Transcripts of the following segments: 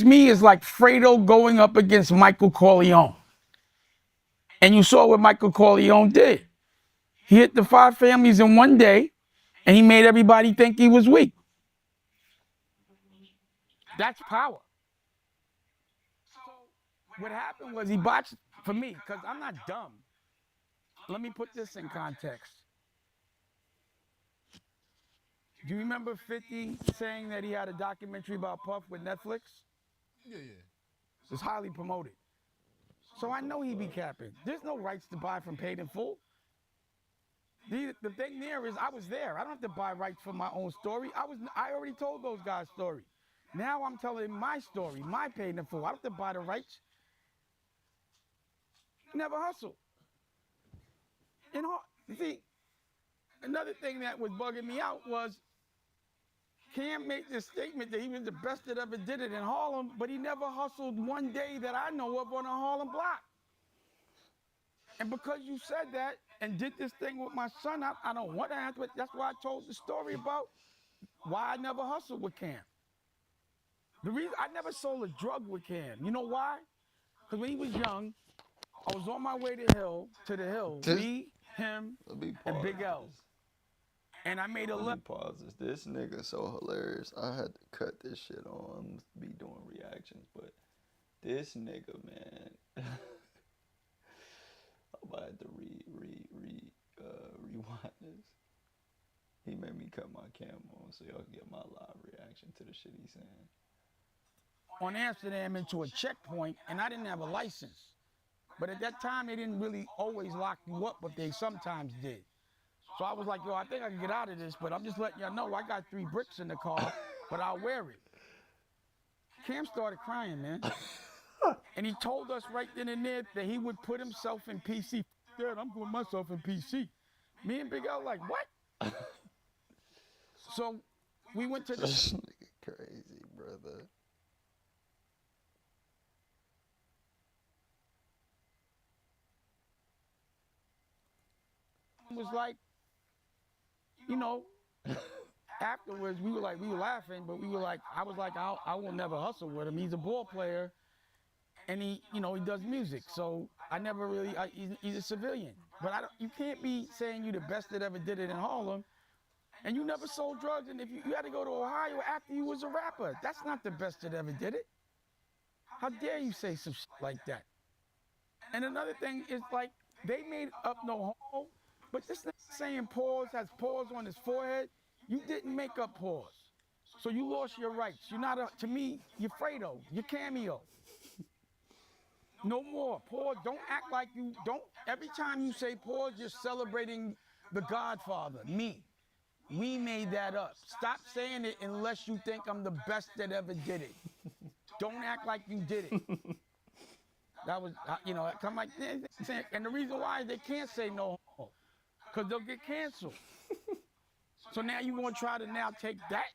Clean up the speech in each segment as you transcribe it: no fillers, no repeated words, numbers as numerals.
me is like Fredo going up against Michael Corleone. And you saw what Michael Corleone did. He hit the 5 families in one day, and he made everybody think he was weak. That's power. So what happened was he botched, for me, because I'm not dumb. Let me put this in context. Do you remember 50 saying that he had a documentary about Puff with Netflix? Yeah. It was highly promoted. So I know he be capping. There's no rights to buy from Paid in Full. The thing there is I was there. I don't have to buy rights for my own story. I already told those guys' story. Now I'm telling my story, my Paid in Full. I don't have to buy the rights. Never hustle. And see, another thing that was bugging me out was Cam made this statement that he was the best that ever did it in Harlem, but he never hustled one day that I know of on a Harlem block. And because you said that and did this thing with my son, I don't want to answer it. That's why I told the story about why I never hustled with Cam. The reason I never sold a drug with Cam. You know why? Because when he was young, I was on my way to the hill, me, him, and Big L. And I made a Let me pause this. This nigga so hilarious. I had to cut this shit on. I'm be doing reactions, but this nigga, man. I'm about to rewind this. He made me cut my camera on so y'all can get my live reaction to the shit he's saying. On Amsterdam into a checkpoint, and I didn't have a license. But at that time, they didn't really always lock you up, but they sometimes did. So I was like, yo, I think I can get out of this, but I'm just letting y'all know I got 3 bricks in the car, but I'll wear it. Cam started crying, man. And he told us right then and there that he would put himself in PC. Dad, I'm putting myself in PC. Me and Big L like, what? So we went to this nigga crazy, brother. Was like, you know, afterwards we were laughing, but we were like, I was like, I will never hustle with him. He's a ball player, and he does music. So I never really, he's a civilian. But you can't be saying you the best that ever did it in Harlem, and you never sold drugs. And if you had to go to Ohio after you was a rapper, that's not the best that ever did it. How dare you say some shit like that? And another thing is like, they made up no homo. But this thing saying pause has pause on his forehead. You didn't make up pause. So you lost your rights. You're not to me, you're Fredo, you're Cameo. No more. Pause. Don't act like you don't. Every time you say pause, you're celebrating the Godfather, me. We made that up. Stop saying it unless you think I'm the best that ever did it. Don't act like you did it. That was, come like, and the reason why they can't say no homo. Because they'll get canceled. So now you want to try to now take that?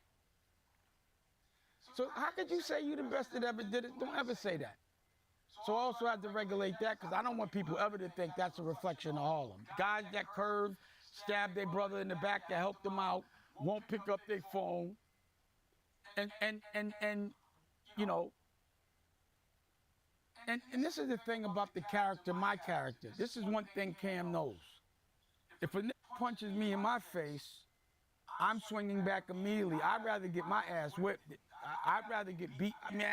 So how could you say you the best that ever did it? Don't ever say that. So I also have to regulate that because I don't want people ever to think that's a reflection of Harlem. Guys that curve, stab their brother in the back to help them out, won't pick up their phone. And this is the thing about the character, my character. This is one thing Cam knows. If a nigga punches me in my face, I'm swinging back immediately. I'd rather get my ass whipped. I'd rather get beat. I mean,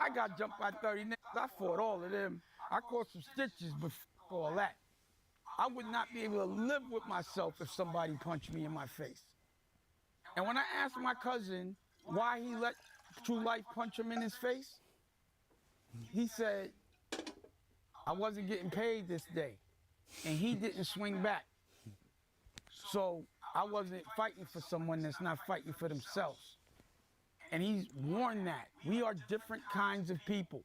I got jumped by 30 niggas. I fought all of them. I caught some stitches, but fuck all that. I would not be able to live with myself if somebody punched me in my face. And when I asked my cousin why he let True Life punch him in his face, he said, I wasn't getting paid this day, and he didn't swing back. So I wasn't fighting for someone that's not fighting for themselves. And he's warned that. We are different kinds of people.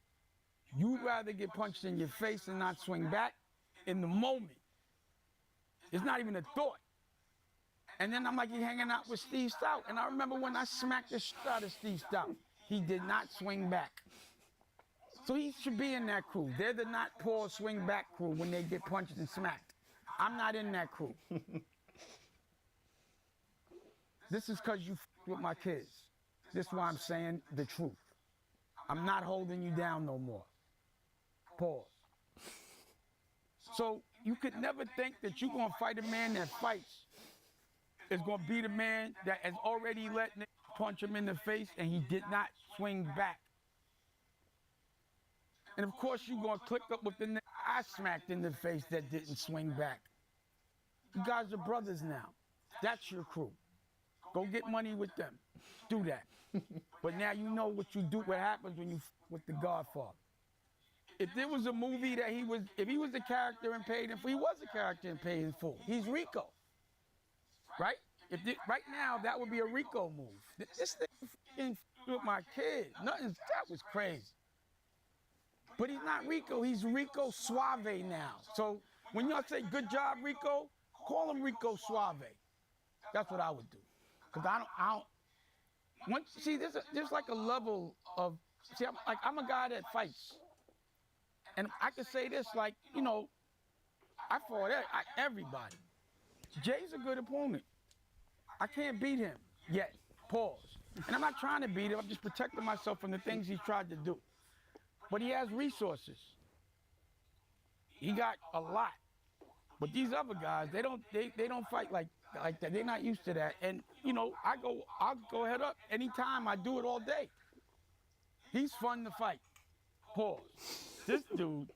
You'd rather get punched in your face and not swing back in the moment. It's not even a thought. And then I'm like, he's hanging out with Steve Stout. And I remember when I smacked the shit out of Steve Stout, he did not swing back. So he should be in that crew. They're the not poor swing back crew when they get punched and smacked. I'm not in that crew. This is because you with my kids. This is why I'm saying the truth. I'm not holding you down no more. Pause. So you could never think that you're gonna fight a man that fights is gonna beat a man that has already let niggas punch him in the face and he did not swing back. And of course you're gonna click up with the nigga I smacked in the face that didn't swing back. You guys are brothers now. That's your crew. Go get money with them. Do that. But now you know what you do, what happens when you with the Godfather. If there was a movie that if he was a character and paid in full, he was a character and paid in full. He's Rico, right? Right now, that would be a Rico move. This thing with my kid, that was crazy. But he's not Rico, he's Rico Suave now. So when y'all say good job, Rico, call him Rico Suave. That's what I would do. Because there's like a level of, I'm a guy that fights. And I can say this, like, you know, I fought everybody. Jay's a good opponent. I can't beat him yet. Pause. And I'm not trying to beat him. I'm just protecting myself from the things he's tried to do. But he has resources. He got a lot. But these other guys, they don't fight like that. They're not used to that. And you know, I'll go head up anytime. I do it all day. He's fun to fight. Pause. This dude,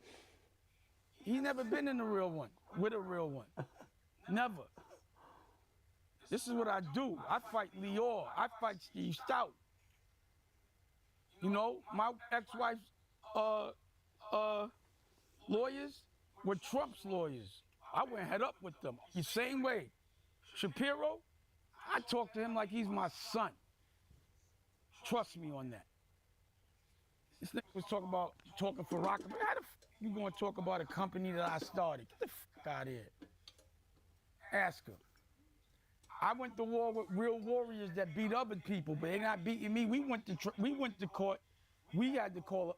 he's never been in a real one, with a real one. Never. This is what I do. I fight Lior. I fight Steve Stout. You know, my ex-wife's lawyers were Trump's lawyers. I went head up with them. The same way. Shapiro, I talk to him like he's my son. Trust me on that. This nigga was talking for Rocket. How the f you gonna talk about a company that I started? Get the f out of here. Ask him. I went to war with real warriors that beat other people, but they're not beating me. We went to court. We had to call it.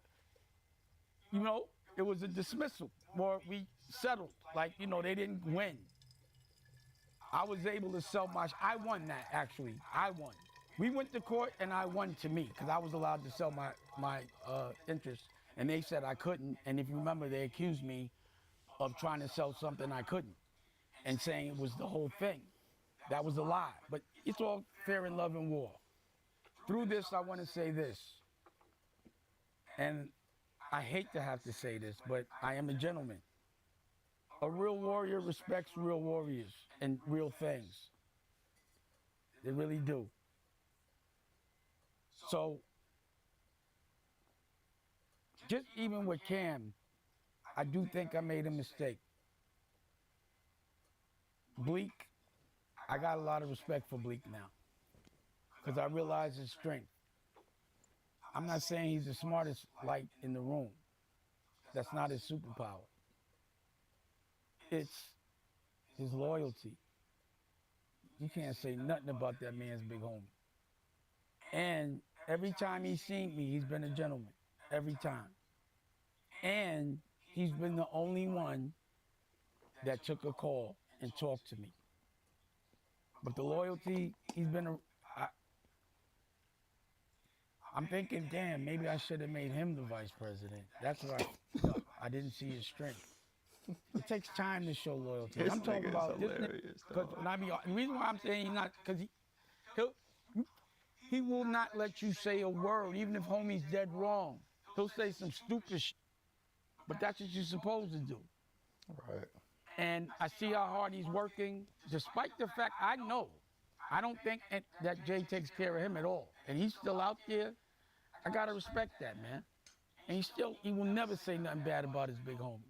You know, it was a dismissal, or we settled. Like, you know, they didn't win. I was able to sell I won that, actually. I won. We went to court and I won to me because I was allowed to sell my interest, and they said I couldn't. And if you remember, they accused me of trying to sell something I couldn't and saying it was the whole thing. That was a lie. But it's all fair in love and war. Through this, I want to say this. And I hate to have to say this, but I am a gentleman. A real warrior respects real warriors and real things. They really do. So, just even with Cam, I do think I made a mistake. Bleak, I got a lot of respect for Bleak now, because I realize his strength. I'm not saying he's the smartest light in the room. That's not his superpower. It's his loyalty. You can't say nothing about that man's big homie. And every time he's seen me, he's been a gentleman. Every time. And he's been the only one that took a call and talked to me. But the loyalty, I'm thinking, damn, maybe I should have made him the vice president. That's what I didn't see his strength. It takes time to show loyalty. This I'm talking about this because the reason why I'm saying he's not, because he will not let you say a word, even if homie's dead wrong. He'll say some stupid shit, but that's what you're supposed to do. Right. And I see how hard he's working, despite the fact I don't think that Jay takes care of him at all. And he's still out there. I gotta respect that, man. And he will never say nothing bad about his big homie.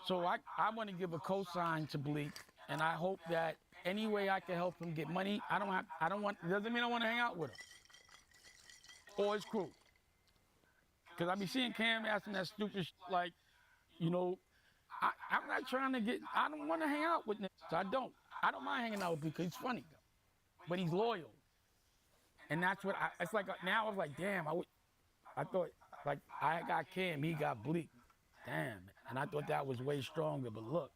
So I want to give a cosign to Bleak, and I hope that any way I can help him get money, it doesn't mean I want to hang out with him or his crew. Because I be seeing Cam asking that stupid shit, like, you know, I'm not trying to I don't want to hang out with niggas. I don't mind hanging out with Bleak because he's funny, but he's loyal. And that's what it's like. Now I was like, damn, I thought, like, I got Cam, he got Bleak. Damn, and I thought that was way stronger, but look.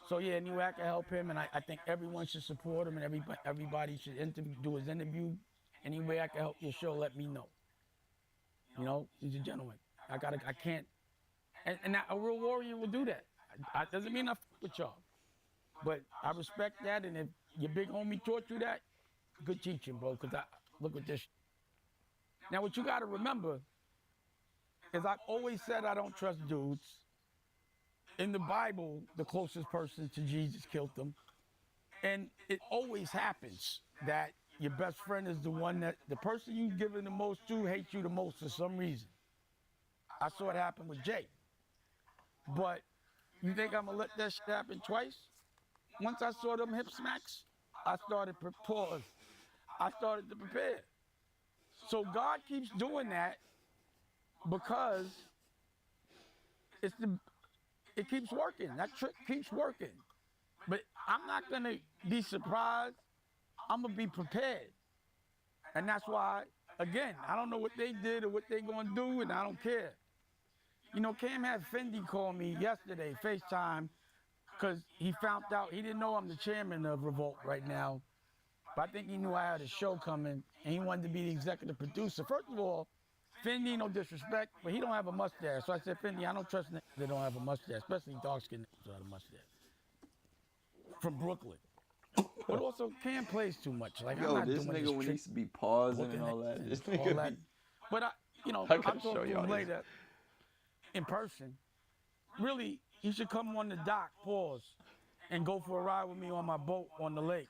So yeah, anyway, I can help him, and I think everyone should support him, and everybody should do his interview. Any way I can help your show, let me know. You know, he's a gentleman. I can't, and a real warrior will do that. Doesn't mean I fuck with y'all, but I respect that. And if your big homie taught you that, good teaching, bro. Cause I look at this. Now, what you got to remember is I've always said I don't trust dudes. In the Bible, the closest person to Jesus killed them, and it always happens that your best friend is the one that the person you've given the most to hates you the most for some reason. I saw it happen with Jay. But you think I'm gonna let that shit happen twice? Once I saw them hip smacks, I started pause. I started to prepare. So God keeps doing that because it keeps working. That trick keeps working. But I'm not gonna be surprised. I'm gonna be prepared. And that's why, again, I don't know what they did or what they gonna do, and I don't care. You know, Cam had Fendi call me yesterday, FaceTime, because he found out, he didn't know I'm the chairman of Revolt right now, but I think he knew I had a show coming, and he wanted to be the executive producer. First of all, Fendi, no disrespect, but he don't have a mustache. So I said, Fendi, I don't trust niggas that don't have a mustache, especially dark-skinned niggas without a mustache. From Brooklyn. But also, Cam plays too much. Like, I'm Yo, not this doing nigga when he trick used to be pausing and looking all at that. This all nigga that. be... But I'll gotta talk show to y'all him this. later in person. Really, he should come on the dock, pause, and go for a ride with me on my boat on the lake.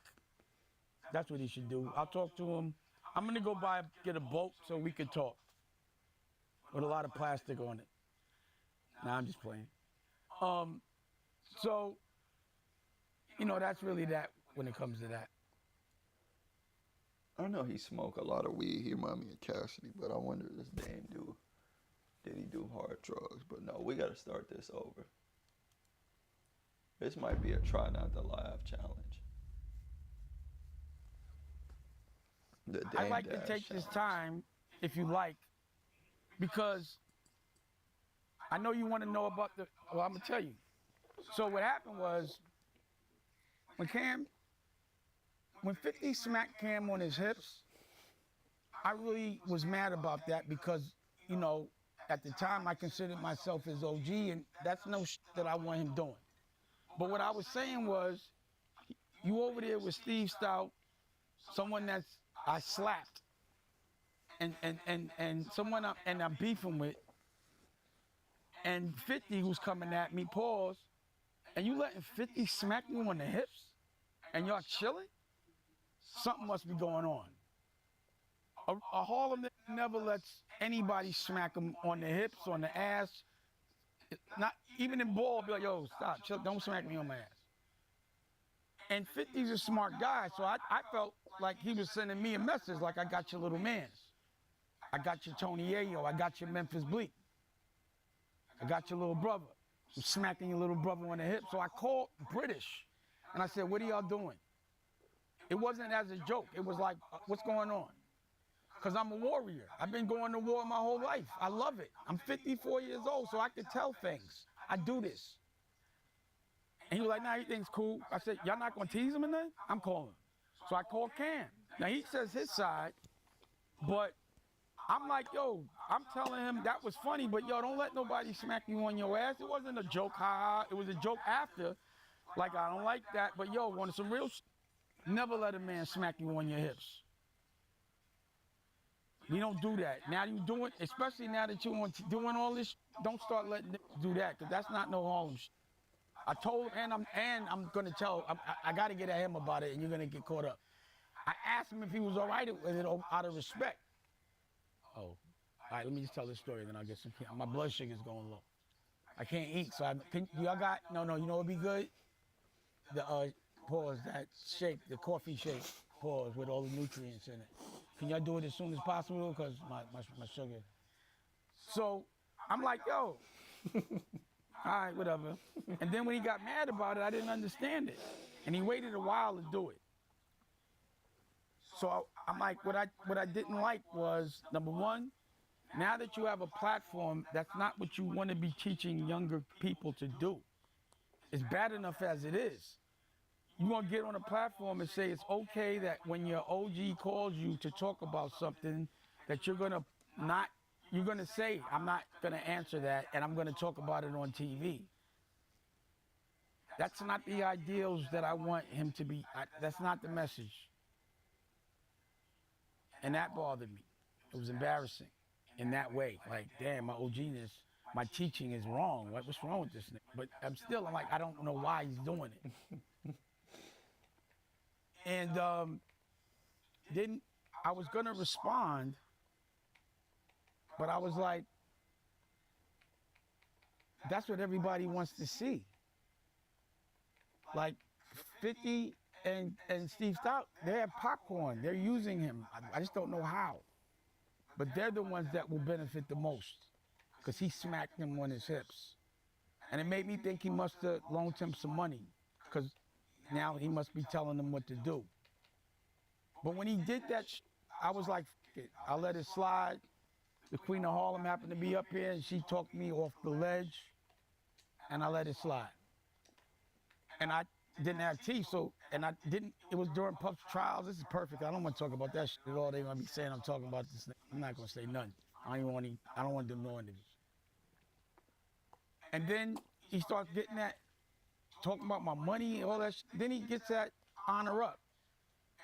That's what he should do. I'll talk to him. I'm gonna go get a boat so we can talk with a lot of plastic on it. Nah, I'm just playing. So, you know, that's really that when it comes to that. I know he smoked a lot of weed. He remind me of Cassidy, but I wonder if this damn dude, did he do hard drugs? But no, we gotta start this over. This might be a try not to laugh challenge. I'd like to take this time, if you like, because I know you want to know about well, I'm going to tell you. So what happened was, when 50 smacked Cam on his hips, I really was mad about that because, you know, at the time I considered myself his OG, and that's no shit that I want him doing. But what I was saying was, you over there with Steve Stout, someone I slapped, and someone I'm beefing with, and 50 who's coming at me, pause, and you letting 50 smack you on the hips, and y'all chilling? Something must be going on. A Harlem never lets anybody smack him on the hips, on the ass. Not even in ball, be like, yo, stop, chill, don't smack me on my ass. And 50's a smart guy, so I felt like he was sending me a message, like, I got your little mans. I got your Tony Ayo, I got your Memphis Bleak. I got your little brother. I'm smacking your little brother on the hip. So I called British, and I said, what are y'all doing? It wasn't as a joke. It was like, what's going on? Because I'm a warrior. I've been going to war my whole life. I love it. I'm 54 years old, so I can tell things. I do this. And he was like, nah, he thinks cool. I said, y'all not going to tease him in there? I'm calling. So I called Cam. Now, he says his side, but I'm like, yo, I'm telling him that was funny, but yo, don't let nobody smack you on your ass. It wasn't a joke, ha. It was a joke after. Like, I don't like that, but yo, wanted some real shit. Never let a man smack you on your hips. We don't do that. Now you do it, especially now that you're doing all this, don't start letting them do that, because that's not no Harlem shit. I told him, and I'm going to tell, I got to get at him about it, and you're going to get caught up. I asked him if he was all right with it out of respect. Oh, all right, let me just tell this story, then I'll get some, my blood sugar's going low. I can't eat, so y'all got, no, you know what'd be good? The, pause, that shake, the coffee shake, pause, with all the nutrients in it. Can y'all do it as soon as possible? Because my sugar. So I'm like, yo, all right, whatever. And then when he got mad about it, I didn't understand it. And he waited a while to do it. So I'm like, what I didn't like was, number one, now that you have a platform, that's not what you want to be teaching younger people to do. It's bad enough as it is. You want to get on a platform and say it's okay that when your OG calls you to talk about something, that you're going to not you're going to say, I'm not going to answer that, and I'm going to talk about it on TV. That's not the ideals that I want him to be. That's not the message. And that bothered me. It was embarrassing in that way. Like, damn, my OGness, my teaching is wrong. What's wrong with this nigga? But I'm like, I don't know why he's doing it. And then I was going to respond, but I was like, that's what everybody wants to see. Like 50 and Steve Stout, they have popcorn. They're using him. I just don't know how. But they're the ones that will benefit the most because he smacked him on his hips. And it made me think he must have loaned him some money because now he must be telling them what to do. But when he did that, I was like, F it, I'll let it slide. The Queen of Harlem happened to be up here and she talked me off the ledge and I let it slide. And I didn't have tea, it was during Puff's trials. This is perfect. I don't want to talk about that shit at all. They're going to be saying I'm talking about this. I'm not going to say nothing. I don't want to do no interviews. And then he starts getting that, talking about my money and all that shit. Then he gets that honor up.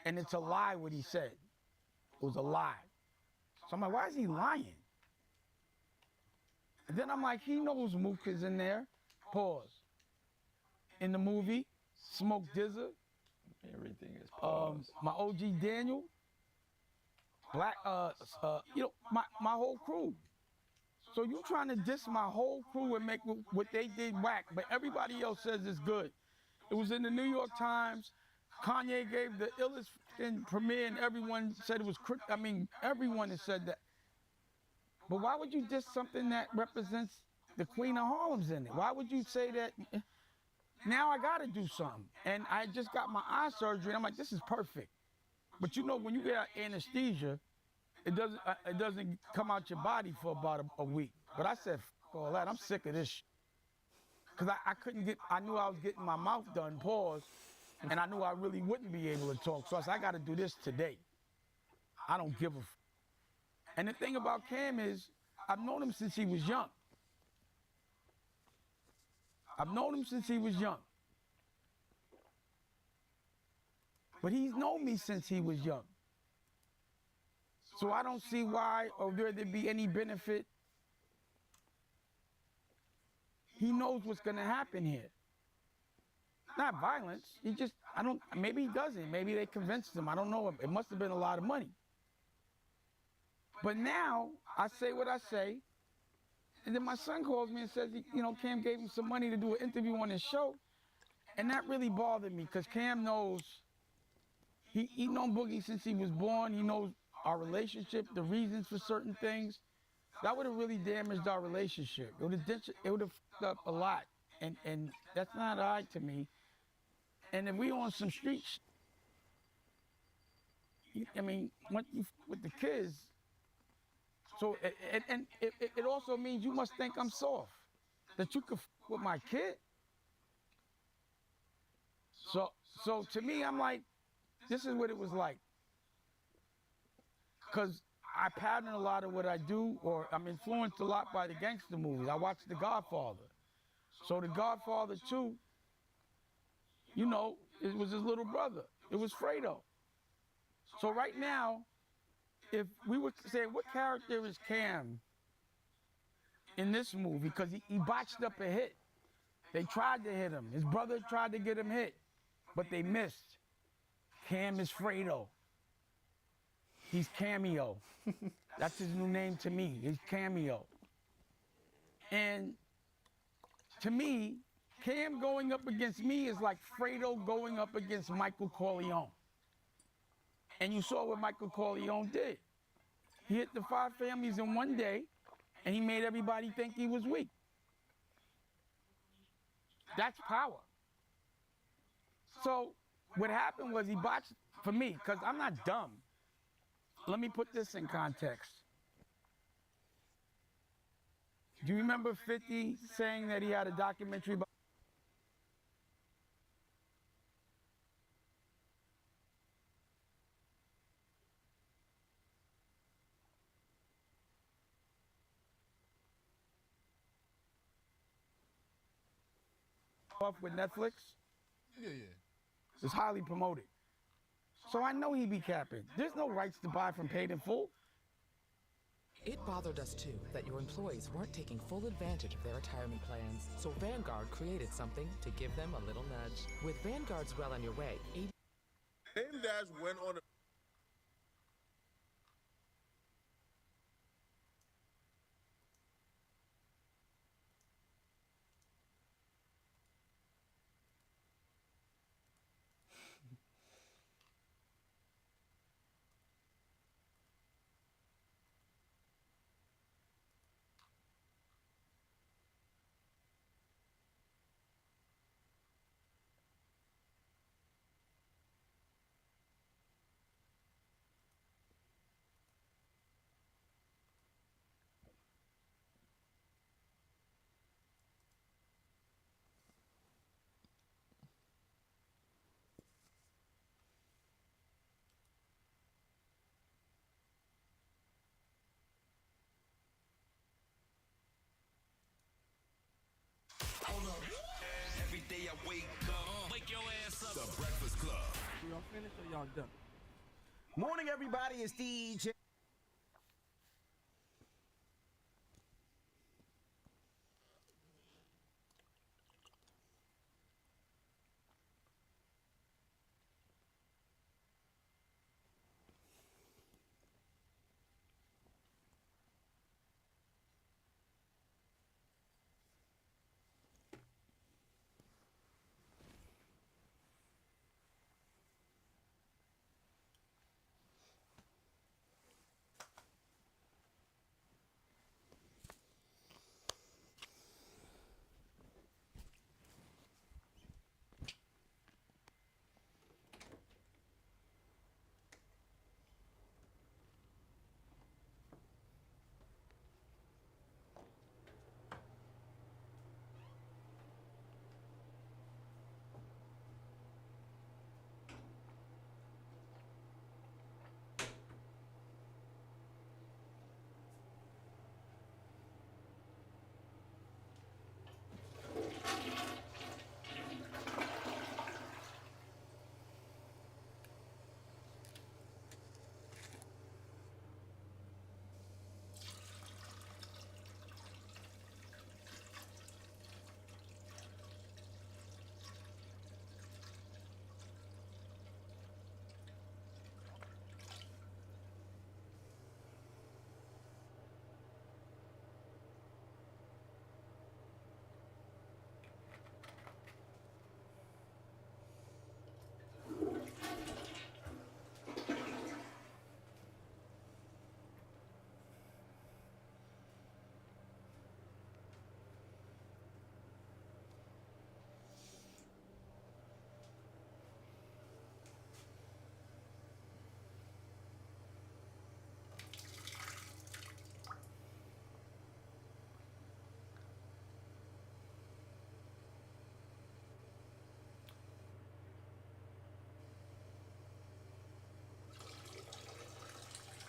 And it's a lie what he said. It was a lie. So I'm like, why is he lying? And then I'm like, he knows Mook is in there. Pause. In the movie, Smoke Dizza. Everything is paused. My OG Daniel. Black, my whole crew. So you trying to diss my whole crew and make what they did whack, but everybody else says it's good. It was in the New York Times. Kanye gave the illest premiere and everyone said it was, everyone has said that. But why would you diss something that represents the Queen of Harlem's in it? Why would you say that? Now I gotta do something. And I just got my eye surgery and I'm like, this is perfect. But you know, when you get anesthesia, it doesn't come out your body for about a week. But I said, F all that, I'm sick of this shit. Cause I knew I was getting my mouth done, pause, and I knew I really wouldn't be able to talk. So I said, I gotta do this today. I don't give a f. And the thing about Cam is, I've known him since he was young. I've known him since he was young. But he's known me since he was young. So I don't see why or there'd be any benefit. He knows what's gonna happen here. Not violence, maybe he doesn't. Maybe they convinced him, I don't know. It must have been a lot of money. But now, I say what I say, and then my son calls me and says, Cam gave him some money to do an interview on his show. And that really bothered me, because Cam knows, he known Boogie since he was born. He knows our relationship, the reasons for certain things. That would have really damaged our relationship. It would have fucked up a lot. And that's not all right to me. And if we on some street once you with the kids, so, it also means you must think I'm soft, that you could with my kid. So to me, I'm like, this is what it was like. Because I pattern a lot of what I do, or I'm influenced a lot by the gangster movies. I watched The Godfather. So The Godfather 2, it was his little brother. It was Fredo. So right now, if we were saying, what character is Cam in this movie? Because he botched up a hit. They tried to hit him. His brother tried to get him hit, but they missed. Cam is Fredo. He's Cameo. That's his new name to me. He's Cameo. And to me, Cam going up against me is like Fredo going up against Michael Corleone. And you saw what Michael Corleone did. He hit the 5 families in one day, and he made everybody think he was weak. That's power. So what happened was he botched, for me, because I'm not dumb. Let me put this in context. Do you remember 50 saying that he had a documentary about off with Netflix. Yeah. It's highly promoted. So I know he be capping. There's no rights to buy from paid in full. It bothered us too that your employees weren't taking full advantage of their retirement plans. So Vanguard created something to give them a little nudge. With Vanguard's well on your way, Dame Dash went on a Every day I wake up, wake your ass up. The Breakfast Club. Y'all finished or y'all done? Morning, everybody. It's DJ.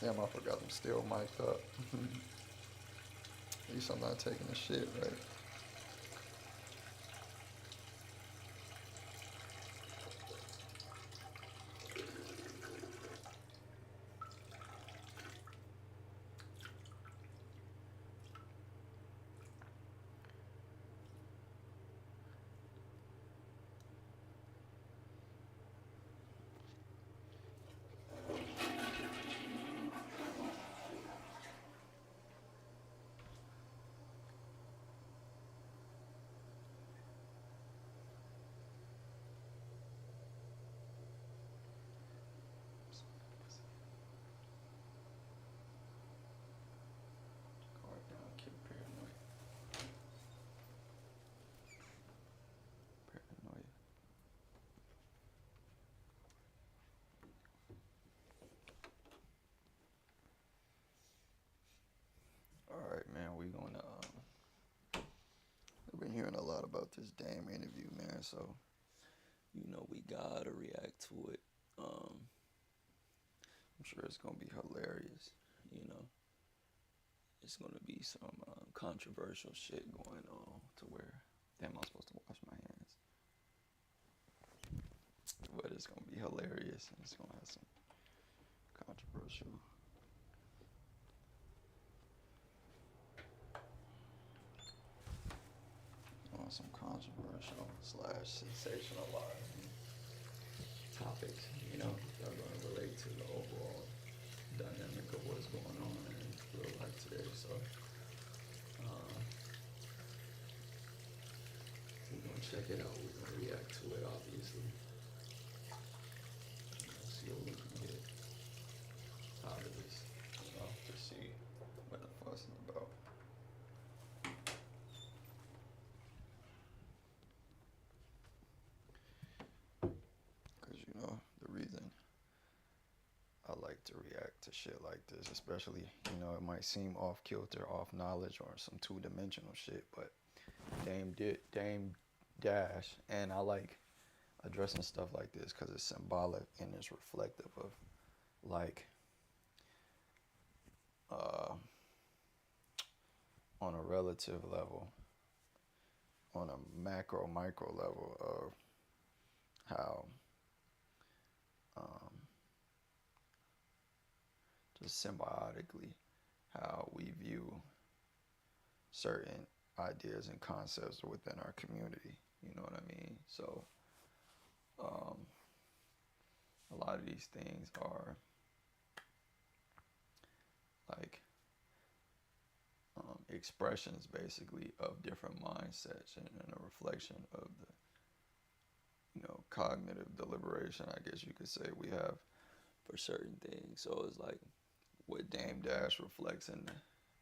Damn, I forgot I'm still mic'd up. At least I'm not taking the shit, right? Guard down, kill paranoia. Paranoia. Alright, man, we gonna, we've been hearing a lot about this damn interview, man, so, you know, we gotta react to it. I'm sure it's gonna be hilarious, you know. It's gonna be some controversial shit going on to where Damn, I'm supposed to wash my hands. But it's gonna be hilarious, and it's gonna have some controversial. Some controversial / sensationalizing topics, you know, that are going to relate to the overall dynamic of what's going on in real life today. So, we're going to check it out. We're going to react to it, obviously. Let's see what we can get out of this, you know, to see what the fussing about. The reason I like to react to shit like this, especially, you know, it might seem off kilter, off knowledge, or some two-dimensional shit, but Dame Dash, and I like addressing stuff like this because it's symbolic and it's reflective of, like, on a relative level, on a micro level of how just symbiotically how we view certain ideas and concepts within our community. You know what I mean? So a lot of these things are like expressions basically of different mindsets and a reflection of the, you know, cognitive deliberation, I guess you could say, we have for certain things. So it's like what Dame Dash reflects in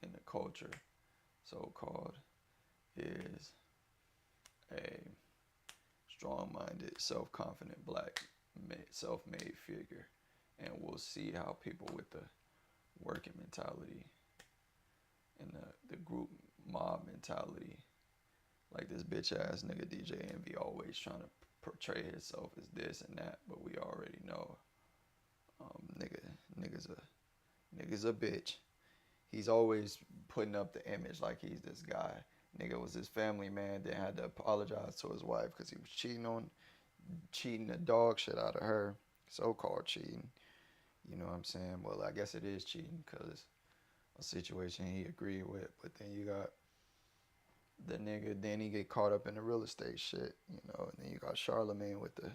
the culture, so-called, is a strong-minded, self-confident black self-made figure. And we'll see how people with the working mentality and the group mob mentality, like this bitch-ass nigga DJ Envy always trying to portray himself as this and that, but we already know nigga's a bitch. He's always putting up the image like he's this guy. Nigga was his family man, then had to apologize to his wife because he was cheating the dog shit out of her, so-called cheating. You know what I'm saying? Well, I guess it is cheating because a situation he agreed with, but then you got the nigga, then he get caught up in the real estate shit, you know, and then you got Charlemagne with the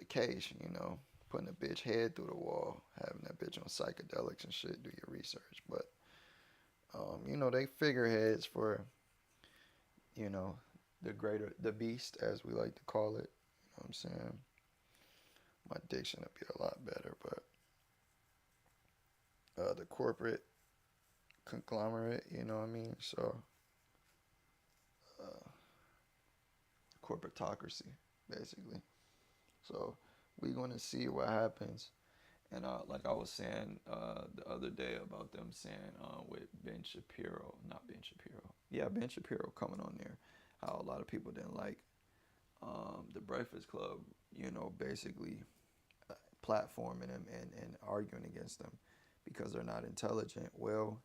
case, you know, putting a bitch head through the wall, having that bitch on psychedelics and shit, do your research. But, you know, they figureheads for, you know, the beast, as we like to call it. You know what I'm saying? My diction would be a lot better, but the corporate conglomerate, you know what I mean? So, corporatocracy, basically. So, we're going to see what happens. And like I was saying the other day about them saying with Ben Shapiro coming on there, how a lot of people didn't like the Breakfast Club, you know, basically platforming them and arguing against them because they're not intelligent. Well,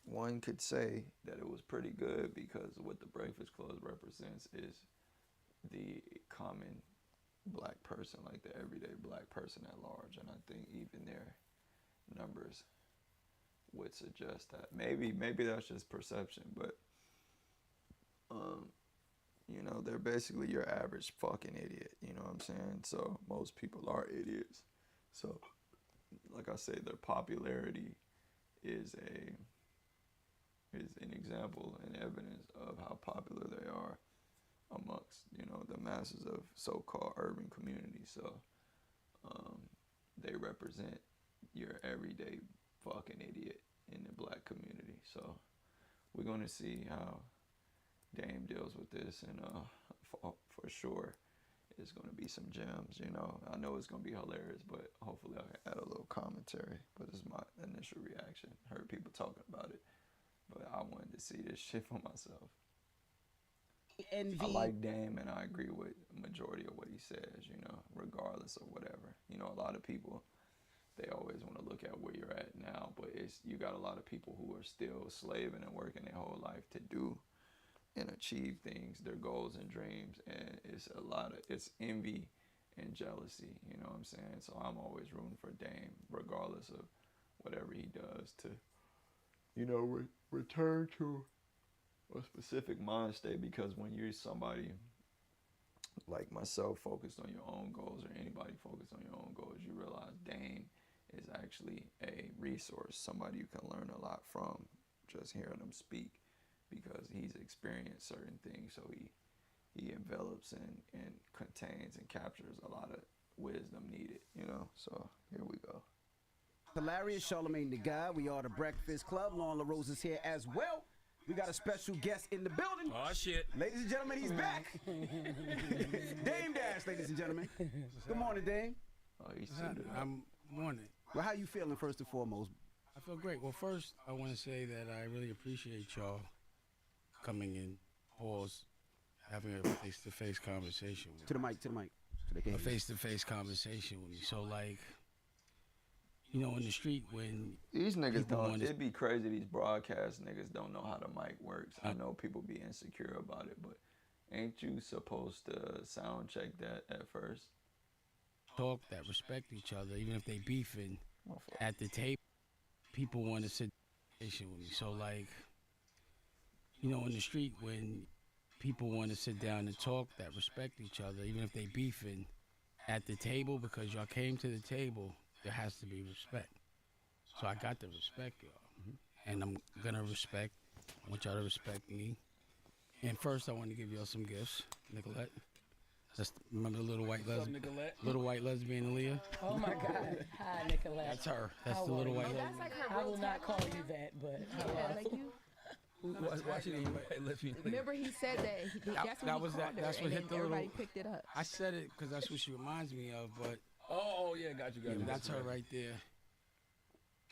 one could say that it was pretty good because what the Breakfast Club represents is the common black person, like the everyday black person at large. And I think even their numbers would suggest that. Maybe that's just perception, but you know, they're basically your average fucking idiot, you know what I'm saying? So most people are idiots. So like I say, their popularity is an example and evidence of how popular they are amongst, you know, the masses of so-called urban communities. So they represent your everyday fucking idiot in the black community. So we're going to see how Dame deals with this, and for sure it's going to be some gems, you know. I know it's going to be hilarious, but hopefully I can add a little commentary. But this is my initial reaction. Heard people talking about it, but I wanted to see this shit for myself. I like Dame, and I agree with the majority of what he says, you know, regardless of whatever. You know, a lot of people, they always want to look at where you're at now, but you got a lot of people who are still slaving and working their whole life to do and achieve things, their goals and dreams, and it's envy and jealousy, you know what I'm saying? So I'm always rooting for Dame, regardless of whatever he does, to, you know, return to a specific mind state, because when you're somebody like myself focused on your own goals, or anybody focused on your own goals, you realize Dame is actually a resource, somebody you can learn a lot from just hearing him speak, because he's experienced certain things, so he envelops and contains and captures a lot of wisdom needed, you know? So here we go. Hilarious, Charlemagne the Guy. We are the Breakfast Club. Lauren LaRose is here as well. We got a special guest in the building. Oh, shit. Ladies and gentlemen, he's back. Dame Dash, ladies and gentlemen. Good morning, Dame. Oh, he's suited up. I'm morning. Well, how you feeling first and foremost? I feel great. Well, first, I want to say that I really appreciate y'all coming in, pause, having a face-to-face conversation with To the mic, to the mic. So they can a hear you. face-to-face conversation with me. So, like, you know, in the street when These niggas people don't, wanna- it'd be crazy, these broadcast niggas don't know how the mic works. I know people be insecure about it, but ain't you supposed to sound check that at first? talk that respect each other, even if they beefing Motherfucker. at the table, people want to sit with me. So, like, you know, in the street when people want to sit down and talk that respect each other, even if they beefing at the table, because y'all came to the table, there has to be respect. So I got to respect y'all, and I'm gonna respect. I want y'all to respect me. And first, I want to give y'all some gifts, Nicolette. Just remember the little white lesbian Aaliyah? Oh my God. Hi, Nicolette. That's her. That's How the little are white you? lesbian. I will not call you that, but Yeah, like you. Why she didn't let me? Remember, he said that. That's what that he was called that- her, that's what and hit then the everybody little- picked it up. I said it because that's what she reminds me of, but Oh, yeah, got you. that's her right there.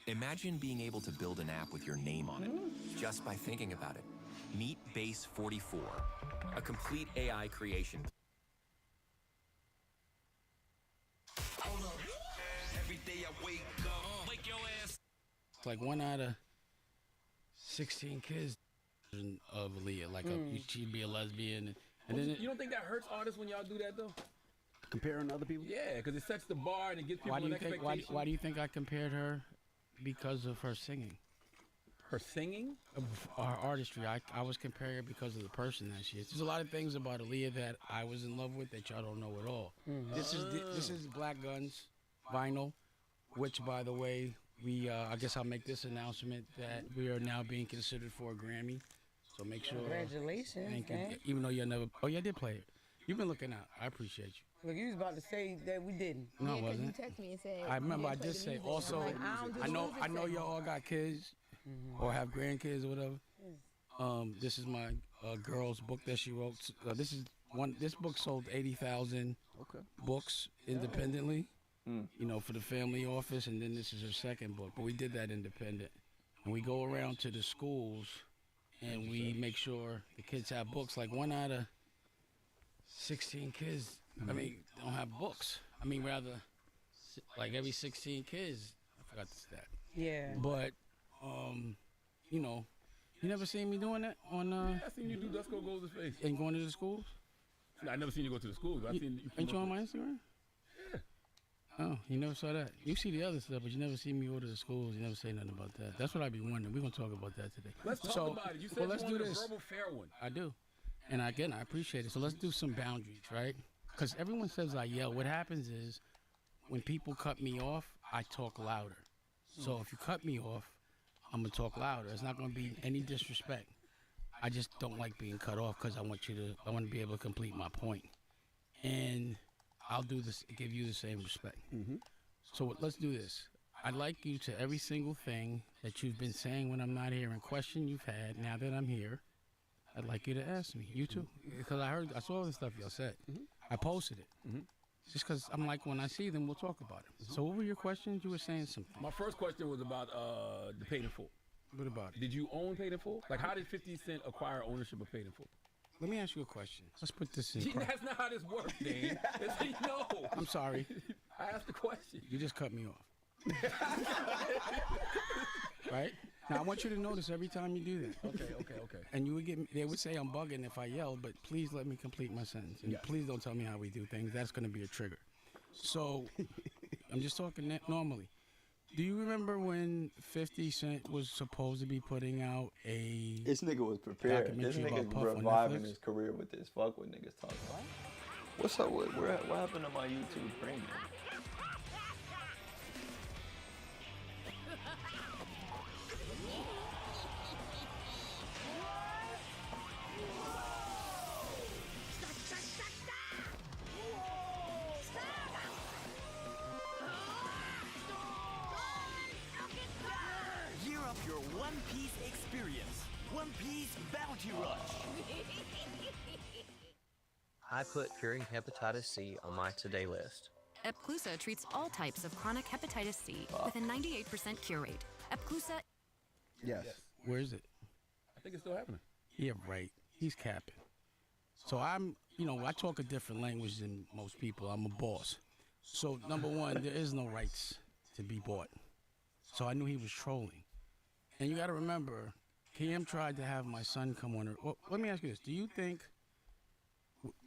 Imagine being able to build an app with your name on it, just by thinking about it. Meet Base 44, a complete AI creation. Every day I wake up, wake your ass. It's like 1 out of 16 kids of Aaliyah. Like she'd be a lesbian, and then You don't think that hurts artists when y'all do that though? Comparing to other people? Yeah, because it sets the bar and it gives people why do an you think expectation. why do you think I compared her? Because of her singing, Her singing? of her artistry. I was comparing her because of the person that she is. There's a lot of things about Aaliyah that I was in love with that y'all don't know at all. This is Black Guns vinyl, which, by the way, we I guess I'll make this announcement that we are now being considered for a Grammy. So make sure. congratulations, Thank you. man. Even though you never. Oh, yeah, I did play it. You've been looking out. I appreciate you. Look, you was about to say that we didn't. No, I Yeah, 'cause you wasn't. text me and said. I remember you I didn't play did the say music. also. I'm like, I don't do I the know music y'all segment. all got kids or have grandkids or whatever. This is my girl's book that she wrote. This book sold 80,000 books independently. You know, for the family office, and then this is her second book. But we did that independent, and we go around to the schools, and we make sure the kids have books. Like 1 out of 16 kids, I mean, don't have books. I mean, rather, like every 16 kids, I forgot the stat. Yeah. But, you know, you never seen me doing that on I seen you do Dusko Goes to Face. and going to the schools. I never seen you go to the school, but I seen you. Ain't you on my Instagram? Oh, you never saw that. You see the other stuff, but you never see me go to the schools. You never say nothing about that. That's what I be wondering. We're gonna talk about that today. Let's talk So, about it. You said well, you let's do wanted a this. verbal fair one. I do. And again, I appreciate it. So let's do some boundaries, right? Because everyone says I yell. What happens is when people cut me off, I talk louder. So if you cut me off, I'm going to talk louder. It's not going to be any disrespect. I just don't like being cut off because I want to be able to complete my point. And I'll do this, give you the same respect. So let's do this. I'd like you to every single thing that you've been saying when I'm not here and question you've had now that I'm here, I'd like you to ask me. You too. Because I saw the stuff y'all said. I posted it. Just because I'm like, when I see them, we'll talk about it. So what were your questions? You were saying something. My first question was about the Paid in Full. What about it? Did you own Paid in Full? Like, how did 50 Cent acquire ownership of Paid in Full? Let me ask you a question. Let's put this in. That's not how this works, Dane. No. I'm sorry. I asked the question. You just cut me off. Right? Now I want you to notice every time you do that. Okay. And you would they would say I'm bugging if I yell, but please let me complete my sentence. And please don't tell me how we do things. That's going to be a trigger. So I'm just talking normally. Do you remember when 50 Cent was supposed to be putting out a This nigga was prepared. This documentary nigga's about Puff on reviving Netflix? his career with this. Fuck what niggas talking about. What's up with what happened to my YouTube premium? Gear up your One Piece experience. One Piece Bounty Rush. I put curing hepatitis C on my today list. Epclusa treats all types of chronic hepatitis C with a 98% cure rate. Epclusa. Yes. Where is it? I think it's still happening. Yeah, right. He's capping. So I'm, I talk a different language than most people. I'm a boss. So number one, there is no rights to be bought. So I knew he was trolling. And you got to remember, Cam tried to have my son come on. Well, let me ask you this. Do you think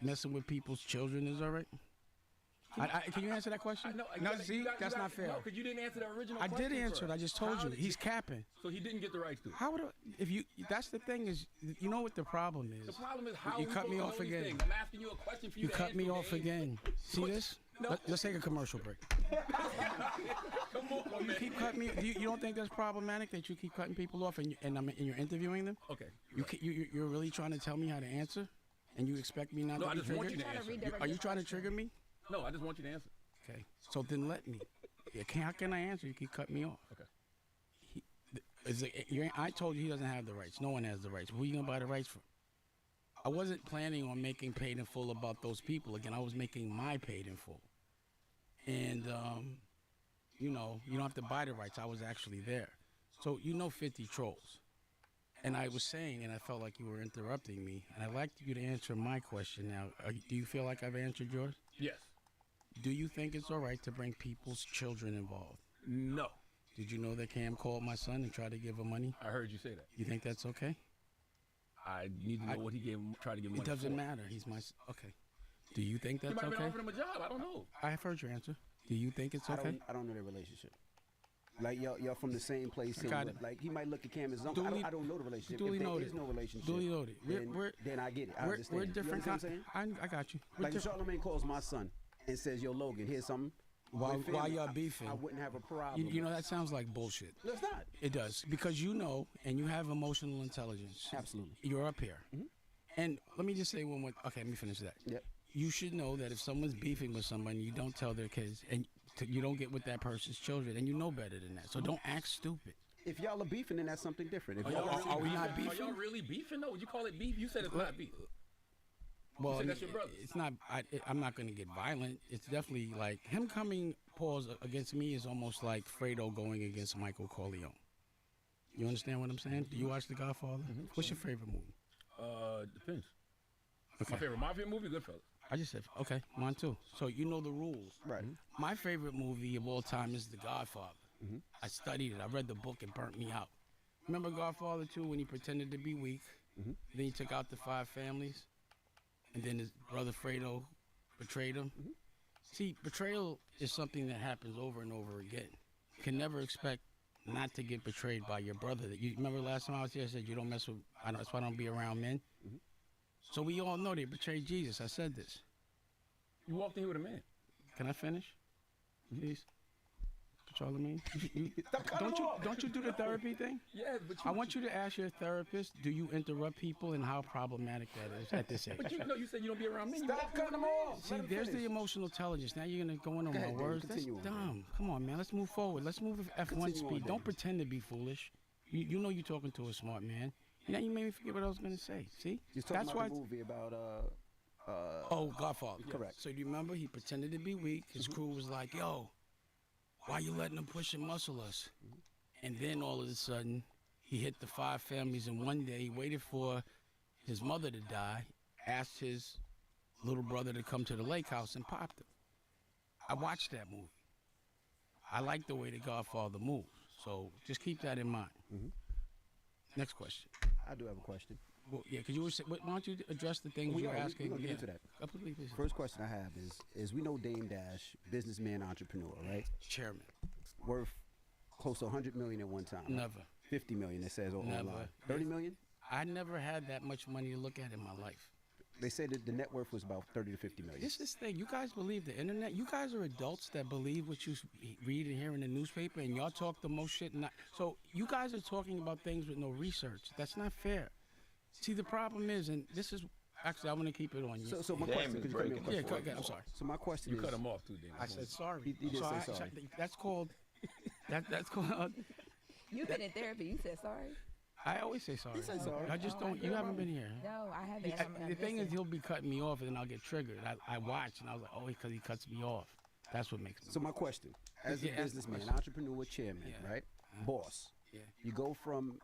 messing with people's children is all right? Can you answer that question? That's not fair. No, because you didn't answer the original I question. did answer it. I just told you. He's capping. So he didn't get the rights to it. How would that's the thing is, you know what the problem is? The problem is how you cut me off again. Things. I'm asking you a question for you to cut me answer off again. See this? No. Let's take a commercial break. Come on, man. You keep cutting me. You don't think that's problematic that you keep cutting people off and you're interviewing them? Okay. You're really trying to tell me how to answer, and you expect me not to be triggered? No, I just want you to answer. Are you trying to trigger me? No, I just want you to answer. Okay. So then let me. How can I answer? You keep cutting me off. Okay. I told you he doesn't have the rights. No one has the rights. Who are you going to buy the rights from? I wasn't planning on making Paid in Full about those people. Again, I was making my Paid in Full. And, you don't have to buy the rights. I was actually there. So 50 trolls. And I was saying, and I felt like you were interrupting me, and I'd like you to answer my question now. Do you feel like I've answered yours? Yes. Do you think it's all right to bring people's children involved? No. Did you know that Cam called my son and tried to give him money? I heard you say that. You think that's okay? I need to know what he tried to give money It doesn't for. matter. He's my okay. Do you think that's He might have okay? been offering him a job. I don't know. I have heard your answer. Do you think it's okay? I don't know their relationship. Like y'all from the same place. I got it. Like he might look at Cam as uncle. I don't know the relationship. Duly if there noted. is no relationship. Duly noted. Then I get it. I understand. We're different. You understand what I'm saying? I got you. Like if Charlamagne calls my son and says, "Yo, Logan, here's something." While y'all beefing, I wouldn't have a problem. You know that sounds like bullshit. No, it's not. It does because and you have emotional intelligence. Absolutely. You're up here. And let me just say one more. Okay, let me finish that. Yep. You should know that if someone's beefing with someone, you don't tell their kids, and you don't get with that person's children, and you know better than that. So don't act stupid. If y'all are beefing, then that's something different. If Are we not Are beefing? y'all really beefing? No, would you call it beef? You said it's not beef. Well, that's your brother. it's not. I'm not going to get violent. It's definitely like him coming against me is almost like Fredo going against Michael Corleone. You understand what I'm saying? Do you watch The Godfather? What's your favorite movie? Depends. Okay. My favorite mafia movie, Goodfellas. I just said okay, mine too. So you know the rules, right? My favorite movie of all time is The Godfather. I studied it. I read the book. It burnt me out. Remember Godfather 2 when he pretended to be weak? Then he took out the 5 families, and then his brother Fredo betrayed him. See, betrayal is something that happens over and over again. You can never expect not to get betrayed by your brother. You remember last time I was here, I said you don't mess with. That's why I don't be around men. So we all know they betrayed Jesus. I said this. You walked in here with a man. Can I finish, please? Charlamagne, don't you do the therapy thing? Yeah, but I want you to ask your therapist, do you interrupt people and how problematic that is at this age? But you said you don't be around me. Stop cutting them off. See, there's the emotional intelligence. Now you're going to go in on my words. That's dumb. Come on, man. Let's move forward. Let's move at F1 speed. Don't pretend to be foolish. You know you're talking to a smart man. Now you made me forget what I was going to say. See? You're talking about the movie about Godfather. Correct. So do you remember he pretended to be weak? His crew was like, yo, why you letting them push and muscle us? And then all of a sudden, he hit the 5 families in one day. He waited for his mother to die, asked his little brother to come to the lake house and popped him. I watched that movie. I like the way the Godfather moves. So just keep that in mind. Next question. I do have a question. Well, yeah, because you were saying, why don't you address the things you were asking? We're gonna get Yeah. into that. Please, please. First question I have is we know Dame Dash, businessman, entrepreneur, right? Chairman. Worth close to 100 million at one time. Right? Never. 50 million, it says online. Never. 30 million? I never had that much money to look at in my life. They said that the net worth was about 30 to 50 million. This is the thing. You guys believe the internet? You guys are adults that believe what you read and hear in the newspaper, and y'all talk the most shit. So you guys are talking about things with no research. That's not fair. See, the problem is, and this is actually, I want to keep it on you. So my question, could you come in? Yeah, I'm sorry. So my question You is, cut him off too, Damon. I said sorry. He did say sorry. That's called. That's called. You've been in therapy. You said sorry. I always say sorry. He said sorry. I just don't. You haven't been here. No, I haven't. The thing is, he'll be cutting me off, and then I'll get triggered. I watch, and I was like, oh, because he cuts me off. That's what makes me. So my question, as a businessman, entrepreneur, chairman, right? Boss. Yeah. You go from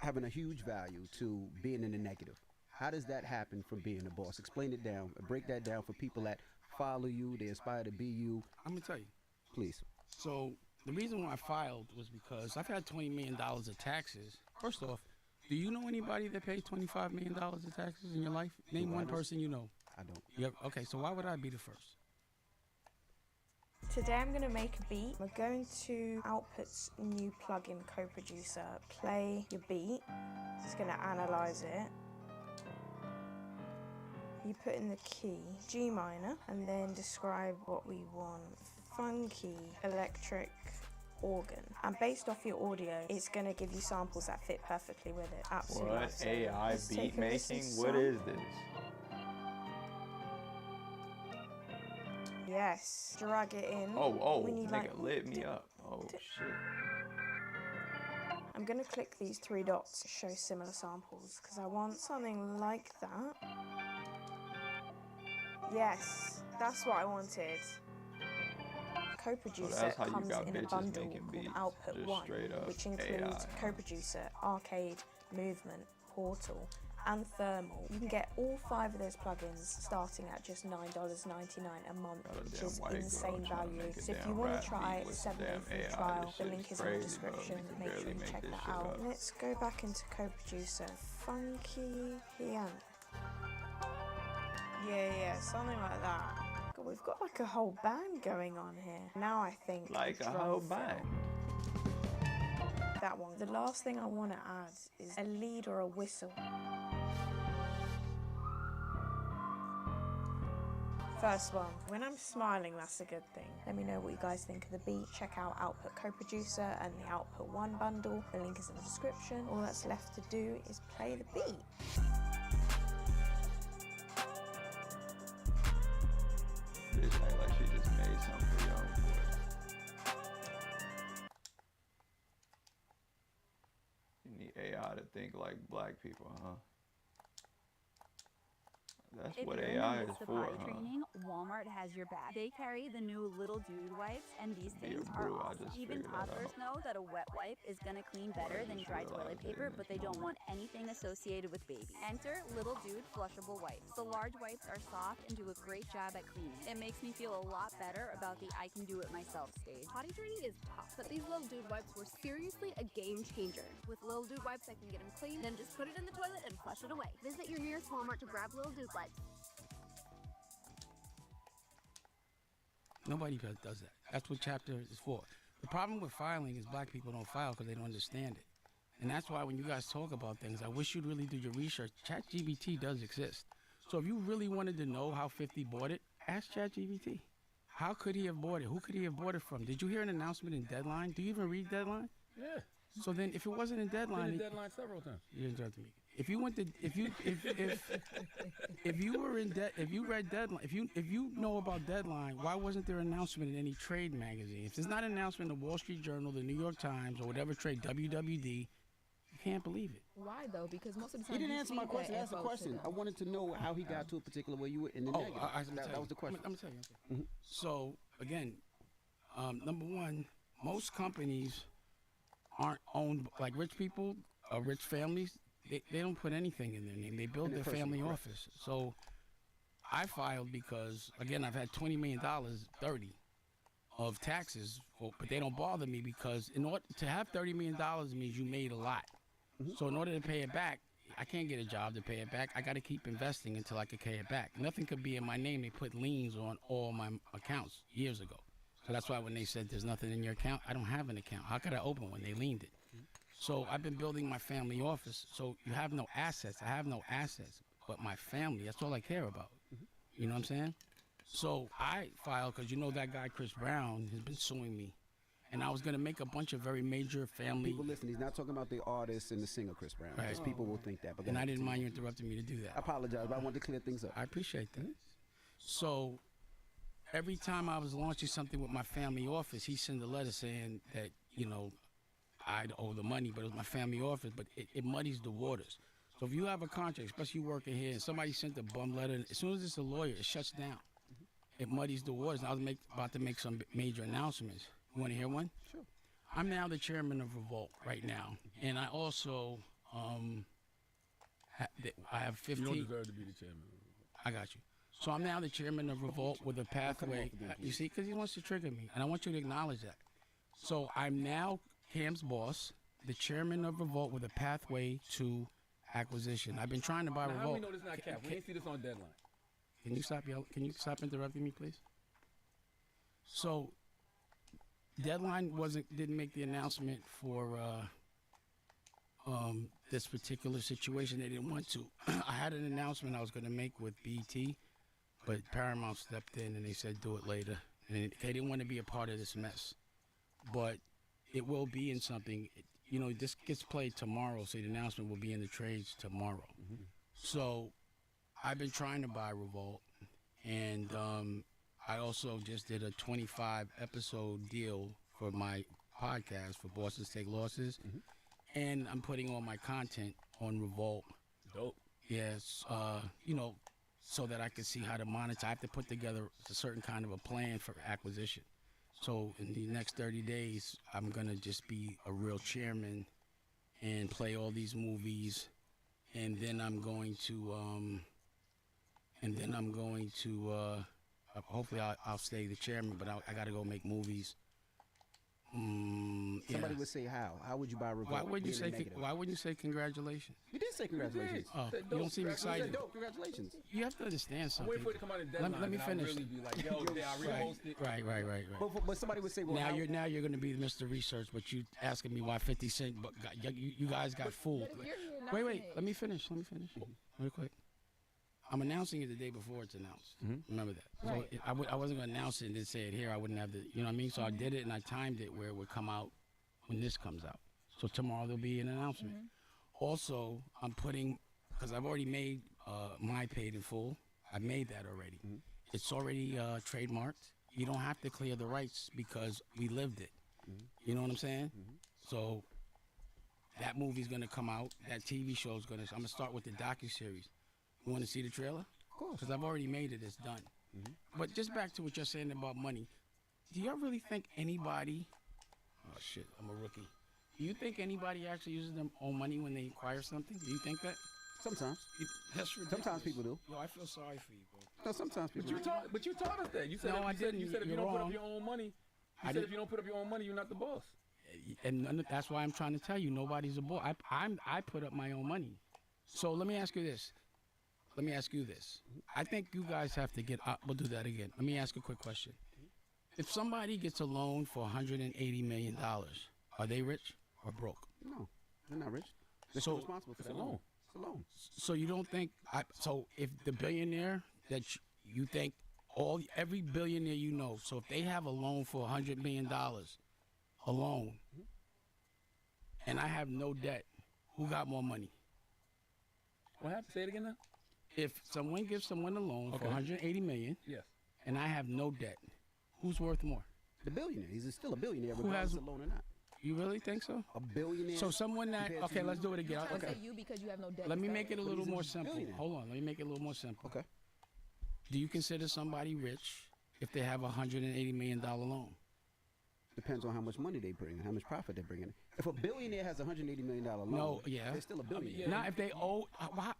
having a huge value to being in the negative. How does that happen from being a boss? Explain it down. Break that down for people that follow you, they aspire to be you. I'm gonna tell you. Please. So the reason why I filed was because I've had $20 million of taxes. First off, do you know anybody that paid $25 million of taxes in your life? Name one person you know. I don't. Yep. Okay, so why would I be the first? Today I'm going to make a beat. We're going to Output's new plugin, Co-Producer. Play your beat. It's going to analyze it. You put in the key G minor and then describe what we want. Funky electric organ. And based off your audio, it's going to give you samples that fit perfectly with it. Absolutely. What? AI Let's take beat a listen making? to What some. is this? Yes. Drag it in. Oh, We need, nigga like, lit me up. Oh, shit. I'm going to click these three dots to show similar samples because I want something like that. Yes, that's what I wanted. Co-Producer that's how you comes got in a bitches bundle making called beats, Output just 1, straight up which includes AI. Co-Producer, Arcade, Movement, Portal, and Thermal. You can get all 5 of those plugins starting at just $9.99 a month, which is insane value. So if you want to try a 7-day free trial, the link is in the description. Make sure you check that out. Let's go back into Co-Producer. Funky piano. Yeah, something like that. God, we've got like a whole band going on here. Now I think Like a drum whole fill. band. That one. The last thing I want to add is a lead or a whistle. First one. When I'm smiling, that's a good thing. Let me know what you guys think of the beat. Check out Output Co-Producer and the Output 1 bundle. The link is in the description. All that's left to do is play the beat. Bitch act like she just made something for young boys. You need AI to think like black people, huh? That's If what you're AI in the is midst of for, potty huh? training, Walmart has your back. They carry the new Little Dude wipes, and these Be a things are brew, I awesome. just Even figured that toddlers out. know that a wet wipe is gonna clean better than dry toilet paper, but they don't want anything associated with baby. Enter Little Dude flushable wipes. The large wipes are soft and do a great job at cleaning. It makes me feel a lot better about the I can do it myself stage. Potty training is tough, but these Little Dude wipes were seriously a game changer. With Little Dude wipes, I can get them clean, then just put it in the toilet and flush it away. Visit your nearest Walmart to grab Little Dude wipes. Nobody does that. That's what chapter is for. The problem with filing is black people don't file because they don't understand it. And that's why when you guys talk about things, I wish you'd really do your research. ChatGPT does exist. So if you really wanted to know how 50 bought it, ask ChatGPT. How could he have bought it? Who could he have bought it from? Did you hear an announcement in Deadline? Do you even read Deadline? Yeah. So then if it wasn't in Deadline... Been in Deadline several times. You interrupted me. If you went to, if you were in debt, if you read Deadline, if you know about Deadline, why wasn't there an announcement in any trade magazine? If there's not an announcement in the Wall Street Journal, the New York Times, or whatever trade, WWD, you can't believe it. Why though? Because most of the time He didn't you answer my feed question. that That's the info to question. them. I wanted to know how he got to a particular way you were in the negative. That was the question. I'm gonna tell you. So again, number one, most companies aren't owned like rich people, rich families. They don't put anything in their name. They build their family office. So I filed because, again, I've had $20 million, 30 of taxes, but they don't bother me because in order to have $30 million means you made a lot. So in order to pay it back, I can't get a job to pay it back. I got to keep investing until I can pay it back. Nothing could be in my name. They put liens on all my accounts years ago. So that's why when they said there's nothing in your account, I don't have an account. How could I open one? They liened it. So I've been building my family office. So you have no assets. I have no assets, but my family, that's all I care about. You know what I'm saying? So I filed because you know that guy Chris Brown has been suing me. And I was going to make a bunch of very major family... People listen, he's not talking about the artist and the singer Chris Brown. Right. Because people will think that. But And I didn't mind you interrupting me to do that. I apologize, but I wanted to clear things up. I appreciate that. So every time I was launching something with my family office, he sent a letter saying that, you know, I'd owe the money, but it was my family office, but it muddies the waters. So if you have a contract, especially working here, and somebody sent a bum letter, as soon as it's a lawyer, it shuts down. It muddies the waters. And I was about to make some major announcements. You want to hear one? Sure. I'm now the chairman of Revolt right now, and I also I have 15. You don't deserve to be the chairman. I got you. So I'm now the chairman of Revolt with a pathway. You see, because he wants to trigger me, and I want you to acknowledge that. So I'm now Cam's boss, the chairman of Revolt with a pathway to acquisition. I've been trying to buy Now, Revolt. how do we know this is not cap? We didn't see this on deadline. Can you stop yelling? Can you stop interrupting me, please? So deadline didn't make the announcement for this particular situation. They didn't want to. I had an announcement I was going to make with BT, but Paramount stepped in and they said do it later. And they didn't want to be a part of this mess. But it will be in something. You know, this gets played tomorrow, so the announcement will be in the trades tomorrow. So I've been trying to buy Revolt, and I also just did a 25-episode deal for my podcast for Bosses Take Losses, and I'm putting all my content on Revolt. Dope. Yes, you know, so that I can see how to monetize. I have to put together a certain kind of a plan for acquisition. So in the next 30 days, I'm gonna just be a real chairman and play all these movies, and then I'm going to hopefully I'll stay the chairman, but I got to go make movies. Somebody would say how? How would you buy Revolt? Why wouldn't you say congratulations? You did say congratulations. Oh, you don't seem excited. Dope, congratulations. You have to understand something. I'm waiting for it to come out in deadline. Let me finish. Really be like, yo, I repost it. Right. But somebody would say, well, now you're going to be Mr. Research, but you asking me why 50 Cent, but you guys got fooled. Wait, let me finish real quick. I'm announcing it the day before it's announced. Remember that. So I wasn't going to announce it and then say it here. I wouldn't have the, you know what I mean? So I did it and I timed it where it would come out when this comes out. So tomorrow there'll be an announcement. Also, I'm putting, because I've already made my paid in full. I made that already. It's already trademarked. You don't have to clear the rights because we lived it. You know what I'm saying? So that movie's going to come out. That TV show's going to, I'm going to start with the docuseries. You want to see the trailer? Of course. Because I've already made it. It's done. But just back to what you're saying about money. Do y'all really think anybody... Oh, shit. I'm a rookie. Do you think anybody actually uses their own money when they acquire something? Do you think that? Sometimes. That's ridiculous. Sometimes people do. Yo, I feel sorry for you, bro. No, sometimes people do. But you taught us that. You said No, I didn't. You said if you You're don't put wrong. up your own money, I if didn't. you don't put up your own money, you're not the boss. And that's why I'm trying to tell you, nobody's a boss. I put up my own money. So let me ask you this. I think you guys have to get, we'll do that again. Let me ask a quick question. If somebody gets a loan for $180 million, are they rich or broke? No, they're not rich. They're still responsible for that loan. It's a loan. So you don't think, so if the billionaire that you think, every billionaire you know, so if they have a loan for $100 million alone, and I have no debt, who got more money? What happened? Say it again now. If someone gives someone a loan for $180 million, yes, and I have no debt, who's worth more? The billionaire. He's still a billionaire, Who regardless has of loan or not. You really think so? A billionaire. So someone that, compared to okay, you. let's do it again. You're trying to Okay. say you because you have no debt. Let me is make that it a right? little he's a more simple. billionaire. Hold on, let me make it a little more simple. Okay. Do you consider somebody rich if they have a $180 million loan? Depends on how much money they bring and how much profit they bring in. If a billionaire has a $180 million loan, No, yeah. they're still a billionaire. Not if they owe,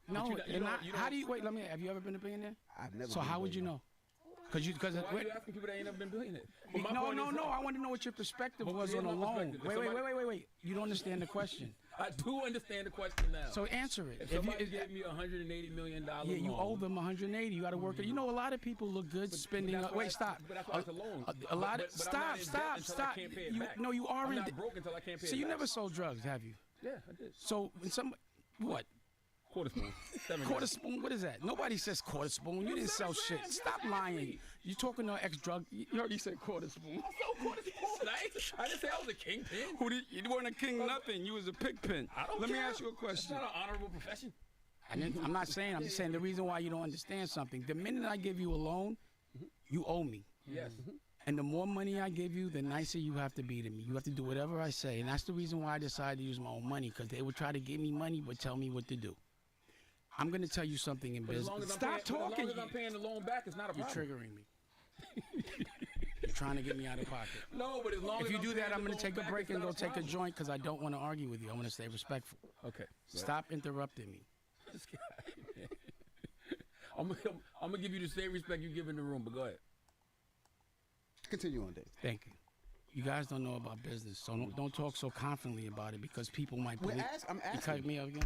no, you they're don't- not. you How don't- do you, wait, have you ever been a billionaire? I've never So been a how would you billionaire. know? Because Why are you asking people that ain't never been billionaires? But my no. point is- I want to know what your perspective But was here's on a my loan. perspective. Wait. You don't understand the question. I do understand the question now. So answer it. If somebody gave me $180 million Yeah, you owe them 180. You got to work it. You know, a lot of people look good spending. that's why Wait, I- stop. but that's why it's a loan. A lot But- of but I'm not in debt until I stop. can't pay it You, back. no, you are I'm in not debt. broke until I can't pay So it you back. never sold drugs, have you? Yeah, I did. So when some what? Quarter spoon. Quarter spoon. What is that? Nobody says quarter spoon. You didn't sell shit. Stop lying. You talking to ex-drug? You already said quarter spoon. I sold quarter spoon. I didn't say I was a kingpin. You weren't a king nothing. You was a pigpen. I don't Let me care. ask you a question. That's not an honorable profession. I'm not saying. I'm just saying the reason why you don't understand something. The minute I give you a loan, you owe me. Yes. And the more money I give you, the nicer you have to be to me. You have to do whatever I say. And that's the reason why I decided to use my own money, because they would try to give me money but tell me what to do. I'm going to tell you something in But as long business. as I'm Stop paying, talking. As long as I'm paying the loan back, it's not a You're problem. triggering me. You're trying to get me out of pocket. No, but as long If as you I'm do paying that, I'm the going to loan take a back, break it's and not go a take a problem. joint because I don't want to argue with you. I want to stay respectful. Okay. Stop interrupting me. This guy, man. I'm gonna give you the same respect you give in the room, but go ahead. Continue on, Dave. Thank you. You guys don't know about business, so don't talk so confidently about it because people might believe. I'm You asking. cut me off again?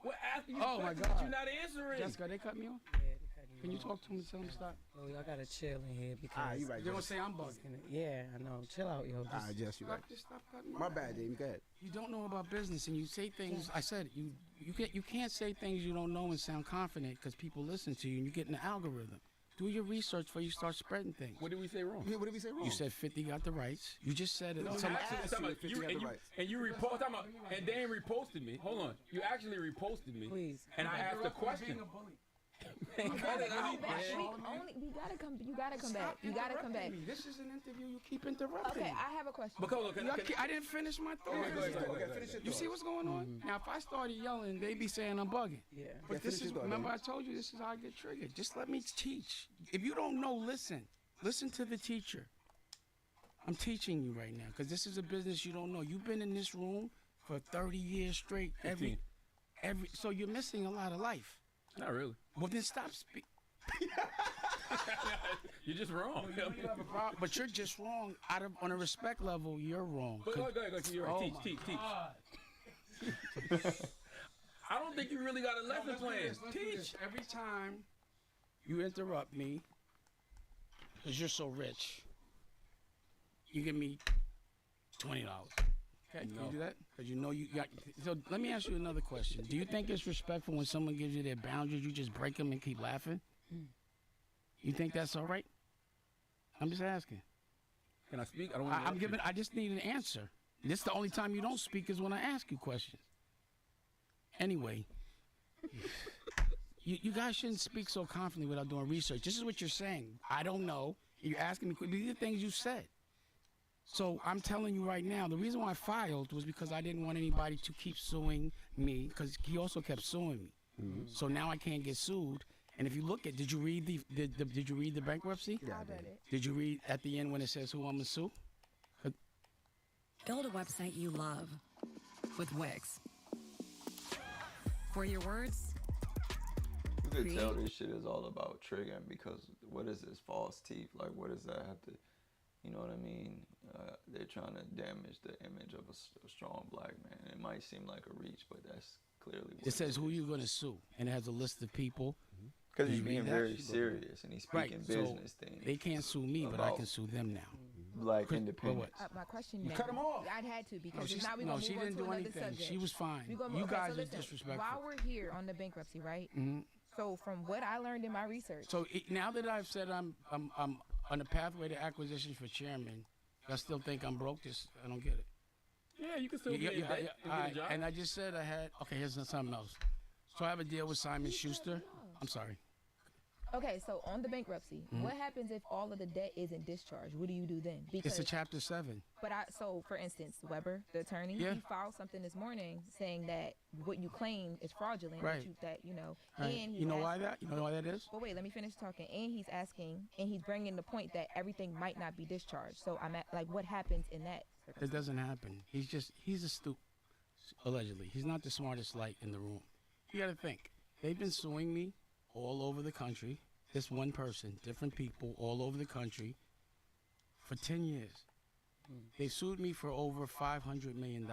We're asking you Oh, my questions, but God. you're not answering. Jessica, they cut me off? Yeah, they cut you Can you off. talk to him and tell him to stop? Oh, y'all gotta chill in here because you right, They're going to say I'm bugging. yeah, I know. Chill out, yo. All right, Jess, you right. Just stop cutting me My off. bad, Dave. Go ahead. You don't know about business and you say things. I said you can't say things you don't know and sound confident because people listen to you and you get in the algorithm. Do your research before you start spreading things. What did we say wrong? Yeah, what did we say wrong? You said 50 got the rights. You just said it. No, Some- actually, asked talking you about if you, you had and the you, rights. and you repost, talking about, and Dan reposted me. Hold on, you actually reposted me. Please. And I asked a question. Man, cut it out, man. You gotta come back. You gotta come back. This is an interview. You keep interrupting Okay, me. I have a question. Because look, I didn't finish my thought. go ahead. You see what's going on? Now, if I started yelling, they be saying I'm bugging. Yeah. But Yeah, this finish is, your thought, remember Danny. I told you this is how I get triggered. Just let me teach. If you don't know, listen. Listen to the teacher. I'm teaching you right now because this is a business you don't know. You've been in this room for 30 years straight. 15. So you're missing a lot of life. Not really. Well, then stop speaking. You're just wrong. But you're just wrong. On a respect level, you're wrong. But go ahead. You're right. Oh Teach. my I don't think you really got a lesson plan. Teach. Every time you interrupt me, because you're so rich, you give me $20. Okay, No. you do that? Because you know you got. So let me ask you another question. Do you think it's respectful when someone gives you their boundaries, you just break them and keep laughing? You think that's all right? I'm just asking. Can I speak? I don't want to. I just need an answer. This the only time you don't speak is when I ask you questions. Anyway, you guys shouldn't speak so confidently without doing research. This is what you're saying. I don't know. You're asking me. These are things you said. So I'm telling you right now, the reason why I filed was because I didn't want anybody to keep suing me because he also kept suing me. So now I can't get sued. And if you look at, did you read the bankruptcy? Yeah, I read it. Did you read at the end when it says who I'm gonna sue? Build a website you love with Wix. For your words, You could tell this shit is all about triggering because what is this false teeth? Like, what does that have to, you know what I mean? They're trying to damage the image of a strong black man. It might seem like a reach, but that's clearly what It says who you're gonna sue, and it has a list of people. Because Did he's you being read that? very serious and he's speaking Right, business so things. they can't sue me, but I about can sue them now. Black But independence. My question You now. cut 'em off. I'd had to because she's- now we're no, gonna she move on didn't to do another anything. subject. She was fine. We gonna You okay, guys so are listen, disrespectful. While we're here on the bankruptcy, right? So from what I learned in my research, So now that I've said I'm on the pathway to acquisition for chairman, I still think I'm broke. I don't get it. Yeah, you can still be in debt and get a job. And I just said I had. Okay, here's something else. So I have a deal with Simon Schuster. I'm sorry. okay, so on the bankruptcy, what happens if all of the debt isn't discharged? What do you do then? It's a Chapter 7. But so for instance, Weber, the attorney, Yeah. he filed something this morning saying that what you claim is fraudulent. Right. That Right. and he You know asked- why that? You know why that is? But wait, let me finish talking. And he's asking, and he's bringing the point that everything might not be discharged. So I'm at like, what happens in that? It doesn't happen. He's a stupid. Allegedly, he's not the smartest light in the room. You got to think. They've been suing me all over the country. this one person, different people all over the country for 10 years. They sued me for over $500 million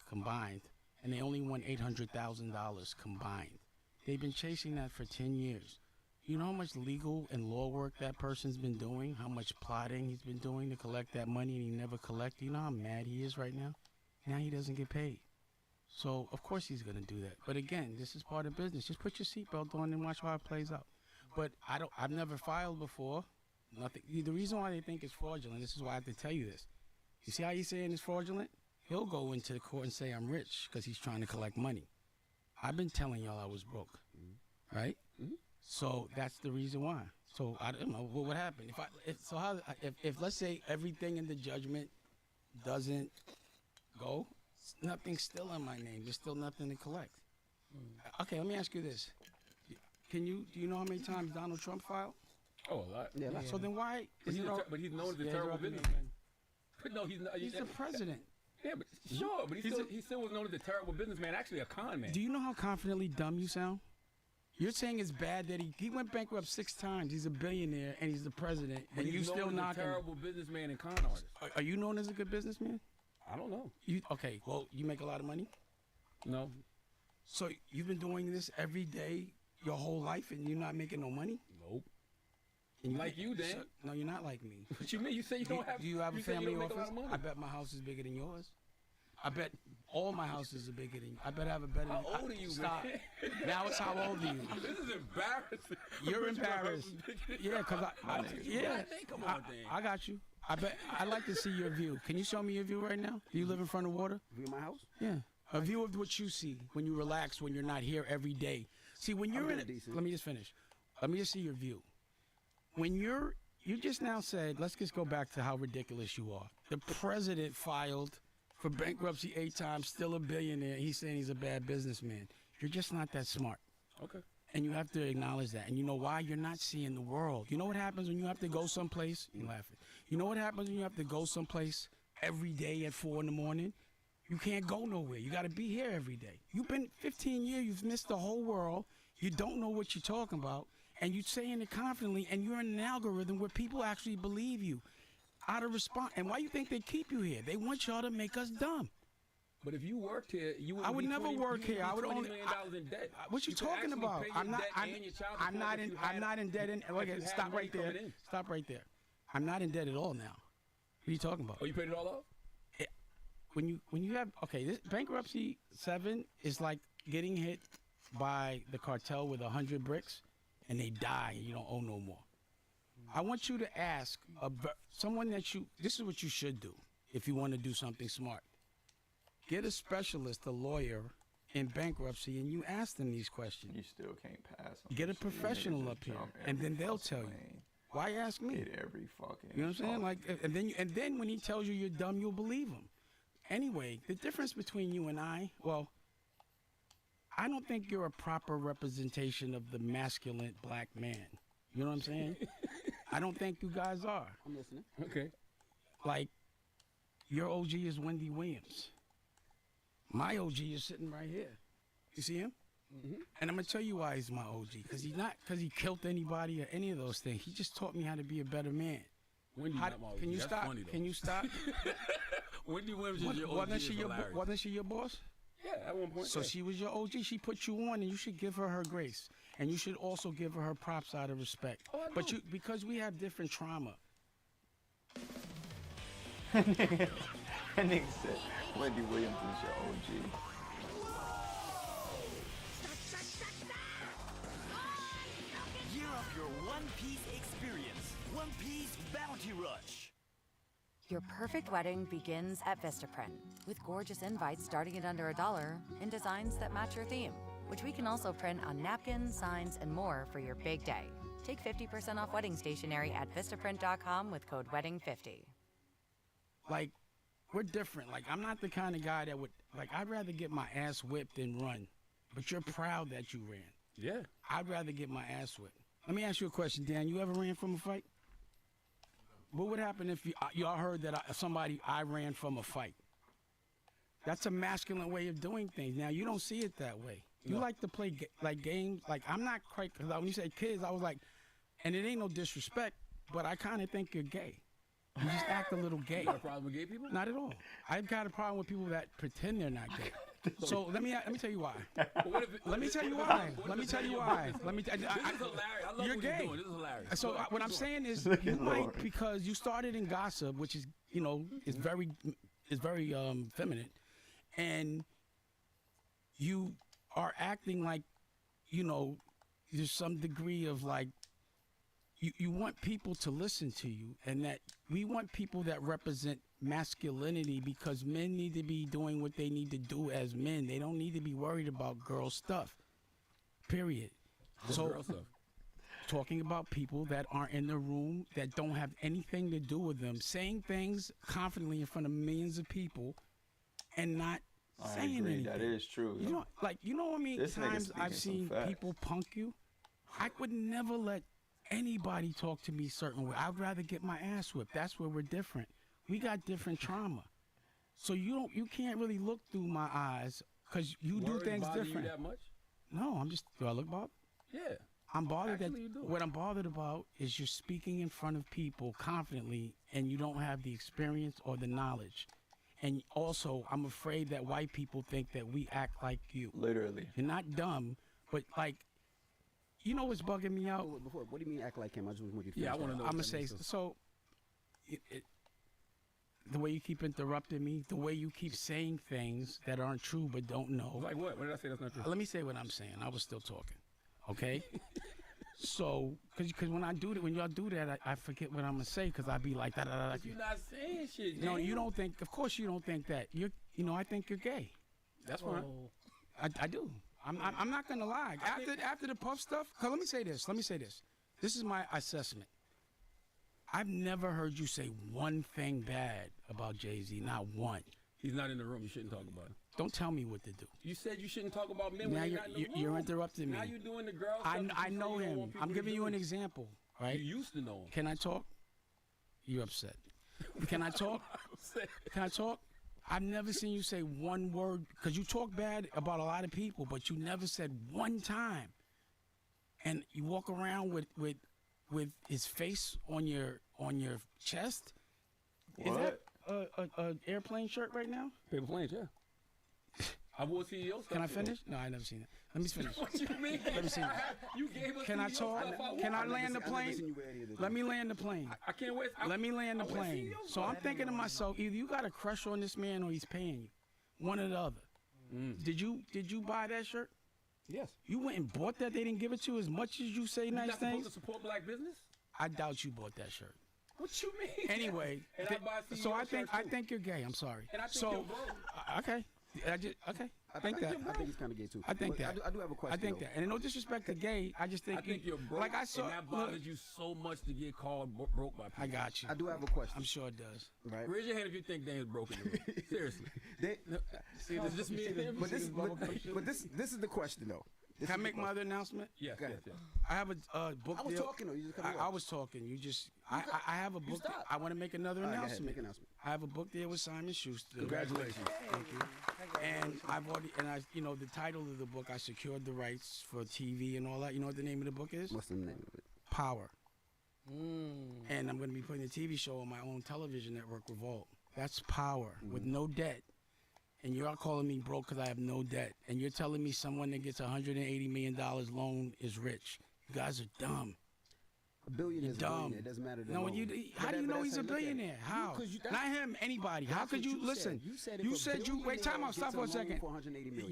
combined, and they only won $800,000 combined. They've been chasing that for 10 years. You know how much legal and law work that person's been doing? How much plotting he's been doing to collect that money, and he never collected? You know how mad he is right now? Now he doesn't get paid. So, of course he's going to do that. But again, this is part of business. Just put your seatbelt on and watch how it plays out. But I've never filed before. Nothing. The reason why they think it's fraudulent, this is why I have to tell you this. You see how he's saying it's fraudulent? He'll go into the court and say I'm rich because he's trying to collect money. I've been telling y'all I was broke, right? So that's the reason why. So I don't know what would happen if let's say everything in the judgment doesn't go, nothing's still in my name. There's still nothing to collect. Okay, let me ask you this: do you know how many times Donald Trump filed? Oh, a lot. Yeah. So then why? But he's known as a terrible businessman. But no, he's not. He's the president. Yeah, but sure, but he still was known as a terrible businessman. Actually, a con man. Do you know how confidently dumb you sound? You're saying it's bad that he went bankrupt 6 times. He's a billionaire and he's the president, But and you he's still known as knocking a him. terrible businessman and con artist. Are you known as a good businessman? I don't know. Okay, well, you make a lot of money? No. So you've been doing this every day your whole life and you're not making no money? Nope. And Like you, Dan. No, you're not like me. What you mean? You say you don't have. Do you have a say you family don't make a lot office? of money. I bet my house is bigger than yours. I bet all my houses are bigger than. I bet I have a better. How old are you, Stop. man? Now it's how old are you? This is embarrassing. You're embarrassed. Yeah, because Come on, Dan. I got you. I bet I'd like to see your view. Can you show me your view right now? Do you live in front of water? View of my house? Yeah. A view of what you see when you relax, when you're not here every day. See, when you're in it, let me just finish. Let me just see your view. When you just now said, let's just go back to how ridiculous you are. The president filed for bankruptcy 8 times, still a billionaire. He's saying he's a bad businessman. You're just not that smart. Okay. And you have to acknowledge that. And you know why? You're not seeing the world. You know what happens when you have to go someplace? You're laughing. You know what happens when you have to go someplace every day at 4 in the morning? You can't go nowhere. You got to be here every day. You've been 15 years. You've missed the whole world. You don't know what you're talking about. And you're saying it confidently. And you're in an algorithm where people actually believe you out of response. And why you think they keep you here? They want y'all to make us dumb. But if you worked here, you would. I would never work here. I would only. $20 million in debt. What you talking about? I'm not in debt. Okay, stop right there. Stop right there. I'm not in debt at all now. What are you talking about? Oh, you paid it all off? When you have this bankruptcy 7 is like getting hit by the cartel with 100 bricks, and they die, and you don't owe no more. I want you to ask someone that you. This is what you should do if you want to do something smart. Get a specialist, a lawyer in bankruptcy, and you ask them these questions. You still can't pass them. Get a professional up here, and then they'll tell you. Why ask me? Get every fucking. You know what I'm saying? Like, and then when he tells you you're dumb, you'll believe him. Anyway, the difference between you and I don't think you're a proper representation of the masculine black man. You know what I'm saying? I don't think you guys are. I'm listening. Okay. Like, your OG is Wendy Williams. My OG is sitting right here. You see him? Mm-hmm. And I'm going to tell you why he's my OG. Because he killed anybody or any of those things. He just taught me how to be a better man. Wendy, not my OG. Can you That's stop? funny, though. Can you stop? Wendy Williams is your OG. Wasn't she your boss? Yeah, at one point. So yeah. she was your OG. She put you on, and you should give her grace. And you should also give her props out of respect. Oh, I but know. because we have different trauma. That nigga said Wendy Williams is your OG. Gear up your One Piece experience. One Piece Bounty Rush. Your perfect wedding begins at Vistaprint, with gorgeous invites starting at under $1 and designs that match your theme, which we can also print on napkins, signs, and more for your big day. Take 50% off wedding stationery at Vistaprint.com with code WEDDING50. Like, we're different. Like, I'm not the kind of guy that would, like, I'd rather get my ass whipped than run. But you're proud that you ran. Yeah. I'd rather get my ass whipped. Let me ask you a question, Dan. You ever ran from a fight? What would happen if y'all heard that I ran from a fight? That's a masculine way of doing things. Now, you don't see it that way. You like to play like games. Like, I'm not quite, because when you said kids, I was like, And it ain't no disrespect, but I kind of think you're gay. You just act a little gay. You got a problem with gay people? Not at all. I've got a problem with people that pretend they're not gay. So let me tell you why. Let me tell you why. Let me tell you why. Let me. This is hilarious. I love You're what gay. you're doing. This is hilarious. So what I'm saying is, you might, because you started in gossip, which is, you know, is very feminine, and you are acting like, you know, there's some degree of like, you want people to listen to you, and that we want people that represent masculinity, because men need to be doing what they need to do as men. They don't need to be worried about girl stuff. Period. So, girl stuff? Talking about people that aren't in the room, that don't have anything to do with them, saying things confidently in front of millions of people, and not saying anything. That is true. You know, like, you know how many times I've seen people punk you? I would never let anybody talk to me certain way. I'd rather get my ass whipped. That's where we're different. We got different trauma. So you can't really look through my eyes, because you do things different. You that much? No, I'm just, do I look bothered? Yeah. I'm bothered Actually, you do. what I'm bothered about is you're speaking in front of people confidently, and you don't have the experience or the knowledge. And also, I'm afraid that white people think that we act like you. Literally. You're not dumb, but like, you know what's bugging me out? Before, what do you mean act like him? I just want you to Yeah, I finish want to that. know. I'm gonna say so. The way you keep interrupting me, the way you keep saying things that aren't true but don't know. Like what? What did I say that's not true? Let me say what I'm saying. I was still talking. Okay. So, because when I do that, when y'all do that, I forget what I'm gonna say, because I be like that. You're not saying shit. No, man. you don't think. Of course, you don't think that. You know, I think you're gay. That's fine. I do. I'm not gonna lie. After the Puff stuff, 'cause let me say this. This is my assessment. I've never heard you say one thing bad about Jay-Z. Not one. He's not in the room. You shouldn't talk about it. Don't tell me what to do. You said you shouldn't talk about men Now when they're not in the room. you're interrupting me. Now you're doing the girl stuff. I that you know say you don't him. want people I'm to giving you do. an example, right? You used to know him. Can I talk? You're upset. Can I talk? Can I talk? I've never seen you say one word, because you talk bad about a lot of people, but you never said one time. And you walk around with his face on your chest. What? Is that a airplane shirt right now? Paper planes, yeah. I wore CEO stuff. Can I finish? No, I never seen that. Let me finish. What you mean? Let me see that. You gave us Can I CEO talk? stuff. Can I wore. land the plane? Let me land the plane. I can't wait. Let me land the I wear plane. CEO So I'm thinking to myself, either you got a crush on this man or he's paying you. One or the other. Did you buy that shirt? Yes. You went and bought that? They didn't give it to you as much as you say You're nice not supposed things? to support black business? I doubt you bought that shirt. What you mean? Anyway, And I buy CEO so I shirts too. think you're gay. I'm sorry. And I think so you're broke. okay. I think that. I think he's kind of gay too. I think But that. I do have a question. I think though. that. And no disrespect to gay, I just think I think you're broke. Like I saw. and that look, bothers you so much to get called broke by people. I got you. I do have a question. I'm sure it does. Right. Raise your hand if you think Dane's broken. Seriously. See, it's just me and him. But this is the question though. This Can I is the make my question. other announcement? Yes, Go yes, ahead. yes. I have a book I was deal. talking though. You just cut me I off. was talking. You just. I have a book. stopped. I want to make another All right, go ahead, announcement. make an announcement. I have a book deal with Simon Schuster. Congratulations. Thank you. And I've already, the title of the book, I secured the rights for TV and all that. You know what the name of the book is? What's the name of it? Power. And I'm going to be putting a TV show on my own television network, Revolt. That's Power with no debt. And you're calling me broke because I have no debt. And you're telling me someone that gets $180 million loan is rich. You guys are dumb. A billionaire is a Dumb. billionaire. It doesn't matter. No, how do you know he's a billionaire? How? Not him, anybody. How could you listen? You said you wait. Time out. Stop for a second.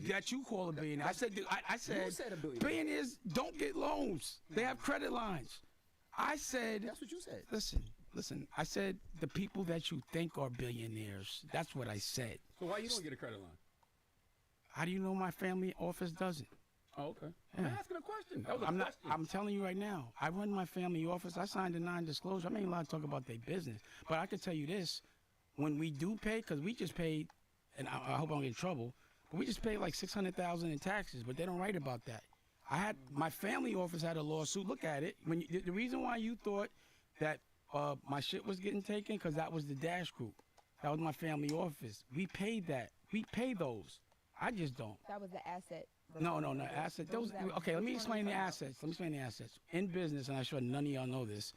That you call a billionaire. I said said a billionaire. billionaires don't get loans. They have credit lines. I said. That's what you said. Listen. I said the people that you think are billionaires. That's what I said. So why you don't get a credit line? How do you know my family office doesn't? Oh, okay. Yeah. I'm asking a question. That was a I'm not. question. I'm telling you right now. I run my family office. I signed a non-disclosure. I'm not allowed to talk about their business. But I can tell you this: when we do pay, because we just paid, and I hope I don't get in trouble, but we just paid like $600,000 in taxes. But they don't write about that. My family office had a lawsuit. Look at it. The reason why you thought that my shit was getting taken, because that was the Dash Group. That was my family office. We paid that. We pay those. I just don't. That was the asset. No. Asset. Those. Okay. Let me explain the assets. In business, and I'm sure none of y'all know this.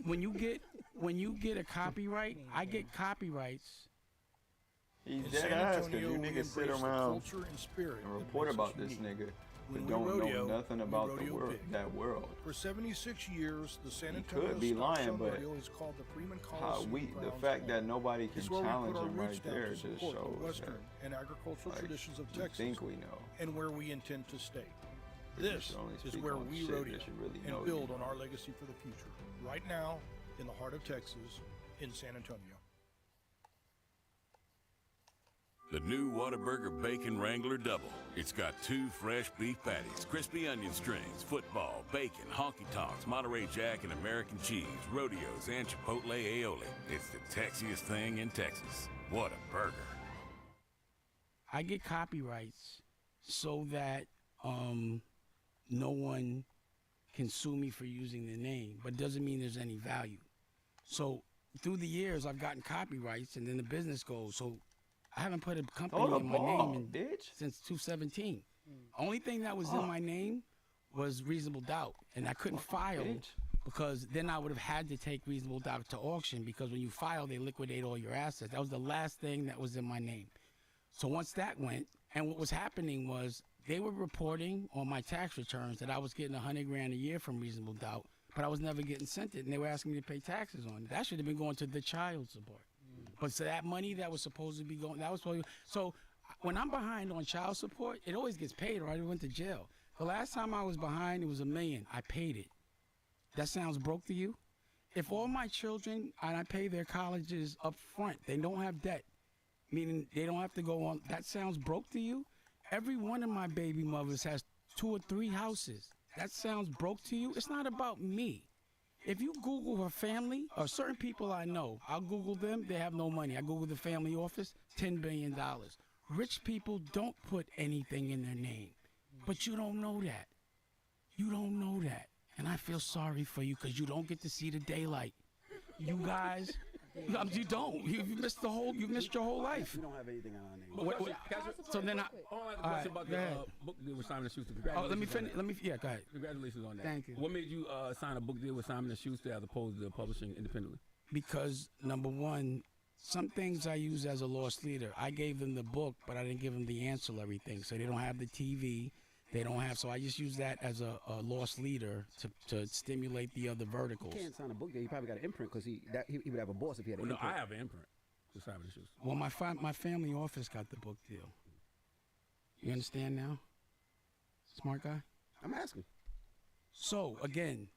When you get a copyright, I get copyrights. He's dead ass because you niggas sit around and report about this nigga, but don't know nothing about the world, that world. For 76 years, the San Antonio He could be lying, Stock but Rodeo is called the Freeman how Coliseum the Browns fact Bowl. that nobody can It's where we put challenge our him roots right down there to just support the shows Western that and agricultural like, traditions of we Texas, think we know. and where we intend to stay. We This should only is speak where on we shit rodeo that you really and know build you on know. our legacy for the future. Right now, in the heart of Texas, in San Antonio. The new Whataburger Bacon Wrangler Double. It's got 2 fresh beef patties, crispy onion strings, football, bacon, honky-tonks, Monterey Jack, and American cheese, rodeos, and Chipotle aioli. It's the Texiest thing in Texas. What a burger. I get copyrights so that no one can sue me for using the name, but it doesn't mean there's any value. So through the years, I've gotten copyrights, and then the business goes. So I haven't put a company in my name since 2017. Only thing that was in my name was reasonable doubt, and I couldn't file because then I would have had to take reasonable doubt to auction, because when you file, they liquidate all your assets. That was the last thing that was in my name. So once that went, and what was happening was they were reporting on my tax returns that I was getting $100 grand a year from reasonable doubt, but I was never getting sent it, and they were asking me to pay taxes on it. That should have been going to the child support. But so that money that was supposed to be going, that was supposed to, so when I'm behind on child support, it always gets paid or I went to jail. The last time I was behind, it was $1 million. I paid it. That sounds broke to you? If all my children, and I pay their colleges up front, they don't have debt, meaning they don't have to go on, that sounds broke to you? Every one of my baby mothers has 2 or 3 houses. That sounds broke to you? It's not about me. If you Google her family, or certain people I know, I'll Google them, they have no money. I Google the family office, $10 billion. Rich people don't put anything in their name. But you don't know that. You don't know that. And I feel sorry for you because you don't get to see the daylight. You guys, you don't. You missed your whole life. We don't have anything on our name. So then I question about the book deal with Simon & Schuster. Let me finish. Yeah, go ahead. Congratulations on that. Thank you. What made you sign a book deal with Simon & Schuster as opposed to publishing independently? Because number one, some things I use as a lost leader. I gave them the book, but I didn't give them the ancillary things. So they don't have the TV. They don't have, so I just use that as a lost leader to stimulate the other verticals. He can't sign a book deal. He probably got an imprint because he would have a boss if he had an No, imprint. I have an imprint with Simon & Schuster. Well, my family office got the book deal. You understand now? Smart guy? I'm asking. So, again,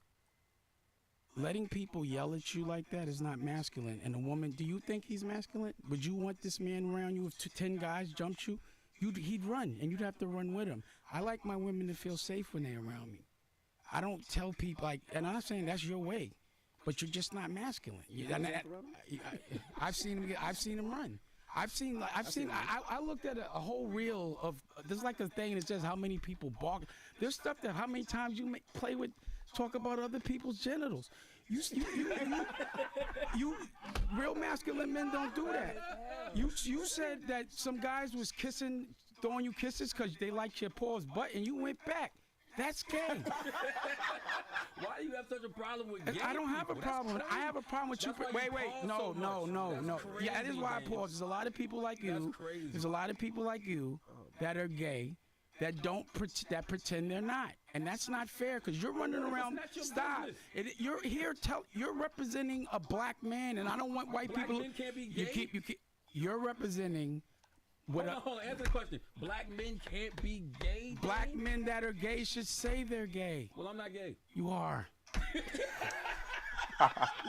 letting people yell at you like that is not masculine. And a woman, do you think he's masculine? Would you want this man around you if 10 guys jumped you? He'd run, and you'd have to run with him. I like my women to feel safe when they're around me. I don't tell people, and I'm not saying that's your way, but you're just not masculine. I've seen him run. I looked at a whole reel of, there's like a thing that says how many people bark. There's stuff that how many times you play with, talk about other people's genitals. You real masculine men don't do that. You said that some guys was throwing you kisses because they liked your paw's butt, and you went back. That's gay. Why do you have such a problem with gay I don't have a people? problem. I have a problem with you. Wait. No. Yeah, that is why I pause. There's a lot of people like you. There's a lot of people like you that are gay that that pretend they're not, and that's not fair because you're running around. Stop! You're here. You're representing a black man, and I don't want white people. Black men can't be gay. You're representing. Hold on, answer the question. Black men can't be gay? Black men that are gay should say they're gay. Well, I'm not gay. You are.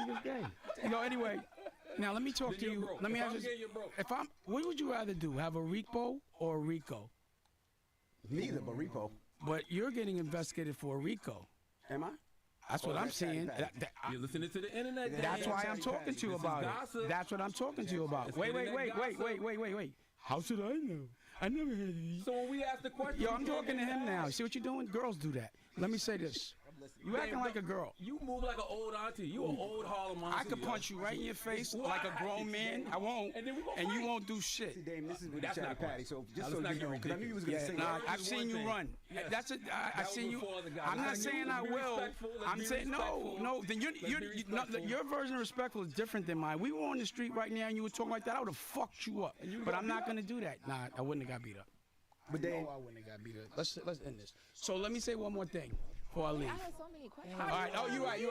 You're gay. Anyway, now let me talk to you. Let me ask you. What would you rather do? Have a repo or a RICO? Neither, but repo. But you're getting investigated for a RICO. Am I? That's what I'm saying. You're listening to the internet. That's why I'm talking to you about it. That's what I'm talking to you about. Wait. How should I know? I never heard of these. So when we ask the question, I'm talking to him now. See what you're doing? Girls do that. Let me say this. You acting like a girl. You move like an old auntie. You an old Harlem auntie. I could punch you right in your face like a grown man. I won't, and you won't do shit. See, Dame, this is with That's the not Chatty Patty. So just so let's not you get know, because I knew you was ridiculous. gonna say Nah, that. I've seen you run. Yes. That's it. I've seen you. before other guys. I'm not Let's saying be I will. respectful. Let's I'm be saying respectful. no. Then your version of respectful is different than mine. We were on the street right now, and you were talking like that. I would have fucked you up. But I'm not gonna do that. Nah, I wouldn't have got beat up. But then, I wouldn't have got beat up. Let's end this. So let me say one more thing before I leave. I have so many questions. All right. Oh, you're right.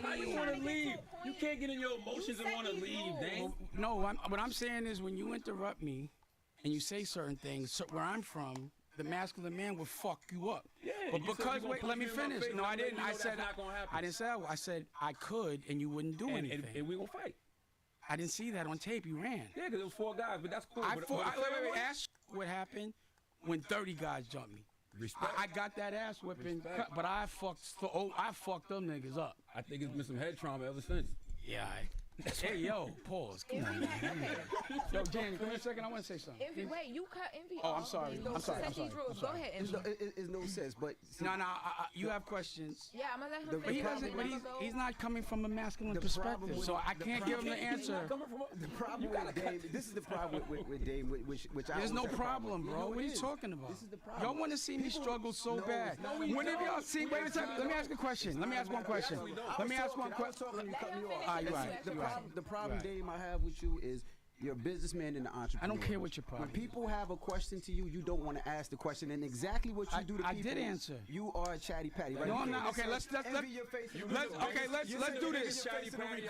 How you want to leave? You can't get in your emotions and want to leave, Dane. No, what I'm saying is when you interrupt me and you say certain things, so where I'm from, the masculine man will fuck you up. Yeah, but you said because you wait, gonna let me punch me in my finish. face, No, I and I'm didn't. letting you I know said that's not gonna happen. I didn't say that. I said I could and you wouldn't do anything. And we gonna fight. I didn't see that on tape. You ran. Yeah, because it was 4 guys, but that's cool. I But- fought. but the fair Wait. one- Ask what happened when 30 guys jumped me. Respect. I got that ass whipping, Respect. but I fucked them niggas up. I think it's been some head trauma ever since. Yeah. Hey, yo, pause. Come on, man. Yo, Jamie, come here a second. I want to say something. Envy, wait, you cut Envy Oh, off. I'm sorry. No, I'm sorry. set these rules. Go ahead, Envy. it's no sense. But see, No, you have questions. Yeah, I'm gonna let him But he finish. doesn't. But Then I'ma go. he's not coming from a masculine The perspective, problem with- so I can't give him the answer. the problem with Dame, this is the problem with Dame, which I There's no always have a problem, bro. No, What are it you is. talking about? This is the problem. Y'all want to see me People- struggle so No, bad. no, we When have don't. y'all seen? Wait a second. Let me ask a question. Let me ask one question. Let me ask one I was question. talking, you cut me off. Ah, you're Listen, right. The You're problem, right. the problem, Right. Dame, I have with you is you're a businessman and an entrepreneur. I don't care what your problem When people have a question to you, you don't want to ask the question, and exactly what you do to I people. did answer. You are a chatty patty, right? No, You I'm can't not. Okay, just let's envy your face. let's do this.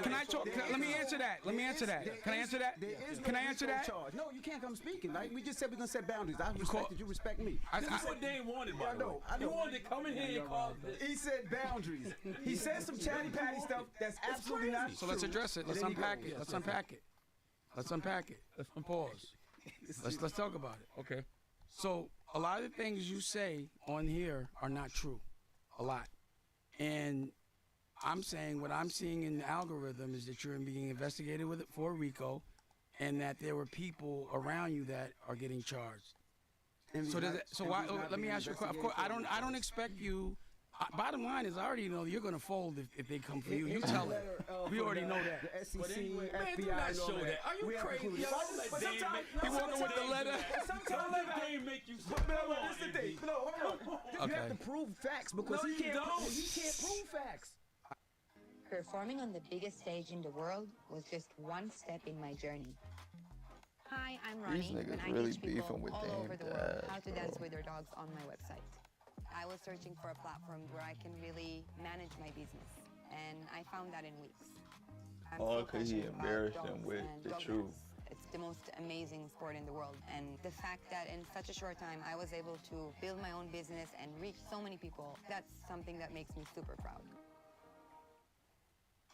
Can I talk? Let me answer that. Let me answer that. Can I answer that? Can I answer that? No, you can't come speaking. Like we just said, we're gonna set boundaries. I respect that you respect me. This is what Dane wanted, by the way. He wanted to come in here and call this. He said boundaries. He said some chatty patty stuff that's absolutely not So let's true. address it. Let's And then he unpack goes. it. Let's unpack it. Let's unpack it. Let's pause. Let's talk about it. Okay. So a lot of the things you say on here are not true. A lot. And I'm saying what I'm seeing in the algorithm is that you're being investigated with it for RICO, and that there were people around you that are getting charged. So does it, so why? Let me ask you a question. Of course, I don't expect you. Bottom line is, I already know you're gonna fold if they come for you. You tell them. We already know that. The SEC, But anyway, man, FBI, do not and all show that. that. Are you We have crazy? included- Yo, don't let But Dame sometimes- make- He walking with the letter. Don't let Dame make you say, But come look, on, this is the Envy. thing. No, hold on. You have to prove facts because No, he you can't. don't. He can't prove facts. Performing on the biggest stage in the world was just one step in my journey. Hi, I'm Ronnie, These niggas and I really teach people beefing with all Dame over the world Dash, how to dance bro. with their dogs on my website. I was searching for a platform where I can really manage my business, and I found that in Weeks. I'm Oh, so 'cause he passionate about embarrassed dogs them with and the dog truth. dance. It's the most amazing sport in the world, and the fact that in such a short time I was able to build my own business and reach so many people, that's something that makes me super proud.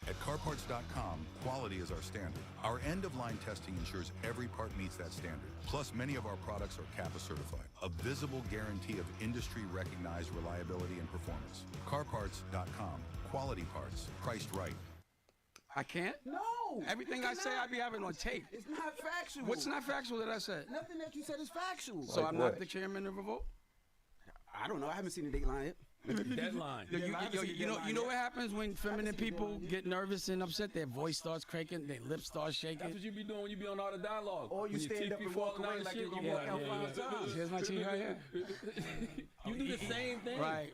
At CarParts.com, quality is our standard. Our end-of-line testing ensures every part meets that standard. Plus, many of our products are CAPA certified, a visible guarantee of industry-recognized reliability and performance. CarParts.com, quality parts, priced right. I can't? No. Everything I say, I be having on tape. It's not factual. What's not factual that I said? Nothing that you said is factual. So I'm not the chairman of Revolt? I don't know. I haven't seen the deadline yet. Deadline. You know what happens when feminine people get nervous and upset? Their voice starts cracking, their lips start shaking. That's what you be doing when you be on all the dialogue. Or you When your stand teeth up be and walk falling away out like and you're shit. gonna walk out 5 times. Here's my teeth right here. You do the same thing. Right.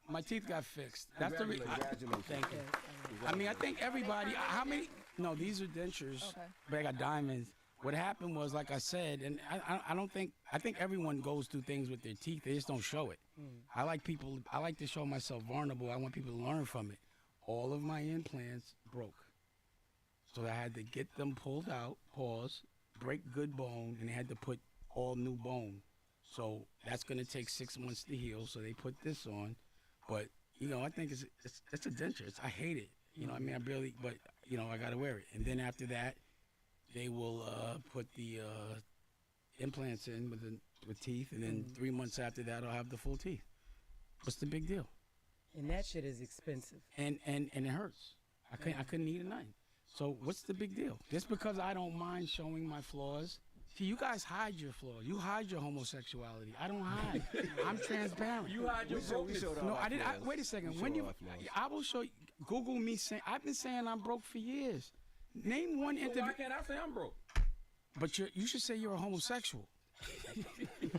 My teeth got fixed. That's the reason. Congratulations. Thank you. I mean, I think everybody. How many? No, these are dentures, but I got diamonds. What happened was, like I said, and I don't think. I think everyone goes through things with their teeth. They just don't show it. I like people. I like to show myself vulnerable. I want people to learn from it. All of my implants broke, so I had to get them pulled out. Pause. Break good bone, and they had to put all new bone. So that's gonna take 6 months to heal. So they put this on, but I think it's a denture. I hate it. I mean, I barely, but I gotta wear it. And then after that, they will put the implants in with teeth, and then 3 months after that, I'll have the full teeth. What's the big deal? And that shit is expensive. And it hurts. I couldn't eat a night. So what's the big deal? Just because I don't mind showing my flaws See, you guys hide your flaws. You hide your homosexuality. I don't hide. I'm transparent. You hide your brokenness. No, I didn't. Wait a second. When you, I will show you. Google me saying. I've been saying I'm broke for years. Name one So interview. why can't I say I'm broke? But you should say you're a homosexual.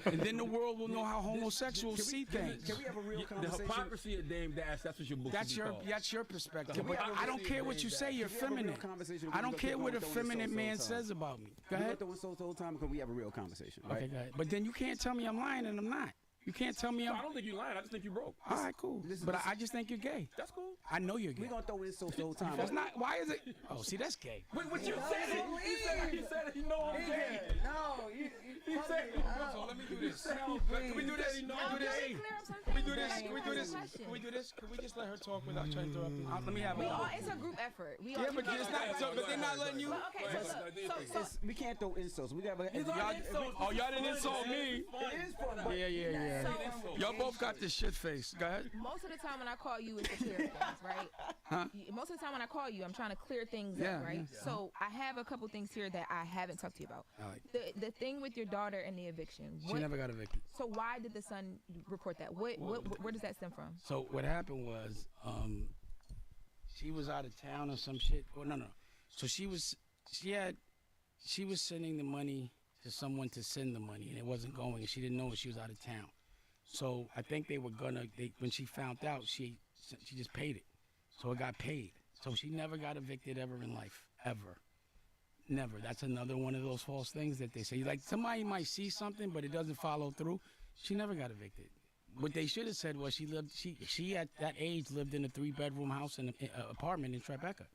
And then the world will know how homosexuals see things. Can we have a real The conversation? hypocrisy of Dame Dash, that's what your book That's should be called. that's your perspective. The But I don't hypocrisy care of what you Dame say. Dash. You're Can we have a real feminine. conversation? I don't care what a Throwing feminine insults all man the time. says about me. Go You ahead. throwing insults all the time because we have a real conversation, right? Okay, go ahead. But then you can't tell me I'm lying and I'm not. You can't tell me So I'm. I don't think you're lying. I just think you're broke. All right, cool. But I just think you're gay. That's cool. I know you're gay. We're going to throw insults all the time. That's not. Why is it? Oh, see, that's gay. Wait, what you said? He said it. You know I'm gay. No, He said it. So let me do this. Can we do this? Can we do this? Can we do this? Can we do this? Can we do this? Can we just let her talk without trying to interrupt me? Let me have We it. all, it's a group effort. We all, Yeah, but it's not. But they're not letting you. Well, okay, so We can't throw insults. We got to. Oh, y'all didn't insult me. It is fun. But Yeah. Y'all both got this shit face. Go ahead. most of the time when I call you, it's to clear things, right? Huh? Most of the time when I call you, I'm trying to clear things Yeah, up, right? yeah. So I have a couple things here that I haven't talked to you about. All right. The thing with your daughter and the eviction. She never got evicted. So why did the son report that? Where does that stem from? So what happened was, she was out of town or some shit. Well, no. So she was sending the money to someone to send the money, and it wasn't going, and she didn't know she was out of town. So I think they were when she found out, she just paid it. So it got paid. So she never got evicted ever in life, ever. Never. That's another one of those false things that they say. Like, somebody might see something, but it doesn't follow through. She never got evicted. What they should have said was she at that age lived in a 3-bedroom house and apartment in Tribeca.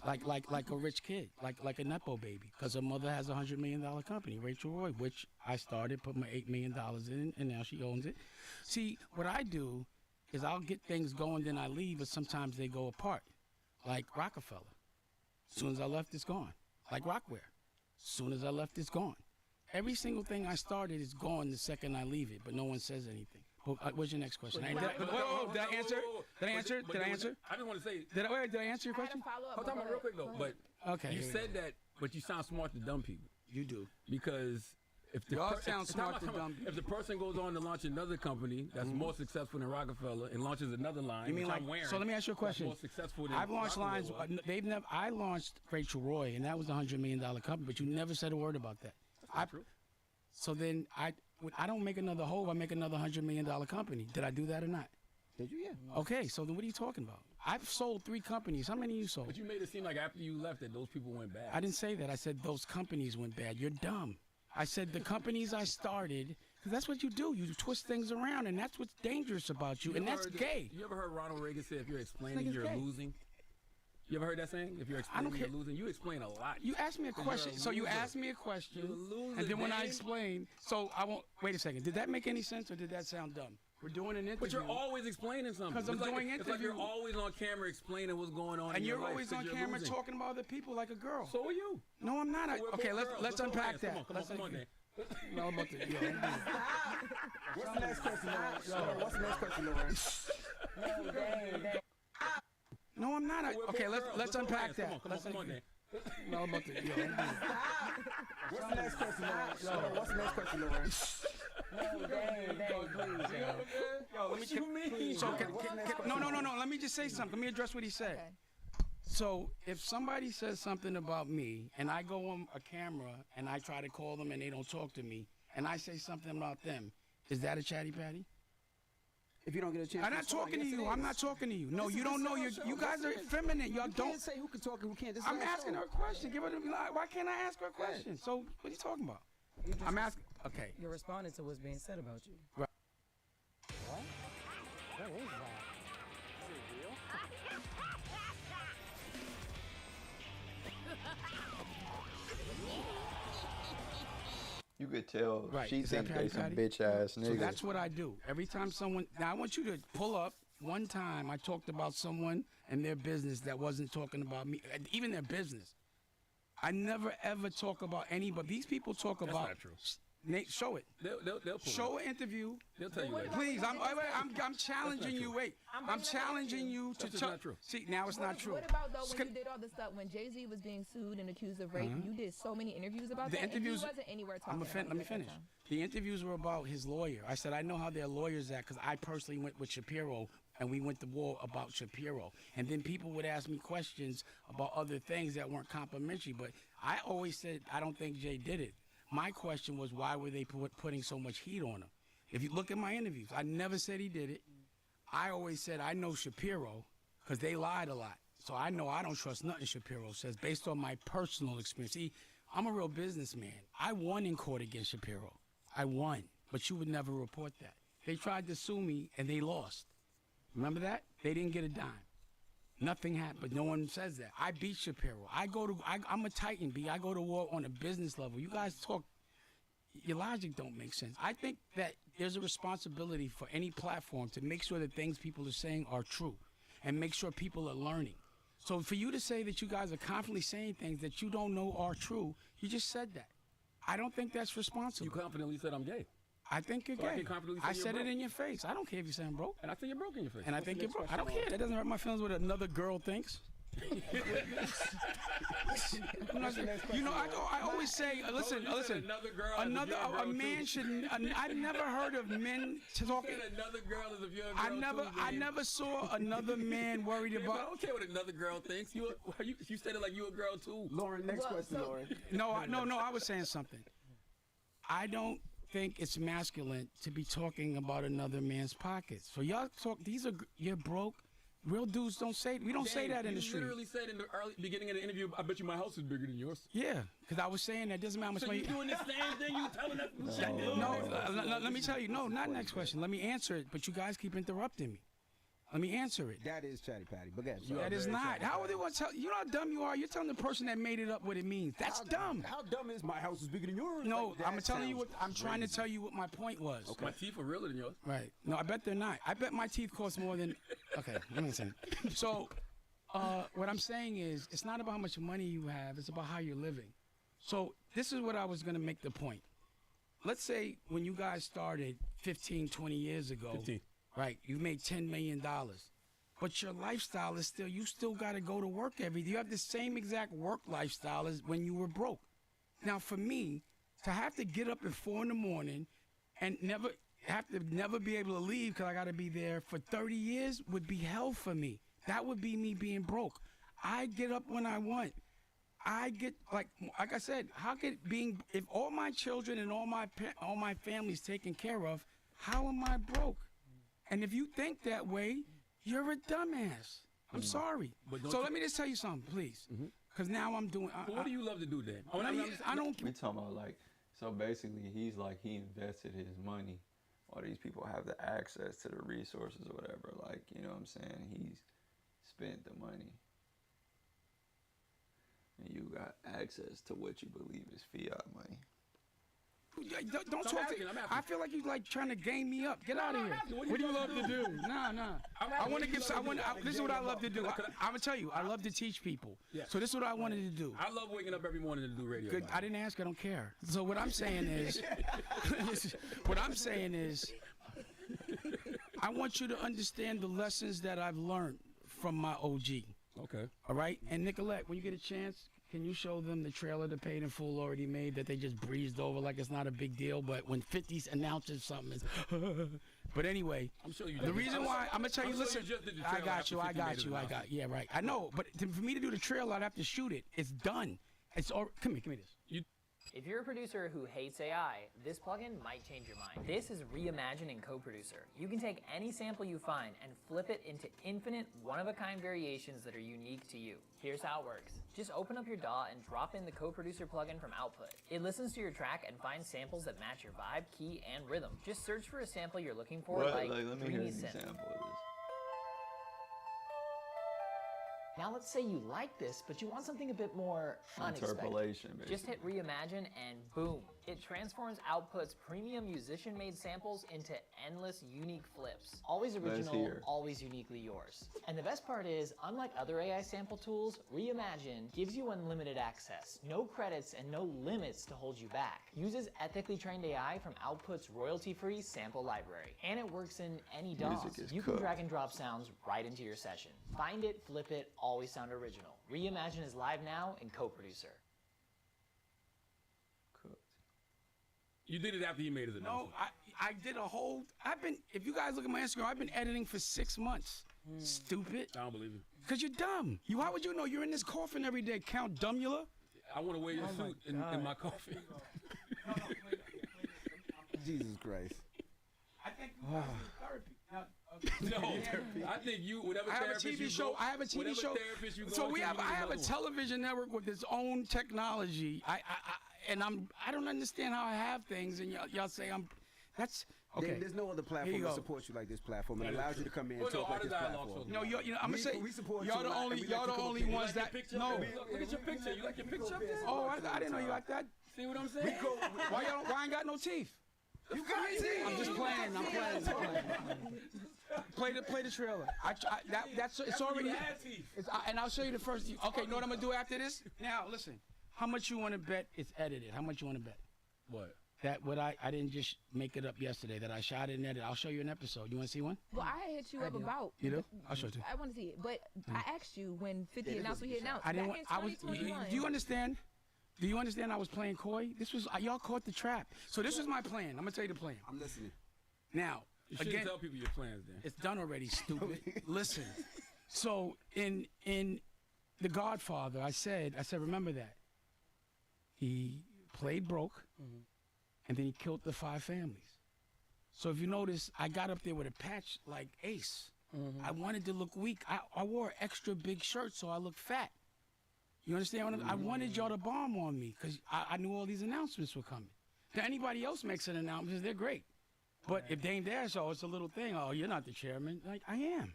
Like a rich kid, like a nepo baby, because her mother has a $100 million company, Rachel Roy, which I started, put my $8 million in, and now she owns it. See, what I do is I'll get things going, then I leave, but sometimes they go apart, like Rockefeller. As soon as I left, it's gone. Like Rockware. As soon as I left, it's gone. Every single thing I started is gone the second I leave it, but no one says anything. What's your next question? Did I answer? Did I answer? I just want to say. Did I answer your question? Hold on real quick though. But okay, you said that, but you sound smart to dumb people. You do. Because if the Y'all sound smart to dumb people. If the person goes on to launch another company that's more successful than Rockefeller and launches another line, You mean which like? I'm wearing, So let me ask you a question. More successful than I've launched lines. Rockefeller was. I launched Rachel Roy, and that was a $100 million company, but you never said a word about that. True. So then I don't make another Hove. I make another $100 million company. Did I do that or not? Did you? Yeah. Okay. So then what are you talking about? I've sold 3 companies. How many you sold? But you made it seem like after you left that those people went bad. I didn't say that. I said those companies went bad. You're dumb. I said the companies I started, because that's what you do. You twist things around, and that's what's dangerous about you, and that's gay. You ever heard Ronald Reagan say if you're explaining, nigga's you're gay. losing? You ever heard that saying? If you're explaining, you're losing. You explain a lot. You asked me a question. So you asked me a question, and then when I explained, so I won't. Wait a second. Did that make any sense, or did that sound dumb? We're doing an interview. But you're always explaining something. Because I'm doing It's like you're interview. always on camera explaining what's going on. And in your you're life always 'cause on you're camera losing. talking about other people like a girl. So are you. No, I'm not. We're Okay, both let's girls. unpack Come on, that. Come on, man. No, I'm about to. What's the next question, Lauren? What's the next question, Lauren? No, I'm not. Okay, let's unpack that. Come on, man. No, I'm about to. What's the next question, Lauren? What's the next question, Lauren? No. Let me just say something. Let me address what he said. Okay. So if somebody says something about me, and I go on a camera and I try to call them and they don't talk to me, and I say something about them, is that a chatty patty? If you don't get a chance, I'm not talking to you. I'm not talking to you. No, you don't know. You guys are effeminate. Y'all You don't. can't say who can talk and who can't. This is I'm our asking show. her a question. Give her the. Why can't I ask her a question? So what are you talking about? I'm asking. Okay. You're responding to what's being said about you. Right. What? What is that? You could tell Right. she Is that thinks they some patty? bitch ass niggas. So that's what I do. Every time someone, now I want you to pull up. One time I talked about someone and their business that wasn't talking about me, even their business. I never ever talk about anybody. These people talk That's about. not true. Nate, show it. They'll pull show it. an interview. They'll tell you that. Please, I'm challenging you. Wait, I'm challenging you to tell. See, now it's not true. What about though when you did all this stuff when Jay-Z was being sued and accused of rape? You did so many interviews about that. And he wasn't anywhere talking about it. Let me finish. The interviews were about his lawyer. I said I know how their lawyers act because I personally went with Shapiro and we went to war about Shapiro. And then people would ask me questions about other things that weren't complimentary. But I always said I don't think Jay did it. My question was, why were they putting so much heat on him? If you look at my interviews, I never said he did it. I always said I know Shapiro because they lied a lot. So I know I don't trust nothing Shapiro says based on my personal experience. See, I'm a real businessman. I won in court against Shapiro. I won, but you would never report that. They tried to sue me and they lost. Remember that? They didn't get a dime. Nothing happened, but no one says that. I beat Shapiro. I'm a Titan, B. I go to war on a business level. You guys talk, your logic don't make sense. I think that there's a responsibility for any platform to make sure that things people are saying are true and make sure people are learning. So for you to say that you guys are confidently saying things that you don't know are true, you just said that. I don't think that's responsible. You confidently said I'm gay. I think you're gay. I said it in your face. I don't care if you say I'm broke. And I think you're broke in your face. And I think you're broke. I don't care. That doesn't hurt my feelings what another girl thinks. You know, I always say, listen. A man shouldn't. I've never heard of men talking. Another girl is if you're a girl I never saw another man worried about. I don't care what another girl thinks. You said it like you a girl too. Lauren, next question, Lauren. No. I was saying something. I don't think it's masculine to be talking about another man's pockets. So y'all talk. You're broke. Real dudes don't say. We don't say that in the street. You literally said in the early beginning of the interview, I bet you my house is bigger than yours. Yeah, because I was saying that doesn't matter how much so money. You doing the same thing you telling us? No, let me tell you. No, not next question. Let me answer it. But you guys keep interrupting me. Let me answer it. That is chatty patty, but again, that is not. How are they going to tell? You know how dumb you are? You're telling the person that made it up what it means. That's dumb. How dumb is my house is bigger than yours? No, I'm telling you what. I'm trying to tell you what my point was. Okay. My teeth are realer than yours. Right. No, I bet they're not. I bet my teeth cost more than. Okay, let me say. So, what I'm saying is, it's not about how much money you have. It's about how you're living. So this is what I was going to make the point. Let's say when you guys started 15, 20 years ago. 15. Right, you made $10 million, but your lifestyle is still, you still got to go to work every day. You have the same exact work lifestyle as when you were broke. Now, for me, to have to get up at 4 in the morning and never be able to leave because I got to be there for 30 years would be hell for me. That would be me being broke. I get up when I want. I get, like I said, if all my children and all my family's taken care of, how am I broke? And if you think that way, you're a dumbass. I'm sorry. So let me just tell you something, please. Because now I'm doing. What do you love to do, Dan? I don't. We talking about like, so basically he's like, he invested his money. All these people have the access to the resources or whatever. Like, you know what I'm saying? He's spent the money. And you got access to what you believe is fiat money. Don't talk to me. I feel like you're like trying to game me up. Get out of here. What do you love to do? Nah. I want to give. This is what I love to do. I'm gonna tell you. I love to teach people. So this is what I wanted to do. I love waking up every morning to do radio. Good. I didn't ask. I don't care. So what I'm saying is, I want you to understand the lessons that I've learned from my OG. Okay. All right. And Nicolette, when you get a chance, can you show them the trailer the Paid in Full already made that they just breezed over like it's not a big deal? But when 50 announces something, it's but anyway, I'm sure you the reason why I'm gonna tell you, listen, I got you. Yeah, right. I know, but for me to do the trailer, I'd have to shoot it. It's done. It's all. Come here this. If you're a producer who hates AI, this plugin might change your mind. This is Reimagine CoProducer. You can take any sample you find and flip it into infinite one-of-a-kind variations that are unique to you. Here's how it works. Just open up your DAW and drop in the CoProducer plugin from Output. It listens to your track and finds samples that match your vibe, key, and rhythm. Just search for a sample you're looking for, let me hear an synth. example of this. Now let's say you like this, but you want something a bit more unexpected. Interpolation, basically. Just hit Reimagine and boom. It transforms Output's premium musician-made samples into endless unique flips. Always original, hear. always uniquely yours. And the best part is, unlike other AI sample tools, Reimagine gives you unlimited access, no credits and no limits to hold you back. Uses ethically trained AI from Output's royalty-free sample library. And it works in any DAW. You can drag and drop sounds right into your session. Find it, flip it, always sound original. Reimagine is live now in Co-Producer. You did it after you made his announcement. No, I did a whole. If you guys look at my Instagram, I've been editing for 6 months. Stupid. I don't believe you. Cause you're dumb. How would you know you're in this coffin every day? Count Dumbula. I want to wear your suit in my coffin. Jesus Christ. I think you guys need therapy. No, I think you, whatever I have a therapist TV you show. go, I have a TV whatever show. therapist you go So to, I have a another one. television network with its own technology. I don't understand how I have things, and y'all say I'm. That's okay. There's no other platform that supports you like this platform. It allows you to come in and talk like this platform. No, I'm gonna say we support y'all you the a lot, only and we let y'all you the come only up here. ones that no. Look at your picture. You like your picture up there? Oh, I didn't know you like that. See what I'm saying? Why I ain't got no teeth? You got teeth. I'm just playing. I'm playing. Play the trailer. It's already. And I'll show you the first. Okay, you know what I'm gonna do after this? Now listen. How much you want to bet it's edited? How much you want to bet? What? That I didn't just make it up yesterday. That I shot it and edited. I'll show you an episode. You want to see one? Well, I hit you up about. You do? I'll show it to you. I want to see it, but I asked you when 50 announced what he announced. I didn't back want. in 2021. Do you understand? Do you understand? I was playing coy. This was y'all caught the trap. So this was my plan. I'm gonna tell you the plan. I'm listening. Now, You shouldn't again, tell people your plans then. it's done already. Stupid. Listen. So in The Godfather, I said, remember that. He played broke, and then he killed the 5 families. So if you notice, I got up there with a patch like Ace. I wanted to look weak. I wore an extra big shirt so I looked fat. You understand what I wanted y'all to bomb on me because I knew all these announcements were coming. Now, anybody else makes an announcement, they're great. But if they ain't there, so it's a little thing. Oh, you're not the chairman. Like, I am.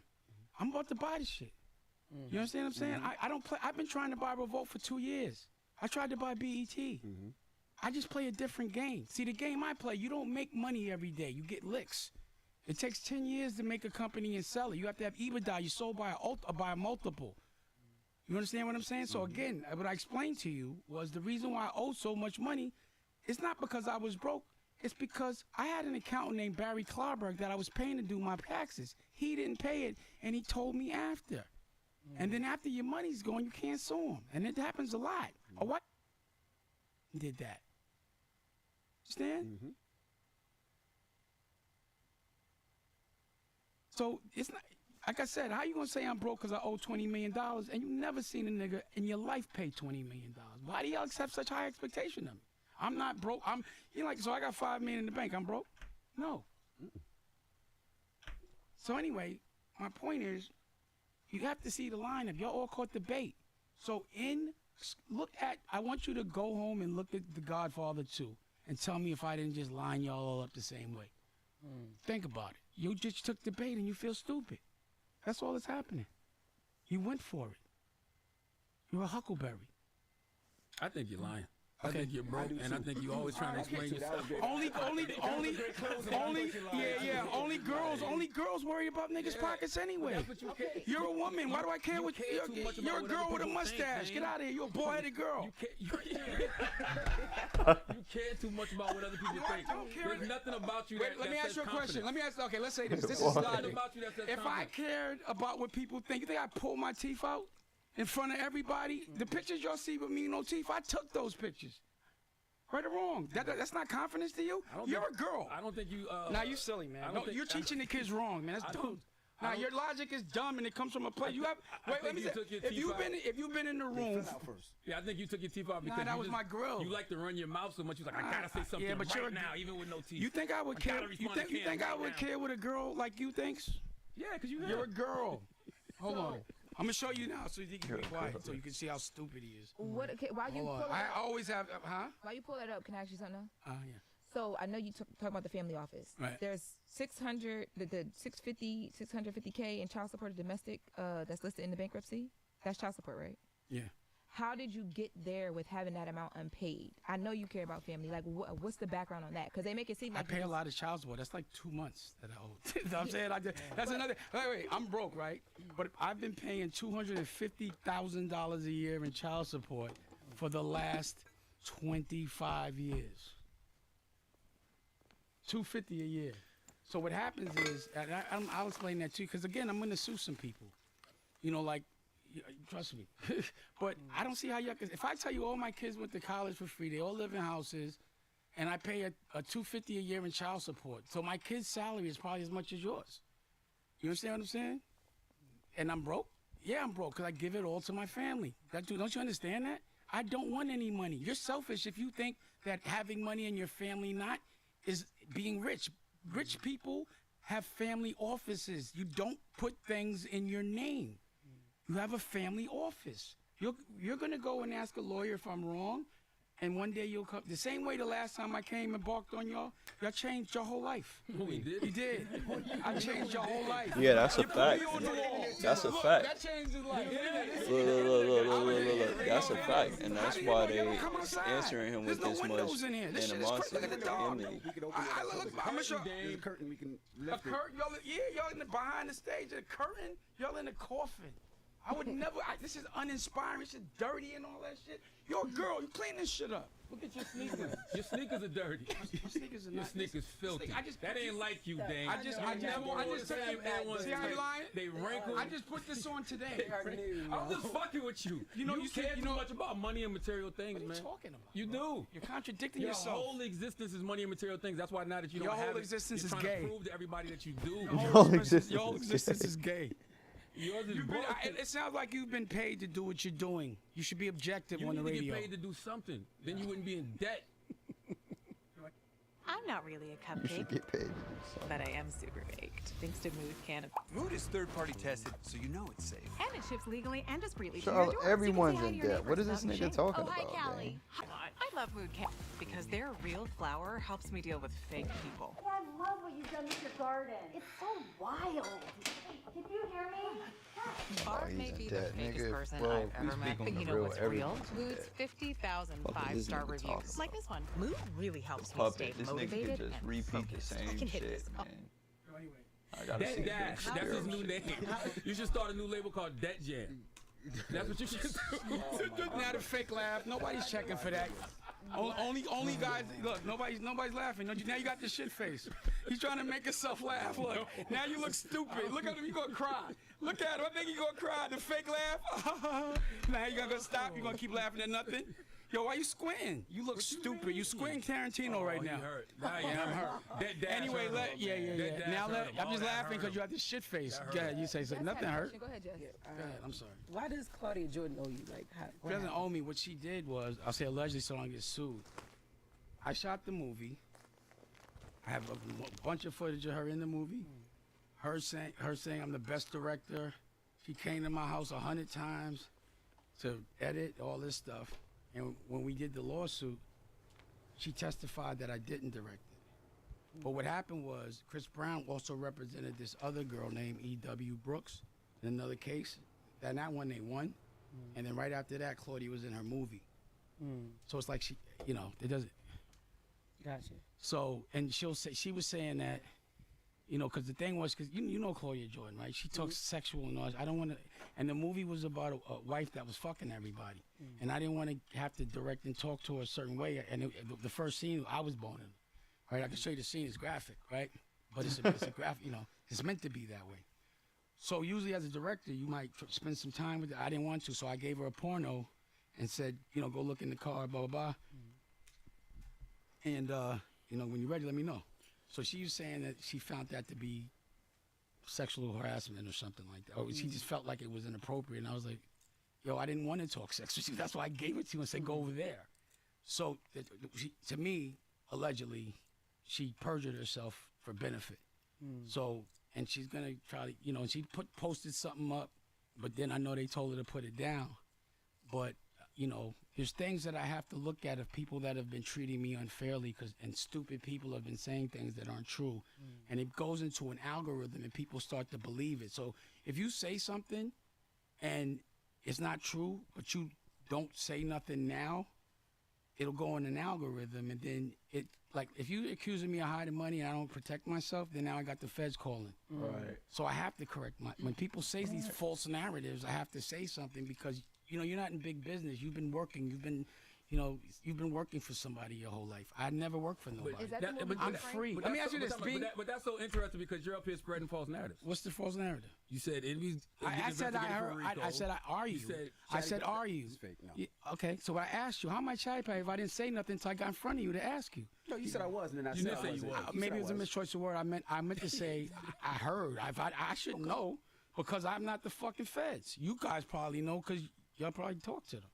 I'm about to buy this shit. You understand what I'm saying? I don't play. I've been trying to buy Revolt for 2 years. I tried to buy BET. I just play a different game. See, the game I play, you don't make money every day. You get licks. It takes 10 years to make a company and sell it. You have to have EBITDA. You sold by a multiple. You understand what I'm saying? So again, what I explained to you was the reason why I owed so much money. It's not because I was broke. It's because I had an accountant named Barry Klarberg that I was paying to do my taxes. He didn't pay it, and he told me after. And then after your money's gone, you can't sue him. And it happens a lot. Or what did that? Understand? So it's not, like I said, how you gonna say I'm broke because I owe $20 million and you never seen a nigga in your life pay $20 million? Why do y'all accept such high expectation of me? I'm not broke. So I got $5 million in the bank. I'm broke? No. So anyway, my point is, you have to see the lineup. Y'all all caught the bait. So I want you to go home and look at The Godfather 2 and tell me if I didn't just line y'all all up the same way. Think about it. You just took the bait and you feel stupid. That's all that's happening. You went for it. You're a huckleberry. I think you're lying. I think you're broke, and I think you're always trying to explain yourself. Only girls worry about niggas' pockets anyway. You're a woman. Why do I care what you're a girl with a mustache. Get out of here. You're a boy-headed girl. You care too much about what other people think. There's nothing about you that Let me ask you a question. Okay, let's say this. This There's is nothing logic. about you that says If I confidence. cared about what people think, you think I pulled my teeth out in front of everybody? The pictures y'all see with me no teeth, I took those pictures. Right or wrong? That's not confidence to you? You're a girl. I don't think you. Now you silly, man. No, you're teaching the kids wrong, man. That's dumb. Now your logic is dumb, and it comes from a place. You have. Wait, let me say. If you've been in the room. Yeah, I think you took your teeth out because that was my grill. You like to run your mouth so much. You're like, I gotta say something right now, even with no teeth. You think I would care? You think I would care what a girl like you thinks? Yeah, because you're a girl. Hold on. I'm gonna show you now so you can be quiet, so you can see how stupid he is. What? Okay, while you pull I always have, While you pull that up, can I ask you something? Yeah. So I know you talk about the family office. Right. There's 650K in child support of domestic that's listed in the bankruptcy. That's child support, right? Yeah. how did you get there with having that amount unpaid? I know you care about family. Like, what's the background on that? Because they make it seem like I pay a lot of child support. That's like 2 months that I owe. You know what I'm saying? That's another. Wait, I'm broke, right? But I've been paying $250,000 a year in child support for the last 25 years. $250 a year. So what happens is, and I'll explain that too, because again, I'm going to sue some people. You know, like, trust me. But I don't see how y'all, if I tell you all my kids went to college for free, they all live in houses, and I pay a $250 a year in child support. So my kid's salary is probably as much as yours. You understand what I'm saying? And I'm broke? Yeah, I'm broke, because I give it all to my family. Don't you understand that? I don't want any money. You're selfish if you think that having money in your family not is being rich. Rich people have family offices. You don't put things in your name. You have a family office. You're going to go and ask a lawyer if I'm wrong, and one day you'll come. The same way the last time I came and barked on y'all changed your whole life. We did? You did. I changed your whole life. Yeah, that's a You put fact. me on the wall. That's a Look, fact. That changed his life. Look. That's a fact. And that's why they answering him with this much animosity. I'm gonna show There's a curtain we can a lift it. curtain. Y'all in the behind the stage. A curtain. Y'all in the coffin. I would never. This is uninspiring. This is dirty and all that shit. You're a girl. You clean this shit up. Look at your sneakers. Your sneakers are dirty. Your sneakers are Your not. sneakers filthy. that ain't like you, Dane. I just took it. See how you lying? They wrinkled. I just put this on today. I'm just fucking with you. You know, you care too much about money and material things, man. What are you talking about? You do. You're contradicting Your yourself. whole existence is money and material things. That's why now that you don't Your have whole it, existence you're is trying gay. to prove to everybody that you do. Your whole existence is gay. Yours is It sounds like you've been paid to do what you're doing. You should be objective You on the need to radio. get paid to do something. Then you wouldn't be in debt. I'm not really a You cupcake, should get paid to do something. but I am super baked, thanks to Mood Can. Mood is third-party tested, so you know it's safe. And it ships legally and discreetly to Charlotte, your door. everyone's so you can in say hi to your debt. What is neighbors this without nigga shame. talking Oh, hi, about, Callie. Dane? I love Mood Can because their real flour helps me deal with fake people. Yeah, I love what you've done with your garden. It's so wild. Hey, can you hear me? Barb he's may in be debt, the fakest nigga. person Bro, I've we ever met, speak on but the you know real, what's real? everything's Mood's dead. 50,000 Fuck is this 5-star nigga reviews. talking Like this one. Mood really helps me stay Puppet. This nigga motivated can just and repeat the focused. I same can hit shit, this. man. I gotta see Dash. this That's his girl new shit. name. You should start a new label called Debt Jam. That's what you should do. Now the fake laugh. Nobody's checking for that. Only guys. Look, nobody's laughing. Now you got the shit face. He's trying to make himself laugh. Look, now you look stupid. Look at him. You gonna cry. Look at him. I think he gonna cry. The fake laugh. Now you gonna stop. You gonna keep laughing at nothing. Yo, why you squinting? You look stupid. You squinting Tarantino right now. Hurt. Now Yeah, I'm hurt. Anyway, now I'm just laughing because you have this shit face. Go ahead, you say something. Nothing hurt. Go ahead, Jess. Go ahead, I'm sorry. Why does Claudia Jordan owe you? Like, She doesn't owe me. What she did was, I'll say allegedly so I don't get sued. I shot the movie. I have a bunch of footage of her in the movie. Her saying I'm the best director. She came to my house 100 times to edit all this stuff. And when we did the lawsuit, she testified that I didn't direct it. But what happened was Chris Brown also represented this other girl named E.W. Brooks in another case. And that one they won. And then right after that, Claudia was in her movie. So it's like she, it doesn't. Gotcha. So, and she was saying that, because the thing was, because you know Claudia Jordan, right? She talks sexual and all that. I don't want to, and the movie was about a wife that was fucking everybody. And I didn't want to have to direct and talk to her a certain way. And the first scene, I was boning, right? I can show you the scene, it's graphic, right? But it's a graphic, it's meant to be that way. So usually as a director, you might spend some time with it. I didn't want to, so I gave her a porno and said, go look in the car, blah, blah, blah. And, when you're ready, let me know. So she was saying that she found that to be sexual harassment or something like that. Or she just felt like it was inappropriate. And I was like, yo, I didn't want to talk sex with you. That's why I gave it to you and said, go over there. So to me, allegedly, she perjured herself for benefit. So, and she's going to try to, and she posted something up, but then I know they told her to put it down. But, there's things that I have to look at of people that have been treating me unfairly and stupid people have been saying things that aren't true. And it goes into an algorithm and people start to believe it. So if you say something and it's not true, but you don't say nothing now, it'll go in an algorithm, and then it, like, if you accusing me of hiding money and I don't protect myself, then now I got the feds calling. Right. So I have to correct when people say these false narratives, I have to say something because, you know, you're not in big business. You've been working. You've been working for somebody your whole life. I never worked for nobody. Is that the movie I'm Frank? free. But Let me that's ask you so- this, B. but that's so interesting because you're up here spreading false narratives. What's the false narrative? You said enemies. I said I heard. I said, are you? I said, are you? It's fake. No. Yeah, okay, so I asked you, how much cherry pie if I didn't say nothing until I got in front of you to ask you? No, you said I was, and then I You said didn't I say you wasn't. was. You Maybe said it was a mischoice of word. I meant to say I heard. I should know because I'm not the fucking feds. You guys probably know because y'all probably talk to them.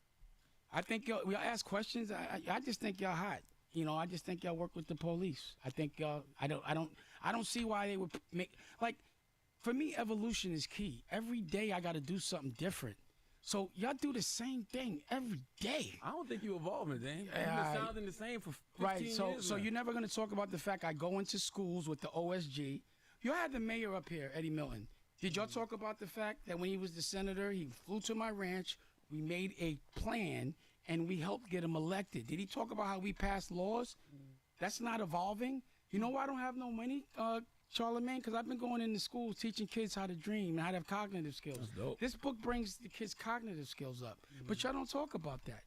I think y'all ask questions. I just think y'all hot. You know, I just think y'all work with the police. I think y'all. I don't see why they would make like. For me, evolution is key. Every day I got to do something different. So y'all do the same thing every day. I don't think you evolving, Dan. You've been sounding the same for 15 right. years. So now. you're never gonna talk about the fact I go into schools with the OSG. You had the mayor up here, Eddie Milton. Did y'all talk about the fact that when he was the senator, he flew to my ranch, we made a plan, and we helped get him elected? Did he talk about how we passed laws? That's not evolving. You know why I don't have no money, Charlamagne? Because I've been going into schools teaching kids how to dream and how to have cognitive skills. That's dope. This book brings the kids' cognitive skills up, but y'all don't talk about that.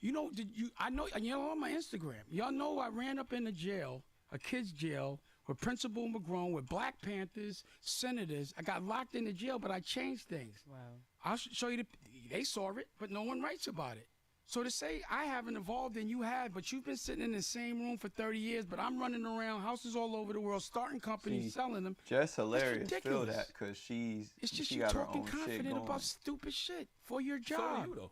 You know, I know, and y'all on my Instagram. Y'all know I ran up in a jail, a kid's jail, with Principal McGrone, with Black Panthers, senators. I got locked in the jail, but I changed things. Wow. I'll show you. They saw it, but no one writes about it. So to say I haven't evolved and you have, but you've been sitting in the same room for 30 years, but I'm running around houses all over the world, starting companies, selling them. Just hilarious. Feel ridiculous. that because It's just she you got her talking own shit confident going. about stupid shit for your So job. are you though.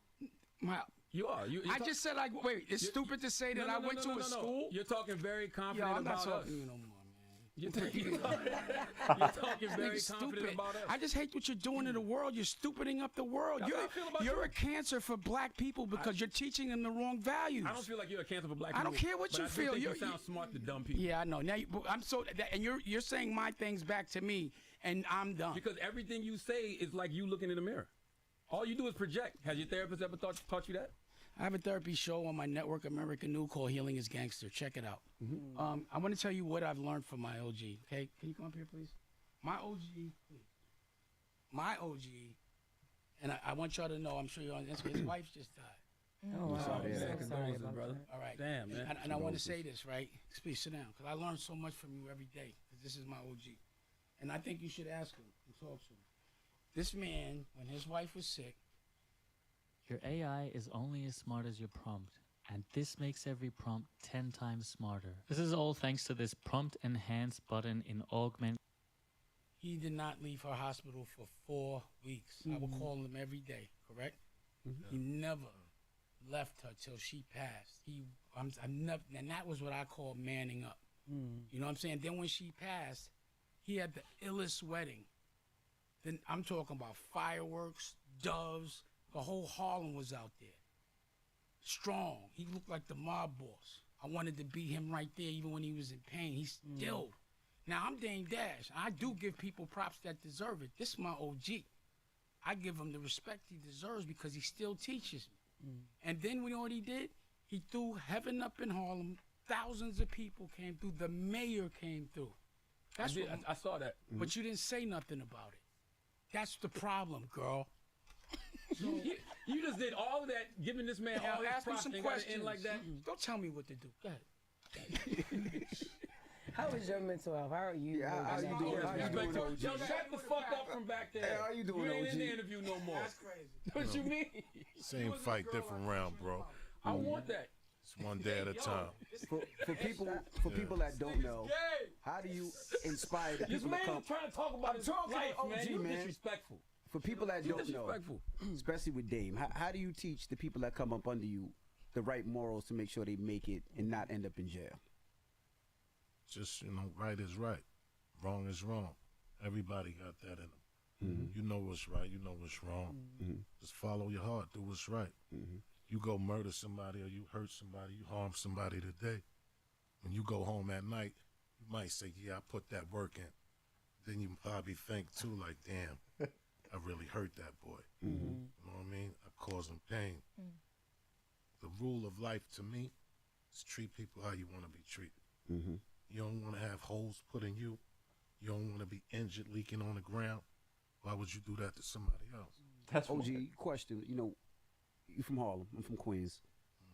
You are. I just said wait. It's stupid to say that I went to a school. You're talking very Yo, confident I'm not about talking us. to you no more, man. You're talking very Nigga, confident about us. I just hate what you're doing to the world. You're stupiding up the world. That's how I feel about You're you. a cancer for black people because you're teaching them the wrong values. I don't feel like you're a cancer for black I people. don't care what but you I do feel. think You're- you sound smart to dumb people. Yeah, I know. Now I'm so and you're saying my things back to me, and I'm done. Because everything you say is like you looking in the mirror. All you do is project. Has your therapist ever taught you that? I have a therapy show on my network, American New, called Healing is Gangster. Check it out. I want to tell you what I've learned from my OG. Okay, can you come up here, please? My OG, and I want y'all to know. I'm sure you're on this. His wife just died. Oh, wow. Sorry, I'm so condolences, sorry about brother. that. All right. Damn, man. And I want to say this, right? Please sit down, because I learn so much from you every day. Because this is my OG, and I think you should ask him and talk to him. This man, when his wife was sick. Your AI is only as smart as your prompt, and this makes every prompt 10 times smarter. This is all thanks to this prompt enhance button in Augment. He did not leave her hospital for 4 weeks. I would call him every day, correct? He never left her till she passed. I'm never, and that was what I call manning up. You know what I'm saying? Then when she passed, he had the illest wedding. Then I'm talking about fireworks, doves. The whole Harlem was out there. Strong. He looked like the mob boss. I wanted to be him right there even when he was in pain. He's still. Now, I'm Dame Dash. I do give people props that deserve it. This is my OG. I give him the respect he deserves because he still teaches me. And then you know what he did? He threw heaven up in Harlem. Thousands of people came through. The mayor came through. That's I saw that. But you didn't say nothing about it. That's the problem, girl. You just did all of that, giving this man all his ask him props some and got to questions. end like that. Don't tell me what to do. Go ahead. How is your mental health? How are you? how you doing? How you doing, OG? Yo, shut the fuck up from back there. Hey, how you doing, You ain't OG? in the interview no more. That's crazy. What you mean? Same fight, different round, bro. I want that. It's one day at a time. For people that don't know, how do you inspire the This people man to come? is trying to talk about his talking life, to man. OG, You man. disrespectful. For people that You don't know, disrespectful. especially with Dame, how do you teach the people that come up under you the right morals to make sure they make it and not end up in jail? Just, right is right. Wrong is wrong. Everybody got that in them. You know what's right. You know what's wrong. Just follow your heart. Do what's right. You go murder somebody or you hurt somebody, you harm somebody today. When you go home at night, you might say, yeah, I put that work in. Then you probably think too, like, damn, I really hurt that boy. You know what I mean? I caused him pain. the rule of life to me is treat people how you want to be treated. Mm-hmm. You don't want to have holes put in you. You don't want to be injured, leaking on the ground. Why would you do that to somebody else? That's OG, question, you know, you from Harlem, I'm from Queens.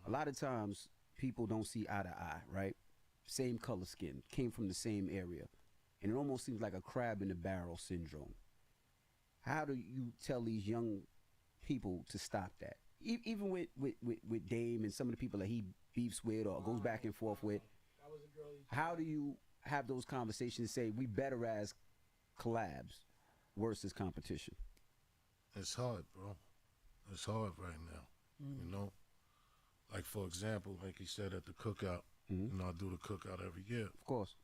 A lot of times people don't see eye to eye, right? Same color skin, came from the same area. And it almost seems like a crab in the barrel syndrome. How do you tell these young people to stop that? Even with Dame and some of the people that he beefs with or goes back and forth with, how do you have those conversations and say we better as collabs versus competition? It's hard, bro. It's hard right now. You know, like for example, like he said at the cookout. You know, I do the cookout every year. Of course.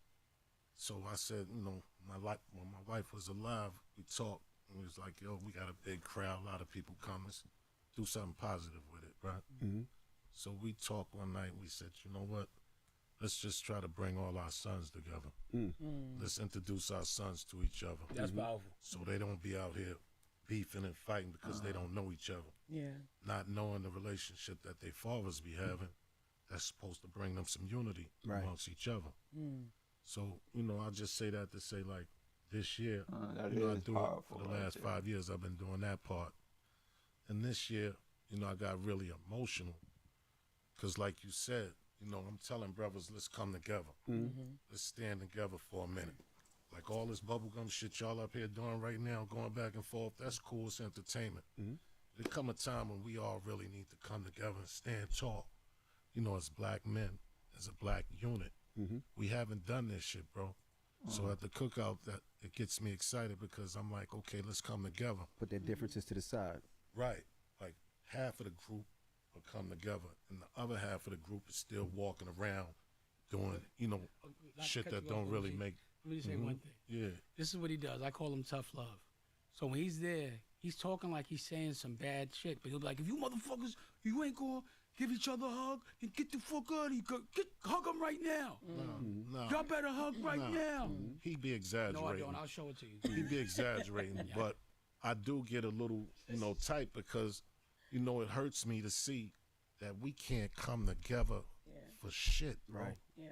So I said, you know, when my wife was alive, we talked. And we was like, yo, we got a big crowd, a lot of people coming. Let's do something positive with it, right? So we talked one night. We said, you know what? Let's just try to bring all our sons together. Let's introduce our sons to each other. That's powerful. So they don't be out here beefing and fighting because they don't know each other. Yeah. Not knowing the relationship that their fathers be having, that's supposed to bring them some unity amongst each other. So, you know, I just say that to say, like, this year, you know, I do it for the last 5 years, I've been doing that part. And this year, you know, I got really emotional because, like you said, you know, I'm telling brothers, let's come together. Let's stand together for a minute. Like all this bubblegum shit y'all up here doing right now, going back and forth, that's cool, it's entertainment. There come a time when we all really need to come together and stand tall. You know, as black men, as a black unit. We haven't done this shit, bro. So at the cookout, that it gets me excited because I'm like, okay, let's come together. Put their differences to the side. Right. Like half of the group will come together and the other half of the group is still walking around doing, you know, shit that don't really make. Let me just say one thing. Yeah. This is what he does. I call him tough love. So when he's there, he's talking like he's saying some bad shit, but he'll be like, if you motherfuckers, you ain't gonna give each other a hug and get the fuck out of here. Hug him right now. No. Y'all better hug right now. He be exaggerating. No, I don't. I'll show it to you. He be exaggerating, but I do get a little, you know, tight because, you know, it hurts me to see that we can't come together for shit, bro. Right. Yeah.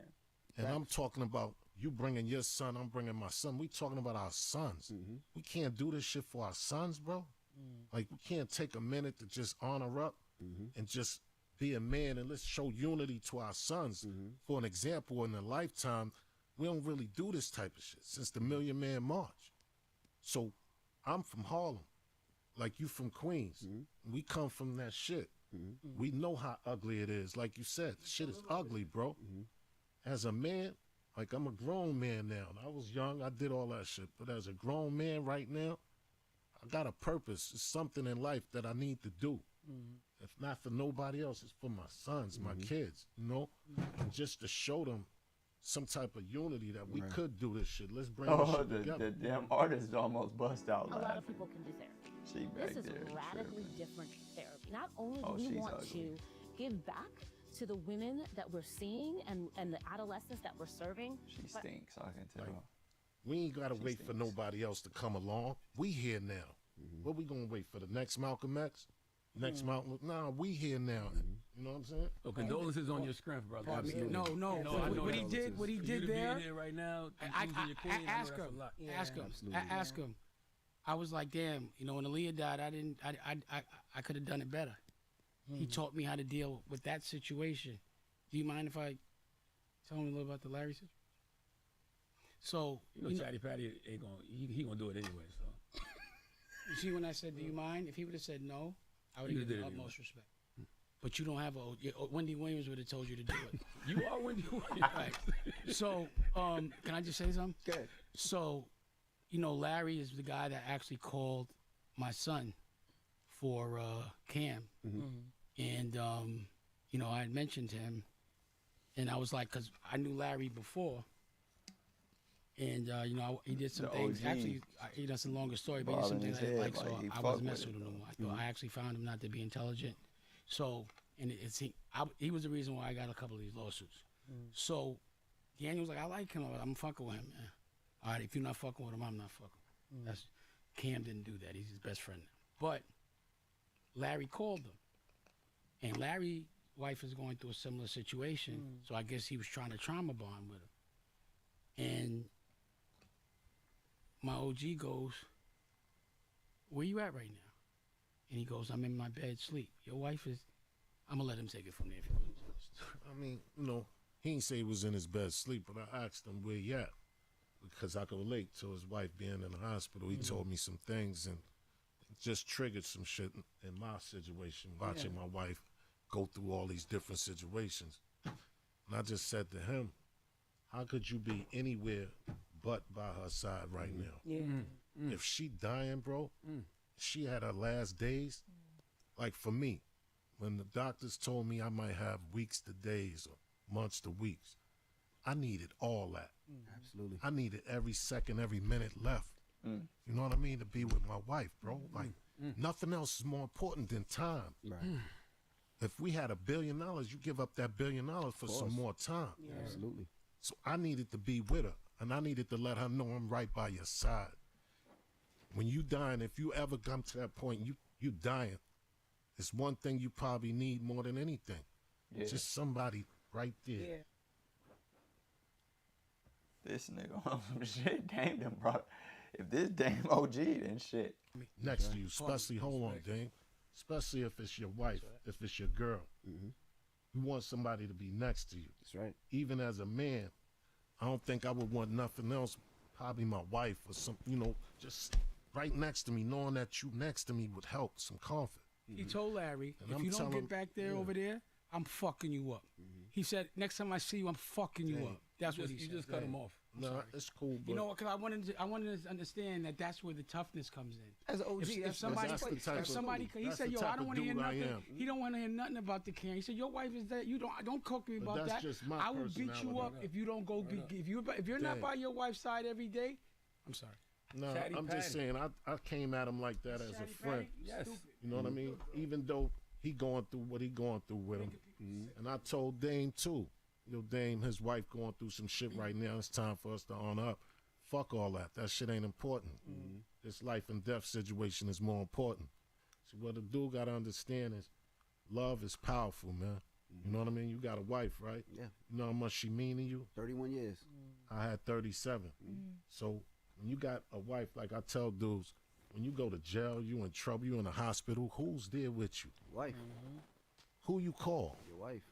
And I'm talking about you bringing your son, I'm bringing my son. We talking about our sons. We can't do this shit for our sons, bro. Like, we can't take a minute to just honor up and just be a man and let's show unity to our sons. For an example, in a lifetime, we don't really do this type of shit since the Million Man March. So I'm from Harlem, like you from Queens. We come from that shit. We know how ugly it is. Like you said, the shit is ugly, bro. As a man, like I'm a grown man now. I was young, I did all that shit. But as a grown man right now, I got a purpose. It's something in life that I need to do. If not for nobody else, it's for my sons, my kids, you know? And just to show them some type of unity that we could do this shit. Let's bring this shit together. The damn artist almost bust out A lot laughing. of people can do therapy. She back This is there radically tripping. different therapy. Not only do Oh, we she's want ugly. to give back to the women that we're seeing and the adolescents that we're serving. She but stinks, I can tell. Like, we ain't got to wait for nobody else to come along. We here now. What we going to wait for, the next Malcolm X? Next Malcolm? Nah, we here now. You know what I'm saying? So condolences on your strength, brother. Absolutely. No. I know What he that. did, what he For did you to be there. in here right now, I losing your queen, I know ask that's a him. lot. Ask him. I was like, damn. You know, when Aaliyah died, I could have done it better. He taught me how to deal with that situation. Do you mind if I tell him a little about the Larry situation? So You know, Chatty Patty ain't gonna he gonna do it anyway. So you see, when I said, "Do you mind?" If he would have said no, I would You have did given it utmost respect. But you don't have Wendy Williams would have told you to do it. you are Wendy Williams. Right. So, can I just say something? Good. So, you know, Larry is the guy that actually called my son for Cam, and you know, I had mentioned him, and I was like, because I knew Larry before. And, you know, he did some The things. OG. Actually, that's a longer story, but he did some Bothering things I his didn't head, like, so like he I fuck wasn't with messing it, with him no though. more. I actually found him not to be intelligent. So, and he was the reason why I got a couple of these lawsuits. So, Daniel was like, I like him. I'm fucking with him, man. All right, if you're not fucking with him, I'm not fucking with him. Cam didn't do that. He's his best friend now. But Larry called him. And Larry wife is going through a similar situation, so I guess he was trying to trauma bond with her. And my OG goes, where you at right now? And he goes, I'm in my bed sleep. Your wife is, I'm gonna let him take it from there. If you will. I mean, you know, he didn't say he was in his bed sleep, but I asked him where he at because I could relate to his wife being in the hospital. He told me some things and it just triggered some shit in my situation, watching my wife go through all these different situations. And I just said to him, how could you be anywhere but by her side right now? Yeah. If she dying, bro, she had her last days. Like for me, when the doctors told me I might have weeks to days or months to weeks, I needed all that. Absolutely. I needed every second, every minute left. You know what I mean? To be with my wife, bro. Like nothing else is more important than time. Right. If we had $1 billion, you give up that $1 billion for some more time. Yeah. Absolutely. So I needed to be with her, and I needed to let her know I'm right by your side. When you dying, if you ever come to that point, you dying, it's one thing you probably need more than anything. Just somebody right there. Yeah. This nigga on some shit, Dame done brought. If this Dame OG, then shit. Next to you, especially, hold on, Dame. Especially if it's your wife, if it's your girl. You want somebody to be next to you. That's right. Even as a man, I don't think I would want nothing else, probably my wife or some, you know, just right next to me, knowing that you next to me would help, some comfort. He told Larry, And if I'm you don't telling- get back there over there, I'm fucking you up. He said, next time I see you, I'm fucking you up. That's what he said. You just cut him off. Nah, it's cool, but You know what? Because I wanted to understand that that's where the toughness comes in. As an OG, if somebody, that's the type if of- somebody, he that's said, the "Yo, type I don't of want to hear dude I nothing." am. He don't want to hear nothing about the care. He said, "Your wife is that. You don't cook me But about that's that. just my I will beat you personality. up if you don't go. If you're not Damn. by your wife's side every day, I'm sorry." no, Chatty I'm just Patty. saying, I came at him like that as a Chatty friend. Patty? Yes. You know what I mean? Even though he going through what he going through with him. And I told Dame too, yo, Dame, his wife going through some shit right now. It's time for us to on up. Fuck all that. That shit ain't important. This life and death situation is more important. So what a dude got to understand is love is powerful, man. You know what I mean? You got a wife, right? Yeah. You know how much she mean to you? 31 years. I had 37. So when you got a wife, like I tell dudes, when you go to jail, you in trouble, you in the hospital, who's there with you? Wife. Who you call? Your wife.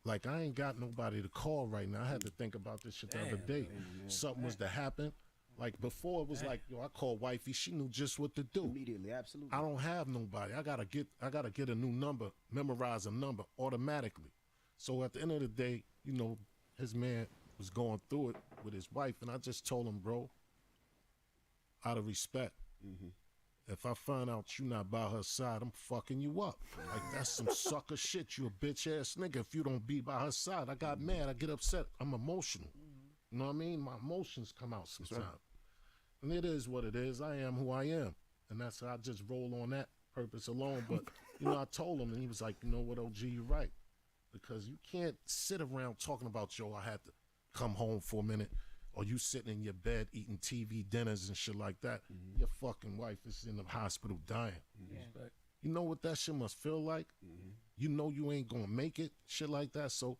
Like, I ain't got nobody to call right now. I had to think about this shit the other day. Something was to happen. Like, before it was like, yo, I called wifey. She knew just what to do. Immediately, absolutely. I don't have nobody. I gotta get a new number, memorize a number automatically. So at the end of the day, you know, his man was going through it with his wife, and I just told him, bro, out of respect, if I find out you not by her side, I'm fucking you up. Like, that's some sucker shit. You a bitch ass nigga. If you don't be by her side, I got mad. I get upset. I'm emotional. You know what I mean? My emotions come out sometimes. And it is what it is. I am who I am. And that's how I just roll on that purpose alone. But, you know, I told him, and he was like, you know what, OG, you're right. Because you can't sit around talking about, yo, I had to come home for a minute. Or you sitting in your bed eating TV dinners and shit like that. Your fucking wife is in the hospital dying. You know what that shit must feel like? You know you ain't gonna make it, shit like that. So,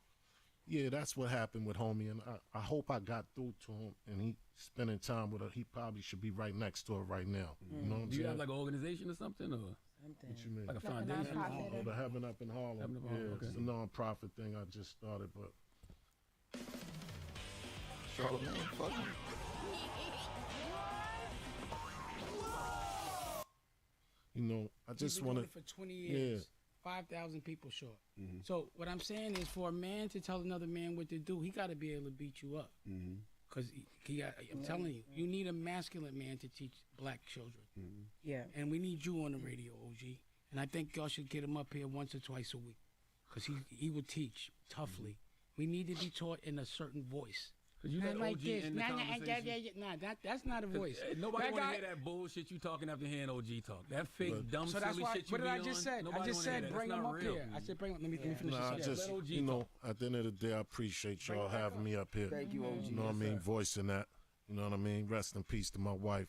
yeah, that's what happened with homie. And I hope I got through to him and he spending time with her. He probably should be right next to her right now. You know what I'm Do you saying? have like an organization or something? Or What you mean? like a foundation? Oh, the Heaven Up in Harlem. Heaven Up in Harlem, Yeah, it's a okay. non-profit thing I just started, but Charlamagne, fuck him. you know, I just He's been want doing to. it for 20 years. 5,000 people short. So what I'm saying is, for a man to tell another man what to do, he got to be able to beat you up. Because I'm telling you, you need a masculine man to teach black children. Yeah. And we need you on the radio, OG. And I think y'all should get him up here once or twice a week. Because he will teach toughly. We need to be taught in a certain voice. Because you Not let like OG this. in the Nah, conversation. that's not a voice. Nobody That want to guy- hear that bullshit you talking after hearing OG talk. That fake, dumb, So that's silly why, shit you what did be I on. just said? Nobody I just wanna hear said that. bring That's him not up real. here. I said bring him. Let me finish Nah, I this. just, Let OG you know, talk. at the end of the day, I appreciate y'all having me up here. Thank you, OG. You know what I mean? Voicing that. You know what I mean? Rest in peace to my wife.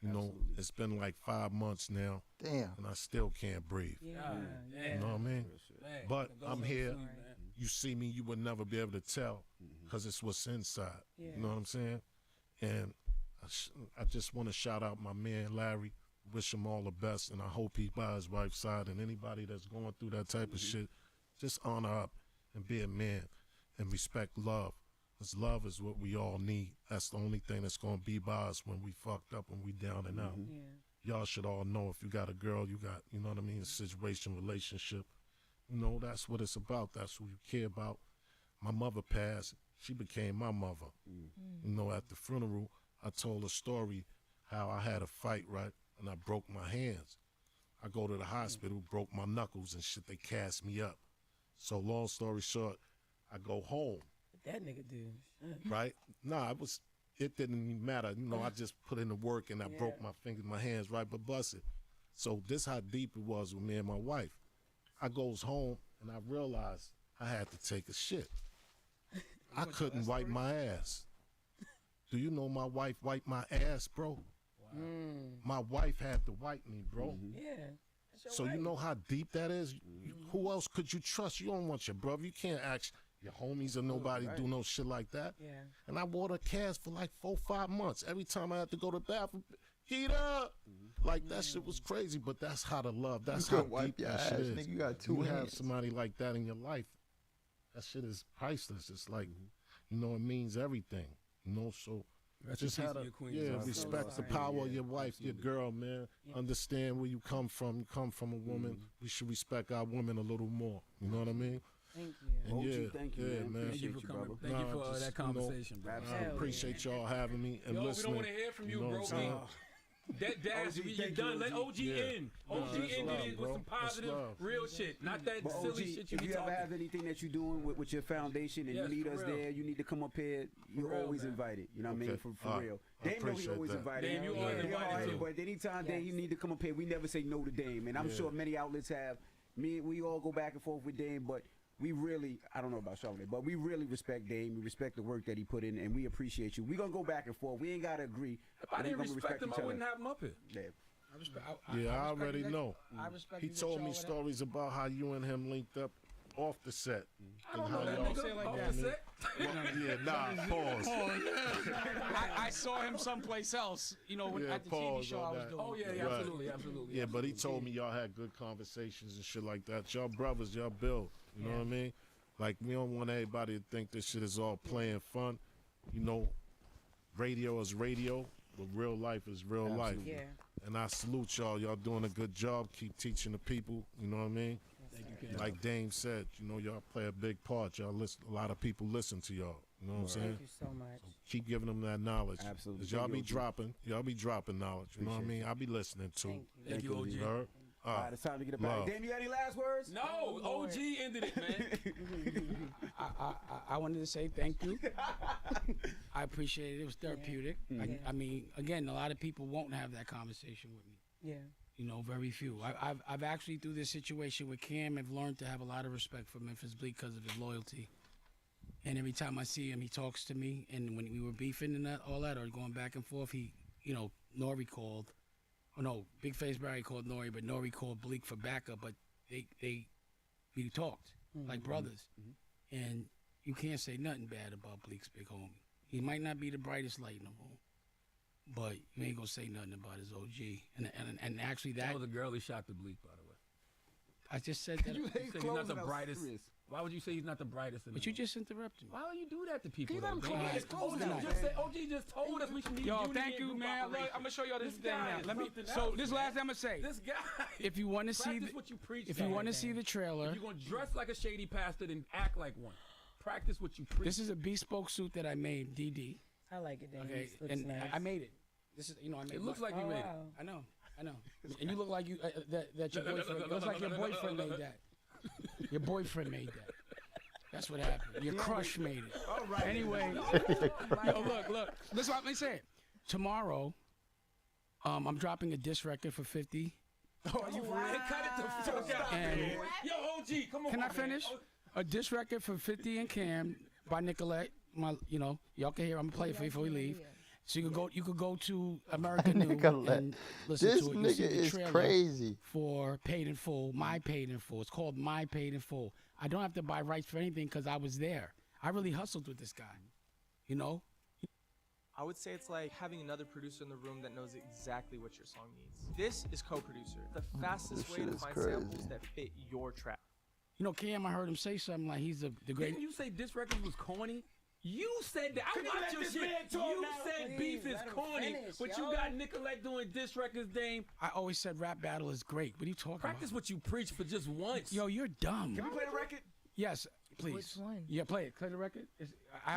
You know, it's been like 5 months now. Damn. And I still can't breathe. Yeah. You know what I mean? Man, But it goes I'm on here. sleep, man. You see me, you would never be able to tell because it's what's inside. Yeah. You know what I'm saying? And I just want to shout out my man, Larry. Wish him all the best, and I hope he by his wife's side. And anybody that's going through that type of shit, just honor up and be a man and respect love. Because love is what we all need. That's the only thing that's going to be by us when we fucked up and we down and out. Y'all should all know if you got a girl, you got, you know what I mean, a situation, relationship. You know, that's what it's about. That's who you care about. My mother passed. She became my mother. You know, at the funeral, I told a story how I had a fight, right? And I broke my hands. I go to the hospital, broke my knuckles and shit. They cast me up. So long story short, I go home. That nigga do. Right? Nah, it didn't even matter. You know, I just put in the work and I broke my fingers, my hands, right? But busted. So this how deep it was with me and my wife. I goes home and I realized I had to take a shit. I couldn't wipe my ass. Do you know my wife wiped my ass, bro? My wife had to wipe me, bro. Yeah. So you know how deep that is? Who else could you trust? You don't want your brother. You can't ask your homies or nobody do no shit like that. Yeah. And I wore the cast for like 4-5 months. Every time I had to go to the bathroom, heat up. Like that shit was crazy, but that's how to love. That's how deep that shit is. Nigga, you got two You have hands. somebody like that in your life. That shit is priceless. It's like, you know, it means everything. You know, so Rest in just peace have to to, your queen. yeah, So respect the sorry. power of your wife, your girl, man. Understand where you come from. You come from a woman. We should respect our women a little more. You know what I mean? Thank you. And OG, yeah, thank you, yeah, man. man. Appreciate Thank you for coming. Thank you for that conversation, bro. I appreciate y'all having me and Yo, we listening. don't want to hear from you, know what bro. I'm saying? Daz, you're thank done. you, Let OG. OG Yeah. in. OG that's ended love, it bro. with some That's positive, love. real shit. Not that But OG, silly shit you if be you ever talking. have anything that you're doing with your foundation and Yes, you need for us real. there, you need to come up here, you're real, always man. invited. You know what I mean? Okay. For All right. real. I Dame know he appreciate always that. invited. Dame, you always Yeah, invited too. but anytime Dame, you need to come up here, we never say no to Dame. And I'm Yeah. sure many outlets have. We all go back and forth with Dame, but we really, I don't know about Charlotte, but we really respect Dame. We respect the work that he put in, and we appreciate you. We're going to go back and forth. We ain't got to agree. If I but we didn't gonna respect him, each I other. wouldn't have him up here. Yeah. Yeah, I respect already that- know. I respect He you that told y'all me would- stories about how you and him linked up off the set. I don't and know how that y'all- nigga like off that. the set. Yeah, nah, pause. I saw him someplace else, you know, Yeah, at the TV pause show I on was that. doing. Oh yeah, Right. absolutely, absolutely. Yeah, but he told me y'all had good conversations and shit like that. Y'all brothers, y'all build. You know what I mean? Like, we don't want everybody to think this shit is all playing fun. You know, radio is radio, but real life is real life. Yeah. And I salute y'all. Y'all doing a good job. Keep teaching the people. You know what I mean? Like Dame said, you know, y'all play a big part. Y'all listen. A lot of people listen to y'all. You know what I'm saying? Thank you so much. Keep giving them that knowledge. Absolutely. 'Cause y'all Thank be you, OG. dropping. Y'all be dropping knowledge. You know what I Appreciate mean? I'll be listening too. Thank you, OG. Heard? All right, it's time to get it back. love. Dame, you got any last words? No, OG ended it, man. I wanted to say thank you. I appreciate it. It was therapeutic. I mean, again, a lot of people won't have that conversation with me. Yeah. You know, very few. I've actually, through this situation with Cam, have learned to have a lot of respect for Memphis Bleak because of his loyalty. And every time I see him, he talks to me. And when we were beefing and all that, or going back and forth, Nori called. Oh no, Big Face Barry called Nori, but Nori called Bleak for backup. But we talked like brothers. And you can't say nothing bad about Bleak's big homie. He might not be the brightest light in the room, but you ain't gonna say nothing about his OG. And actually That was a girl he shot the Bleak, by the way. I just said that. You said he's not the brightest. Why would you say he's not the brightest? But you just interrupted me. Why would you do that to people? Can you let him though, close man? his clothes OG out? just said, OG just told us we should need Yo, unity thank and you, group man. Look, operation. I'm gonna show y'all this thing guy now. is Let me. something So else, this man. last thing I'm gonna say. This guy. If you want to see Practice the, what you preach. if you want to see the trailer, if you're gonna dress like a shady pastor, then act like one. Practice what you preach. this is a bespoke suit that I made, DD. I like it, Dame. Okay, It looks and nice. I made it. This is, I made It looks like you Oh, made it. wow. I know. And you look like you that your boyfriend. It looks like your boyfriend made that. Your boyfriend made that. That's what happened. Your crush made it. All right. Anyway, yo, look. Listen, let me say it. Tomorrow, I'm dropping a diss record for 50. Oh, you cut it the fuck out, And- man. Yo, OG, come on. Can I man. finish? A diss record for 50 and Cam by Nicolette. Y'all can hear. I'm gonna play it for you before we leave. So you could go to America New Nigga, and listen this to it. You see nigga the is trailer crazy. for Paid in Full, My Paid in Full. It's called My Paid in Full. I don't have to buy rights for anything because I was there. I really hustled with this guy, you know? I would say it's like having another producer in the room that knows exactly what your song needs. This is co-producer, the fastest way shit to is find crazy. samples that fit your track. You know, Cam, I heard him say something like he's the great. Didn't you say this record was corny? You said that. I Can you watched let your this shit. man talk You now? said Please, beef is let him corny, finish, but yo. you got Nicolette doing diss records, Dame. I always said rap battle is great. What are you talking Practice what you preach for just once. Yo, you're dumb. Can we play the record? Yes, please. Which one? Yeah, play it. Play the record. You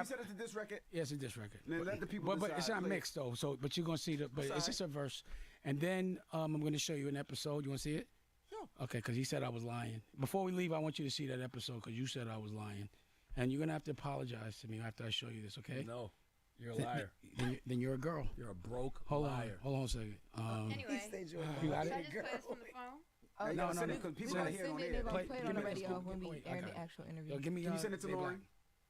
said it's a diss record. Yes, it's this record. Then let the people But it's decide, not please. mixed though. So, but you're gonna see the. But That's it's just a verse, and then I'm gonna show you an episode. You wanna see it? Yeah. Okay, because he said I was lying. Before we leave, I want you to see that episode because you said I was lying, and you're gonna have to apologize to me after I show you this. Okay? No, you're a Then- liar. Then you're a girl. You're a broke Hold liar. on. Hold on a second. Anyway, You got it? Oh, Hey, No, yo, no, send no. it, 'cause people Send gotta it. hear it on They're air. gonna play it on the give me- radio when we wait, I air got the it. actual interview. Yo, give me Can you send it to J Lauren? Black.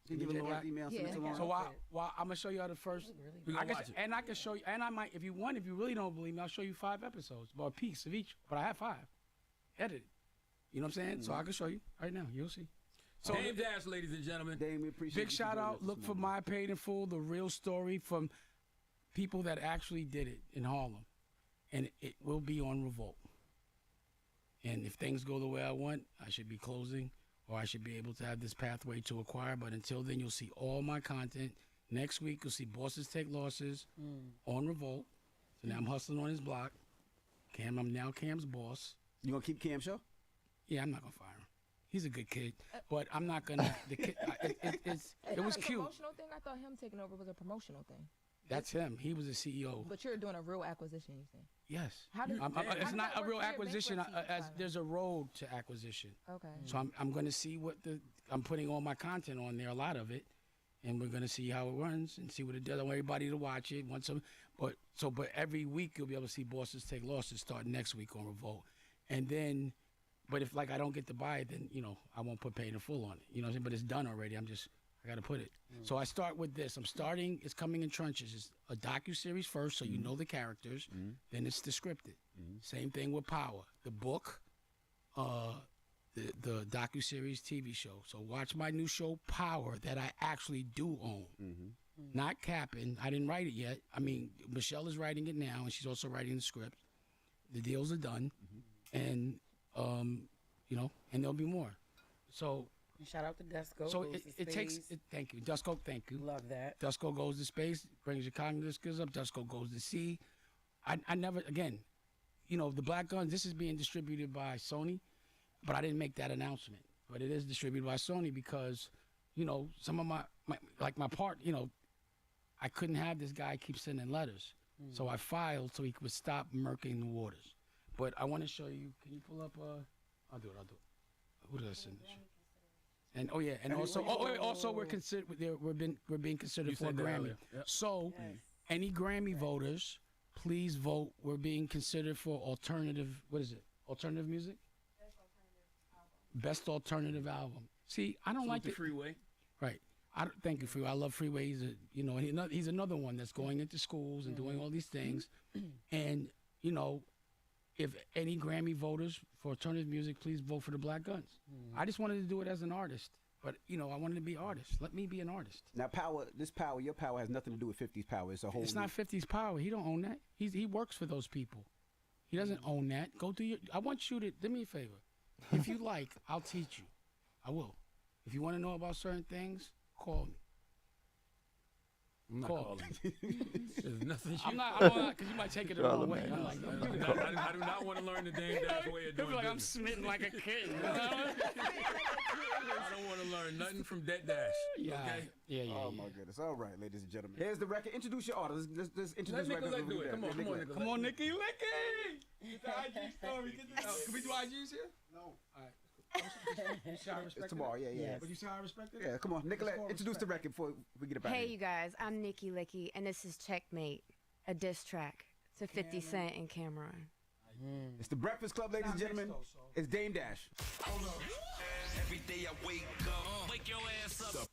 Can you give J Lauren Black? email? Send it to Yeah. Lauren. So while I'm gonna show you how the first, We gonna watch it. and I can show you, and I might, if you want, if you really don't believe me, I'll show you 5 episodes, or a piece of each. But I have 5 edited. You know what I'm saying? So I can show you right now. You'll see. So Dame Dash, ladies and gentlemen. Dame, we appreciate big you shout for joining out. us Look this for morning. My Paid in Full, the real story from people that actually did it in Harlem, and it will be on Revolt. And if things go the way I want, I should be closing, or I should be able to have this pathway to acquire. But until then, you'll see all my content. Next week, you'll see Bosses Take Losses on Revolt. So now I'm hustling on his block. I'm now Cam's boss. You gonna keep Cam show? Yeah, I'm not gonna fire him. He's a good kid, but I'm not gonna. The kid, it was a cute. promotional thing. I thought him taking over was a promotional thing. That's him. He was a CEO. But you're doing a real acquisition, you think? Yes. How does- I'm- how it's does not that a work real for your acquisition. bankruptcy As filing? there's a road to acquisition. Okay. So I'm going to see what I'm putting all my content on there, a lot of it, and we're going to see how it runs and see what it does. I want everybody to watch it. But every week you'll be able to see Bosses Take Losses start next week on Revolt, and then, but if like I don't get to buy it, then I won't put Paid in Full on it. You know what I'm saying? But it's done already. I got to put it. So I start with this. It's coming in trenches. It's a docuseries first, so you know the characters. Then it's the scripted. Same thing with Power. The book, the docuseries TV show. So watch my new show, Power, that I actually do own. Not capping. I didn't write it yet. I mean, Michelle is writing it now, and she's also writing the script. The deals are done. And, and there'll be more. So... Shout out to Dusko. So goes to it takes. space. Thank you, Dusko. Thank you. Love that. Dusko goes to space, brings your cognitive skills up. Dusko goes to sea. I never again. The Black Guns. This is being distributed by Sony, but I didn't make that announcement. But it is distributed by Sony because, some of my part. I couldn't have this guy keep sending letters, so I filed so he could stop murking the waters. But I want to show you. Can you pull up? I'll do it. Who did I send this? And also we're considered. We're being considered for a Grammy. Yep. So, any Grammy voters, please vote. We're being considered for alternative. What is it? Alternative music. Best alternative album. See, I don't like the Freeway. Right. Thank you, Freeway. I love Freeway. He's another one that's going into schools and doing all these things. And if any Grammy voters for alternative music, please vote for the Black Guns. I just wanted to do it as an artist, but I wanted to be artist. Let me be an artist. Now, your power has nothing to do with 50's power. It's a whole. It's not 50's power. He don't own that. He works for those people. He doesn't own that. Go do your. I want you to do me a favor. If you like, I'll teach you. I will. If you want to know about certain things, call me. I'm not calling. There's nothing. I'm not because you might take it the wrong way. I'm like, I do not want to learn the Dame Dash way of doing like I'm business. smitten like a kid. I don't want to learn nothing from Dead Dash. Yeah. Okay? Yeah. Oh my goodness! All right, ladies and gentlemen. Here's the record. Introduce your artist. Let's introduce Let record. Nicolette do it. Come on, Nicolette. Come on, Nicky Licky. Get the IG story. Get the, can we do IGs here? No. All right. You see how I respect It's tomorrow. it? Yeah. But you see how I respect it? Yeah, come on, Nicolette. Introduce the record before we get about Hey, it. you guys, I'm Nikki Licky, and this is Checkmate, a diss track to 50 Cent and Cameron. It's the Breakfast Club, ladies and gentlemen. It's Dame Dash. Hold up. Every day I wake up. Wake your ass up.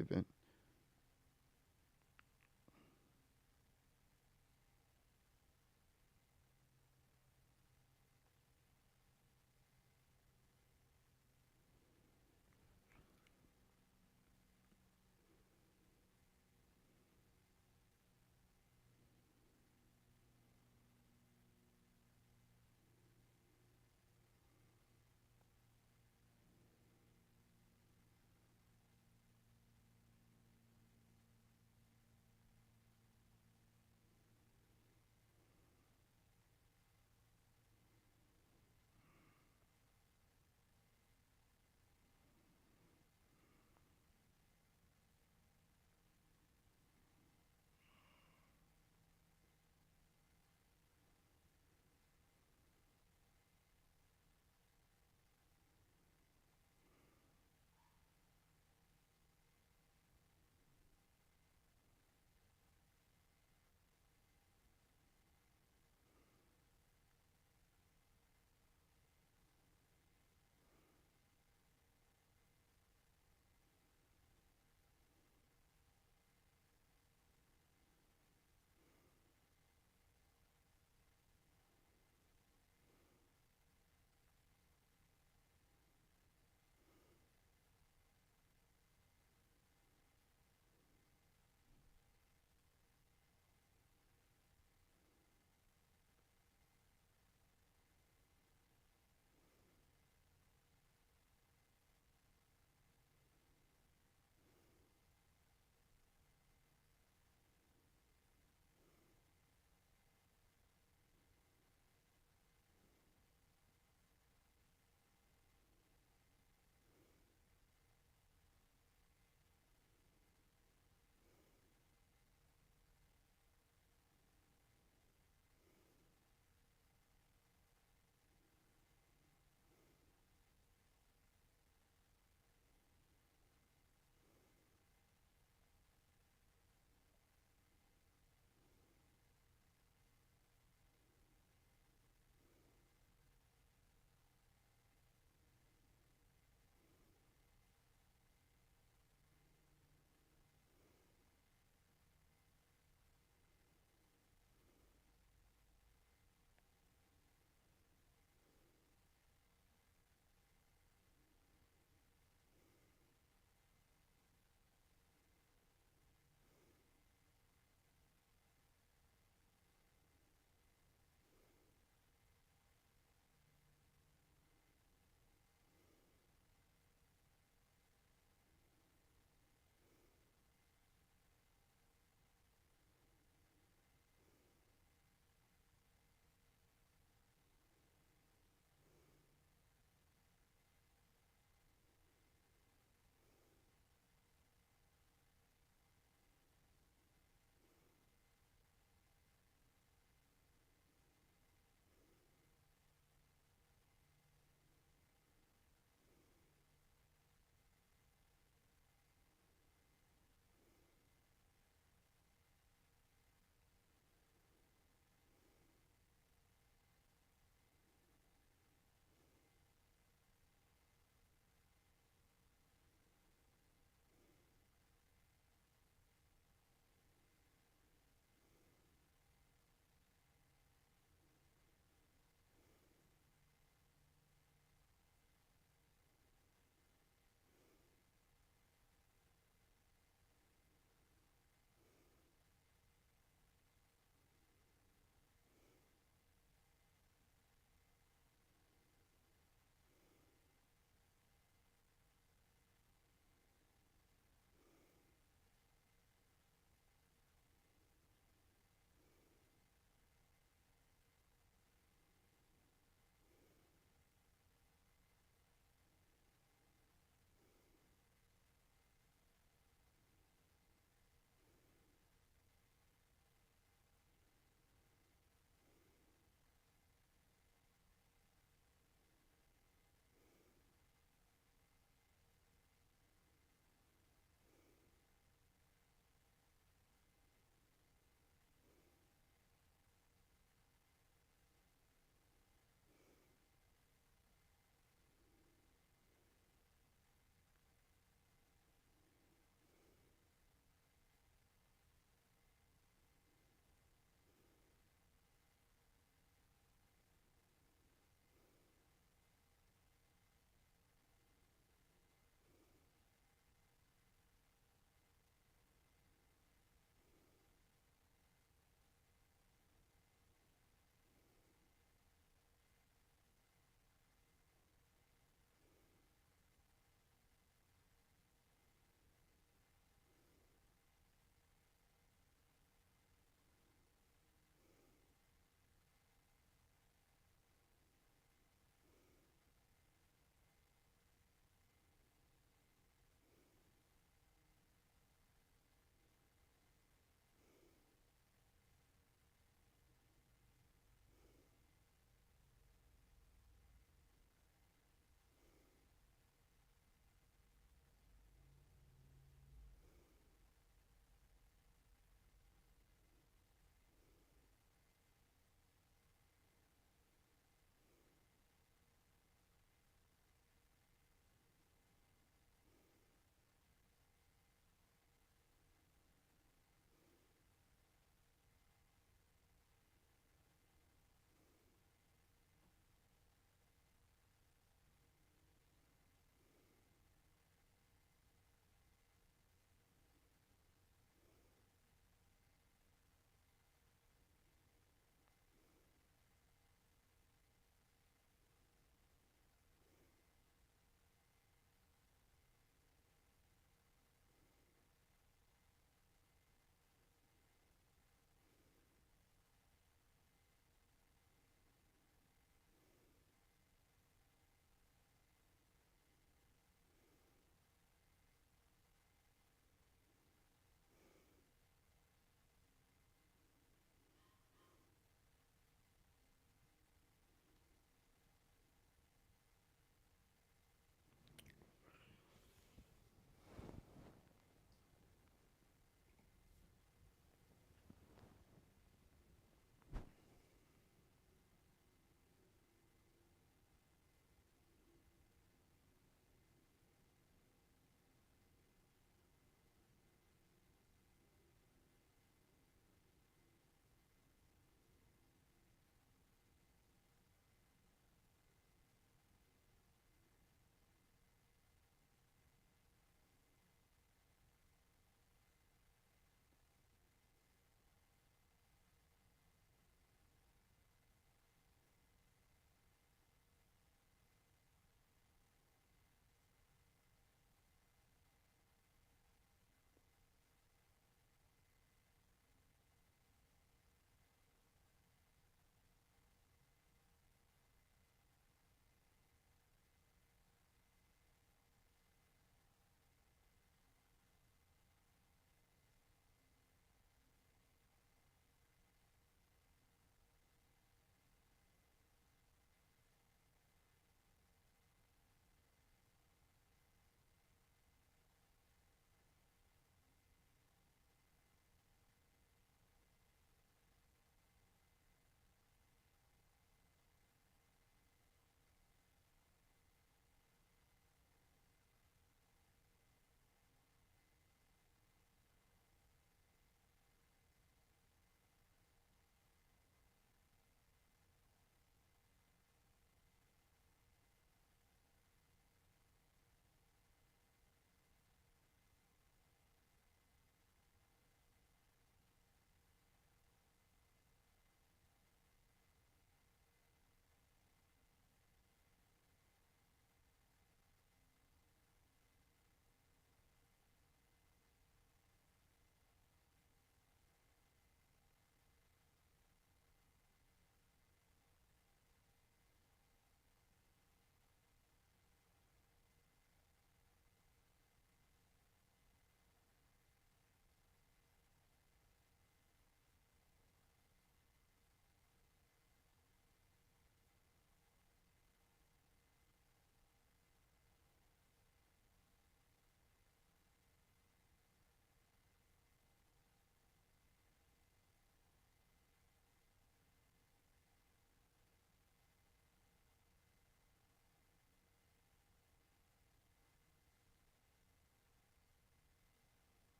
event.